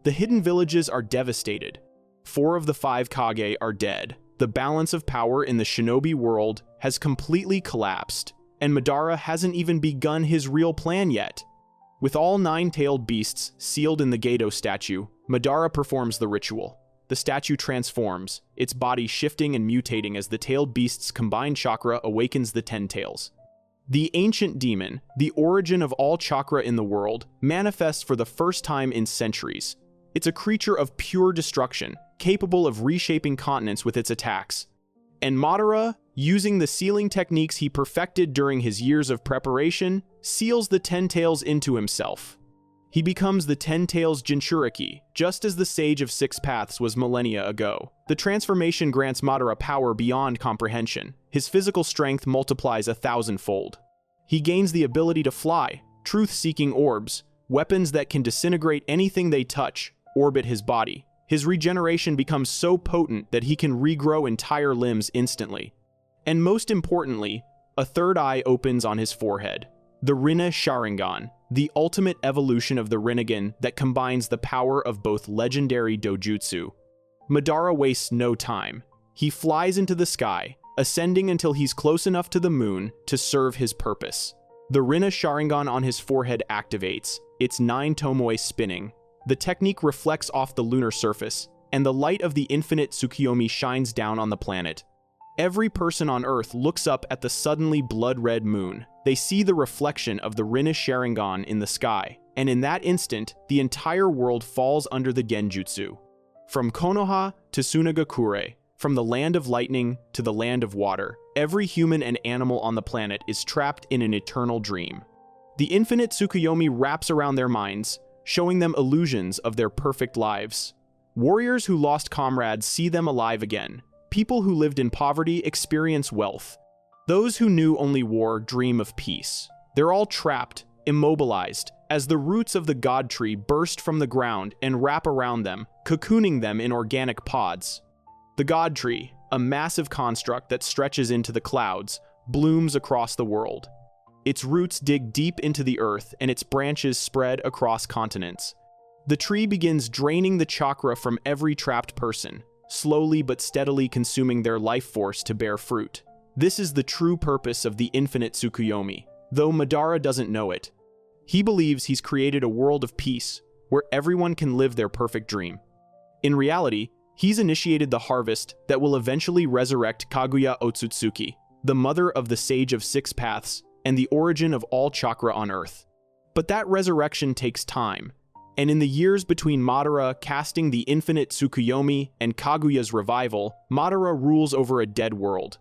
The hidden villages are devastated. 4 of the 5 Kage are dead. The balance of power in the shinobi world has completely collapsed, and Madara hasn't even begun his real plan yet. With all 9-tailed beasts sealed in the Gedo statue, Madara performs the ritual. The statue transforms, its body shifting and mutating as the tailed beast's combined chakra awakens the Ten Tails. The ancient demon, the origin of all chakra in the world, manifests for the first time in centuries. It's a creature of pure destruction, capable of reshaping continents with its attacks. And Madara, using the sealing techniques he perfected during his years of preparation, seals the Ten Tails into himself. He becomes the Ten Tails Jinchuriki, just as the Sage of Six Paths was millennia ago. The transformation grants Madara power beyond comprehension. His physical strength multiplies 1,000-fold. He gains the ability to fly, truth-seeking orbs, weapons that can disintegrate anything they touch, orbit his body. His regeneration becomes so potent that he can regrow entire limbs instantly. And most importantly, a third eye opens on his forehead. The Rinne Sharingan, the ultimate evolution of the Rinnegan that combines the power of both legendary dojutsu. Madara wastes no time. He flies into the sky, ascending until he's close enough to the moon to serve his purpose. The Rinne Sharingan on his forehead activates, its 9 tomoe spinning. The technique reflects off the lunar surface, and the light of the infinite Tsukuyomi shines down on the planet. Every person on Earth looks up at the suddenly blood-red moon. They see the reflection of the Rinne Sharingan in the sky, and in that instant, the entire world falls under the Genjutsu. From Konoha to Tsunagakure, from the land of lightning to the land of water, every human and animal on the planet is trapped in an eternal dream. The infinite Tsukuyomi wraps around their minds, showing them illusions of their perfect lives. Warriors who lost comrades see them alive again. People who lived in poverty experience wealth. Those who knew only war dream of peace. They're all trapped, immobilized, as the roots of the God Tree burst from the ground and wrap around them, cocooning them in organic pods. The God Tree, a massive construct that stretches into the clouds, blooms across the world. Its roots dig deep into the earth and its branches spread across continents. The tree begins draining the chakra from every trapped person, slowly but steadily consuming their life force to bear fruit. This is the true purpose of the infinite Tsukuyomi, though Madara doesn't know it. He believes he's created a world of peace, where everyone can live their perfect dream. In reality, he's initiated the harvest that will eventually resurrect Kaguya Otsutsuki, the mother of the Sage of Six Paths and the origin of all chakra on Earth. But that resurrection takes time, and in the years between Madara casting the infinite Tsukuyomi and Kaguya's revival, Madara rules over a dead world.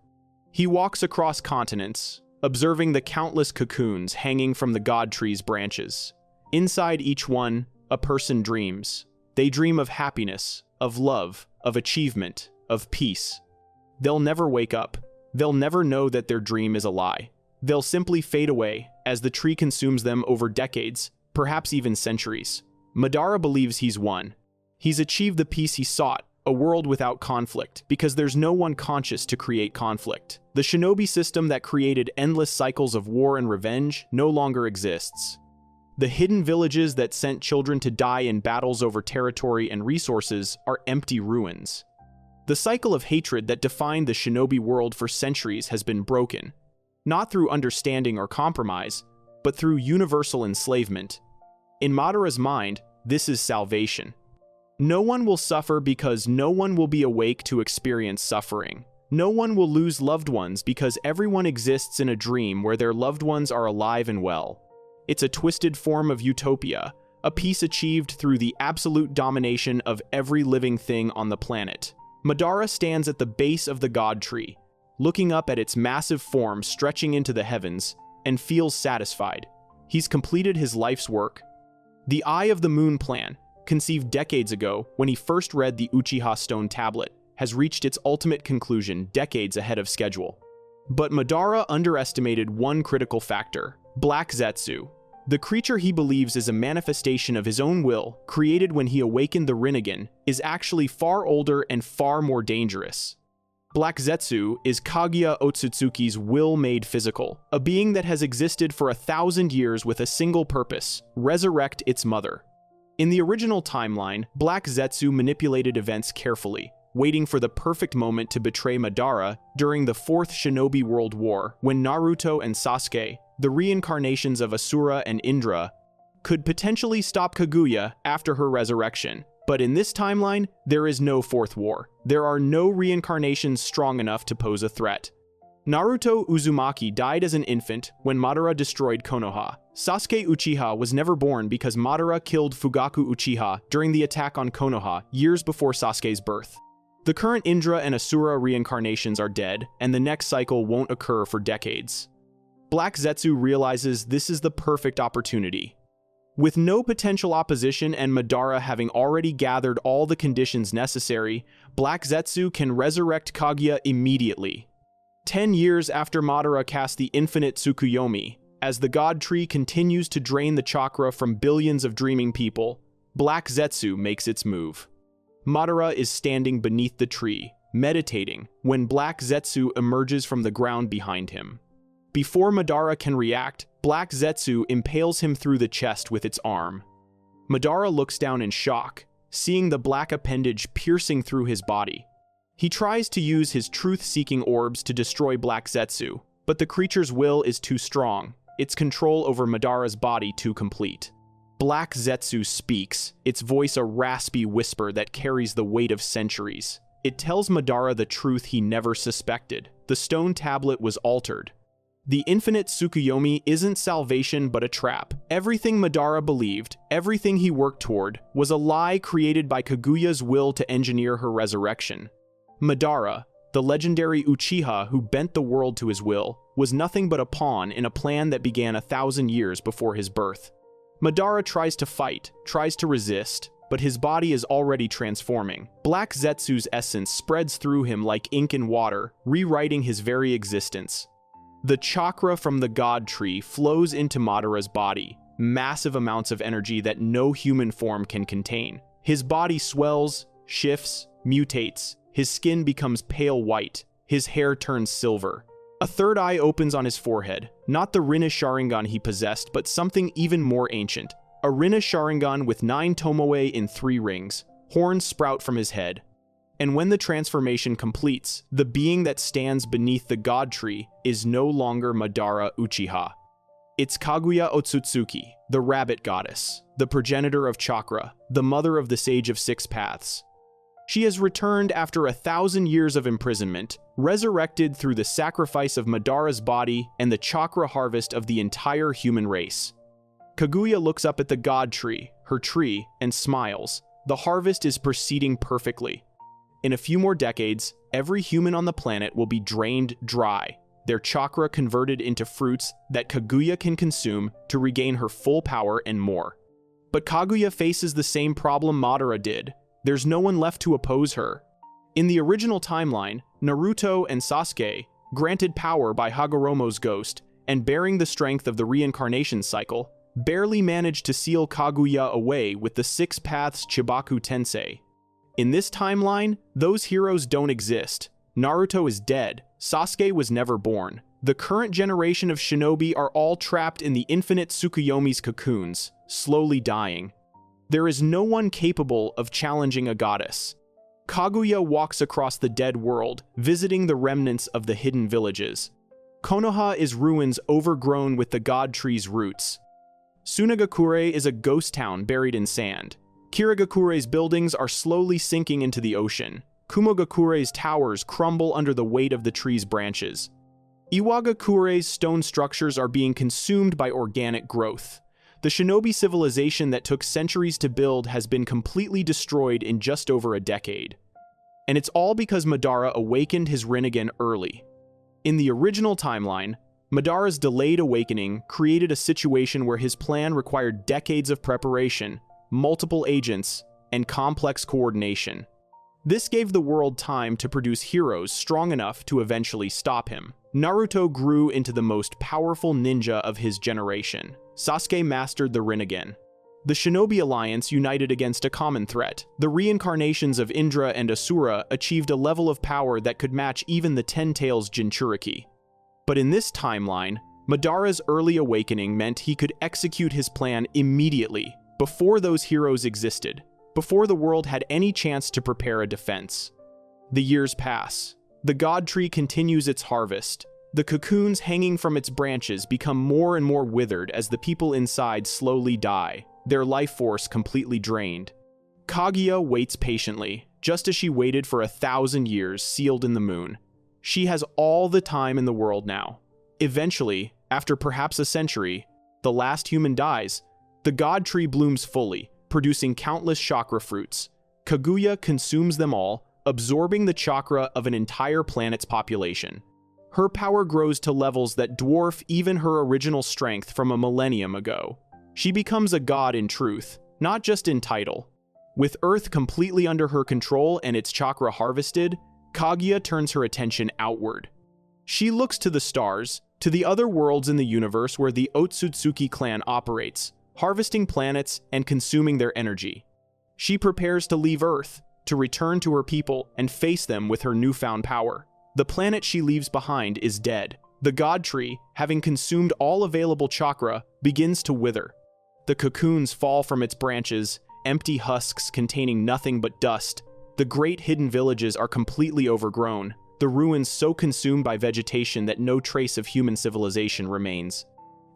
He walks across continents, observing the countless cocoons hanging from the God Tree's branches. Inside each one, a person dreams. They dream of happiness, of love, of achievement, of peace. They'll never wake up. They'll never know that their dream is a lie. They'll simply fade away as the tree consumes them over decades, perhaps even centuries. Madara believes he's won. He's achieved the peace he sought, a world without conflict, because there's no one conscious to create conflict. The shinobi system that created endless cycles of war and revenge no longer exists. The hidden villages that sent children to die in battles over territory and resources are empty ruins. The cycle of hatred that defined the shinobi world for centuries has been broken, not through understanding or compromise, but through universal enslavement. In Madara's mind, this is salvation. No one will suffer because no one will be awake to experience suffering. No one will lose loved ones because everyone exists in a dream where their loved ones are alive and well. It's a twisted form of utopia, a peace achieved through the absolute domination of every living thing on the planet. Madara stands at the base of the God Tree, looking up at its massive form stretching into the heavens, and feels satisfied. He's completed his life's work. The Eye of the Moon plan, conceived decades ago when he first read the Uchiha Stone Tablet, has reached its ultimate conclusion decades ahead of schedule. But Madara underestimated one critical factor: Black Zetsu. The creature he believes is a manifestation of his own will, created when he awakened the Rinnegan, is actually far older and far more dangerous. Black Zetsu is Kaguya Otsutsuki's will made physical, a being that has existed for 1,000 years with a single purpose: resurrect its mother. In the original timeline, Black Zetsu manipulated events carefully, waiting for the perfect moment to betray Madara during the Fourth Shinobi World War, when Naruto and Sasuke, the reincarnations of Asura and Indra, could potentially stop Kaguya after her resurrection. But in this timeline, there is no fourth war. There are no reincarnations strong enough to pose a threat. Naruto Uzumaki died as an infant when Madara destroyed Konoha. Sasuke Uchiha was never born because Madara killed Fugaku Uchiha during the attack on Konoha years before Sasuke's birth. The current Indra and Asura reincarnations are dead, and the next cycle won't occur for decades. Black Zetsu realizes this is the perfect opportunity. With no potential opposition and Madara having already gathered all the conditions necessary, Black Zetsu can resurrect Kaguya immediately. 10 years after Madara cast the infinite Tsukuyomi, as the God Tree continues to drain the chakra from billions of dreaming people, Black Zetsu makes its move. Madara is standing beneath the tree, meditating, when Black Zetsu emerges from the ground behind him. Before Madara can react, Black Zetsu impales him through the chest with its arm. Madara looks down in shock, seeing the black appendage piercing through his body. He tries to use his truth-seeking orbs to destroy Black Zetsu, but the creature's will is too strong, its control over Madara's body too complete. Black Zetsu speaks, its voice a raspy whisper that carries the weight of centuries. It tells Madara the truth he never suspected. The stone tablet was altered. The infinite Tsukuyomi isn't salvation but a trap. Everything Madara believed, everything he worked toward, was a lie created by Kaguya's will to engineer her resurrection. Madara, the legendary Uchiha who bent the world to his will, was nothing but a pawn in a plan that began 1,000 years before his birth. Madara tries to fight, tries to resist, but his body is already transforming. Black Zetsu's essence spreads through him like ink in water, rewriting his very existence. The chakra from the God Tree flows into Madara's body, massive amounts of energy that no human form can contain. His body swells, shifts, mutates. His skin becomes pale white, his hair turns silver. A third eye opens on his forehead, not the Rinne Sharingan he possessed, but something even more ancient. A Rinne Sharingan with 9 tomoe in 3 rings. Horns sprout from his head. And when the transformation completes, the being that stands beneath the God Tree is no longer Madara Uchiha. It's Kaguya Otsutsuki, the rabbit goddess, the progenitor of chakra, the mother of the Sage of Six Paths. She has returned after 1,000 years of imprisonment, resurrected through the sacrifice of Madara's body and the chakra harvest of the entire human race. Kaguya looks up at the God Tree, her tree, and smiles. The harvest is proceeding perfectly. In a few more decades, every human on the planet will be drained dry, their chakra converted into fruits that Kaguya can consume to regain her full power and more. But Kaguya faces the same problem Madara did. There's no one left to oppose her. In the original timeline, Naruto and Sasuke, granted power by Hagoromo's ghost and bearing the strength of the reincarnation cycle, barely managed to seal Kaguya away with the Six Paths Chibaku Tensei. In this timeline, those heroes don't exist. Naruto is dead. Sasuke was never born. The current generation of shinobi are all trapped in the infinite Tsukuyomi's cocoons, slowly dying. There is no one capable of challenging a goddess. Kaguya walks across the dead world, visiting the remnants of the hidden villages. Konoha is ruins overgrown with the God Tree's roots. Sunagakure is a ghost town buried in sand. Kirigakure's buildings are slowly sinking into the ocean. Kumogakure's towers crumble under the weight of the tree's branches. Iwagakure's stone structures are being consumed by organic growth. The shinobi civilization that took centuries to build has been completely destroyed in just over a decade. And it's all because Madara awakened his Rinnegan early. In the original timeline, Madara's delayed awakening created a situation where his plan required decades of preparation, multiple agents, and complex coordination. This gave the world time to produce heroes strong enough to eventually stop him. Naruto grew into the most powerful ninja of his generation. Sasuke mastered the Rinnegan. The Shinobi Alliance united against a common threat. The reincarnations of Indra and Asura achieved a level of power that could match even the Ten Tails Jinchuriki. But in this timeline, Madara's early awakening meant he could execute his plan immediately, before those heroes existed, before the world had any chance to prepare a defense. The years pass. The God Tree continues its harvest. The cocoons hanging from its branches become more and more withered as the people inside slowly die, their life force completely drained. Kaguya waits patiently, just as she waited for 1,000 years sealed in the moon. She has all the time in the world now. Eventually, after perhaps a century, the last human dies. The god tree blooms fully, producing countless chakra fruits. Kaguya consumes them all, absorbing the chakra of an entire planet's population. Her power grows to levels that dwarf even her original strength from a millennium ago. She becomes a god in truth, not just in title. With Earth completely under her control and its chakra harvested, Kaguya turns her attention outward. She looks to the stars, to the other worlds in the universe where the Otsutsuki clan operates, harvesting planets and consuming their energy. She prepares to leave Earth, to return to her people and face them with her newfound power. The planet she leaves behind is dead. The god tree, having consumed all available chakra, begins to wither. The cocoons fall from its branches, empty husks containing nothing but dust. The great hidden villages are completely overgrown, the ruins so consumed by vegetation that no trace of human civilization remains.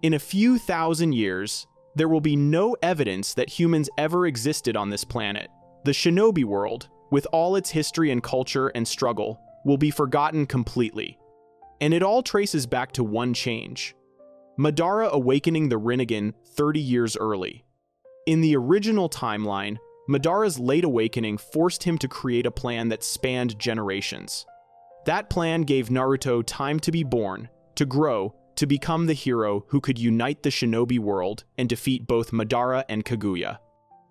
In a few thousand years, there will be no evidence that humans ever existed on this planet. The shinobi world, with all its history and culture and struggle, will be forgotten completely. And it all traces back to one change: Madara awakening the Rinnegan 30 years early. In the original timeline, Madara's late awakening forced him to create a plan that spanned generations. That plan gave Naruto time to be born, to grow, to become the hero who could unite the shinobi world and defeat both Madara and Kaguya.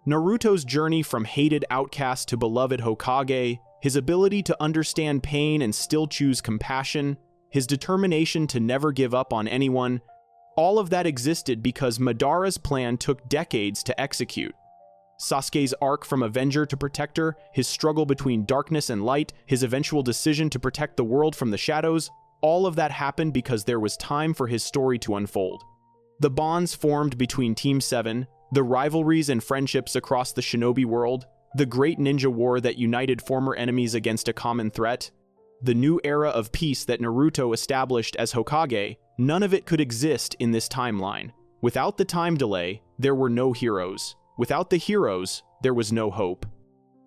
Naruto's journey from hated outcast to beloved Hokage, his ability to understand pain and still choose compassion, his determination to never give up on anyone, all of that existed because Madara's plan took decades to execute. Sasuke's arc from Avenger to Protector, his struggle between darkness and light, his eventual decision to protect the world from the shadows, all of that happened because there was time for his story to unfold. The bonds formed between Team 7, the rivalries and friendships across the shinobi world, the great ninja war that united former enemies against a common threat, the new era of peace that Naruto established as Hokage, none of it could exist in this timeline. Without the time delay, there were no heroes. Without the heroes, there was no hope.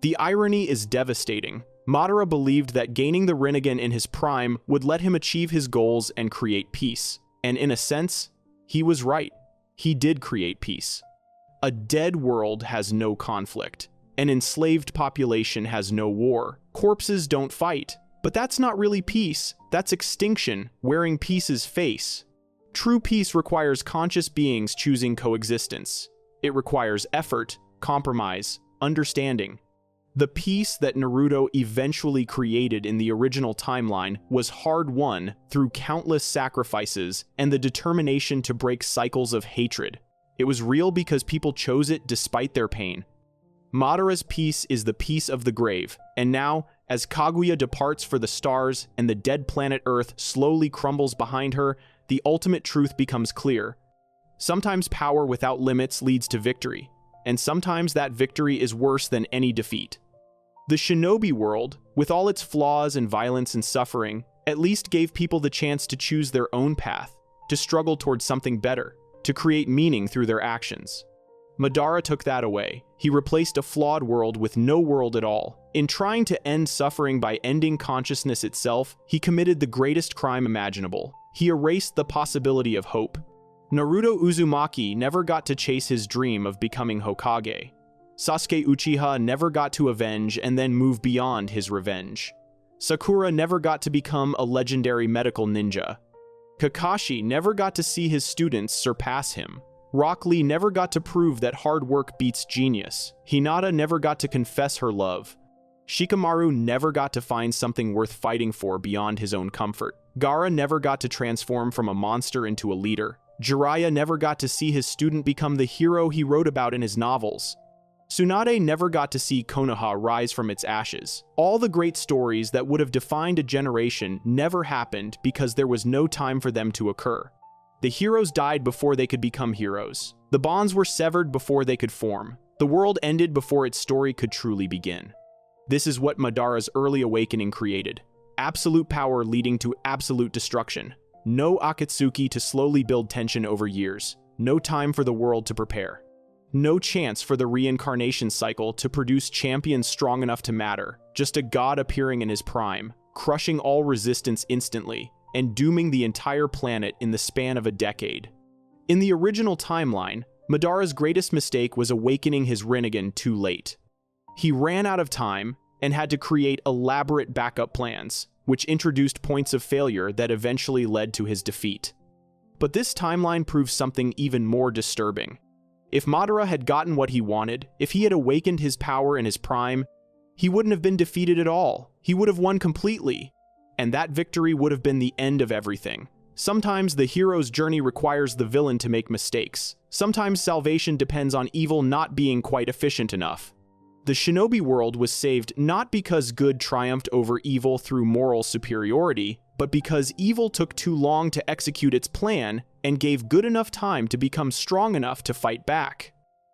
The irony is devastating. Madara believed that gaining the Rinnegan in his prime would let him achieve his goals and create peace. And in a sense, he was right. He did create peace. A dead world has no conflict. An enslaved population has no war. Corpses don't fight. But that's not really peace. That's extinction, wearing peace's face. True peace requires conscious beings choosing coexistence. It requires effort, compromise, understanding. The peace that Naruto eventually created in the original timeline was hard-won through countless sacrifices and the determination to break cycles of hatred. It was real because people chose it despite their pain. Madara's peace is the peace of the grave, and now, as Kaguya departs for the stars and the dead planet Earth slowly crumbles behind her, the ultimate truth becomes clear. Sometimes power without limits leads to victory, and sometimes that victory is worse than any defeat. The shinobi world, with all its flaws and violence and suffering, at least gave people the chance to choose their own path, to struggle towards something better, to create meaning through their actions. Madara took that away. He replaced a flawed world with no world at all. In trying to end suffering by ending consciousness itself, he committed the greatest crime imaginable. He erased the possibility of hope. Naruto Uzumaki never got to chase his dream of becoming Hokage. Sasuke Uchiha never got to avenge and then move beyond his revenge. Sakura never got to become a legendary medical ninja. Kakashi never got to see his students surpass him. Rock Lee never got to prove that hard work beats genius. Hinata never got to confess her love. Shikamaru never got to find something worth fighting for beyond his own comfort. Gaara never got to transform from a monster into a leader. Jiraiya never got to see his student become the hero he wrote about in his novels. Tsunade never got to see Konoha rise from its ashes. All the great stories that would have defined a generation never happened because there was no time for them to occur. The heroes died before they could become heroes. The bonds were severed before they could form. The world ended before its story could truly begin. This is what Madara's early awakening created. Absolute power leading to absolute destruction. No Akatsuki to slowly build tension over years. No time for the world to prepare. No chance for the reincarnation cycle to produce champions strong enough to matter, just a god appearing in his prime, crushing all resistance instantly, and dooming the entire planet in the span of a decade. In the original timeline, Madara's greatest mistake was awakening his Rinnegan too late. He ran out of time and had to create elaborate backup plans, which introduced points of failure that eventually led to his defeat. But this timeline proves something even more disturbing. If Madara had gotten what he wanted, if he had awakened his power in his prime, he wouldn't have been defeated at all. He would have won completely. And that victory would have been the end of everything. Sometimes the hero's journey requires the villain to make mistakes. Sometimes salvation depends on evil not being quite efficient enough. The shinobi world was saved not because good triumphed over evil through moral superiority, but because evil took too long to execute its plan and gave good enough time to become strong enough to fight back.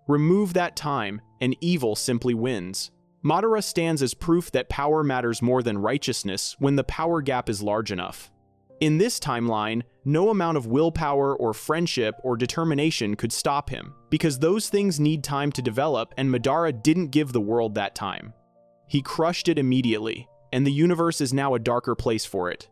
Remove that time, and evil simply wins. Madara stands as proof that power matters more than righteousness when the power gap is large enough. In this timeline, no amount of willpower or friendship or determination could stop him, because those things need time to develop and Madara didn't give the world that time. He crushed it immediately, and the universe is now a darker place for it.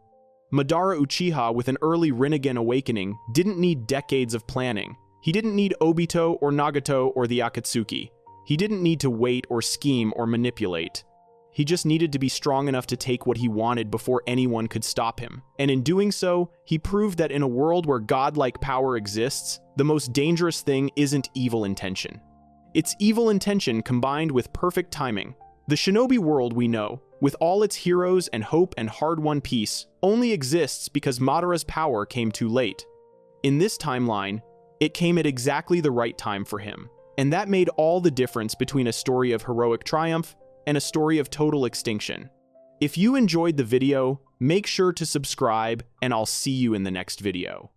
Madara Uchiha with an early Rinnegan awakening didn't need decades of planning. He didn't need Obito or Nagato or the Akatsuki. He didn't need to wait or scheme or manipulate. He just needed to be strong enough to take what he wanted before anyone could stop him. And in doing so, he proved that in a world where godlike power exists, the most dangerous thing isn't evil intention. It's evil intention combined with perfect timing. The shinobi world we know, with all its heroes and hope and hard-won peace, only exists because Madara's power came too late. In this timeline, it came at exactly the right time for him. And that made all the difference between a story of heroic triumph and a story of total extinction. If you enjoyed the video, make sure to subscribe, and I'll see you in the next video.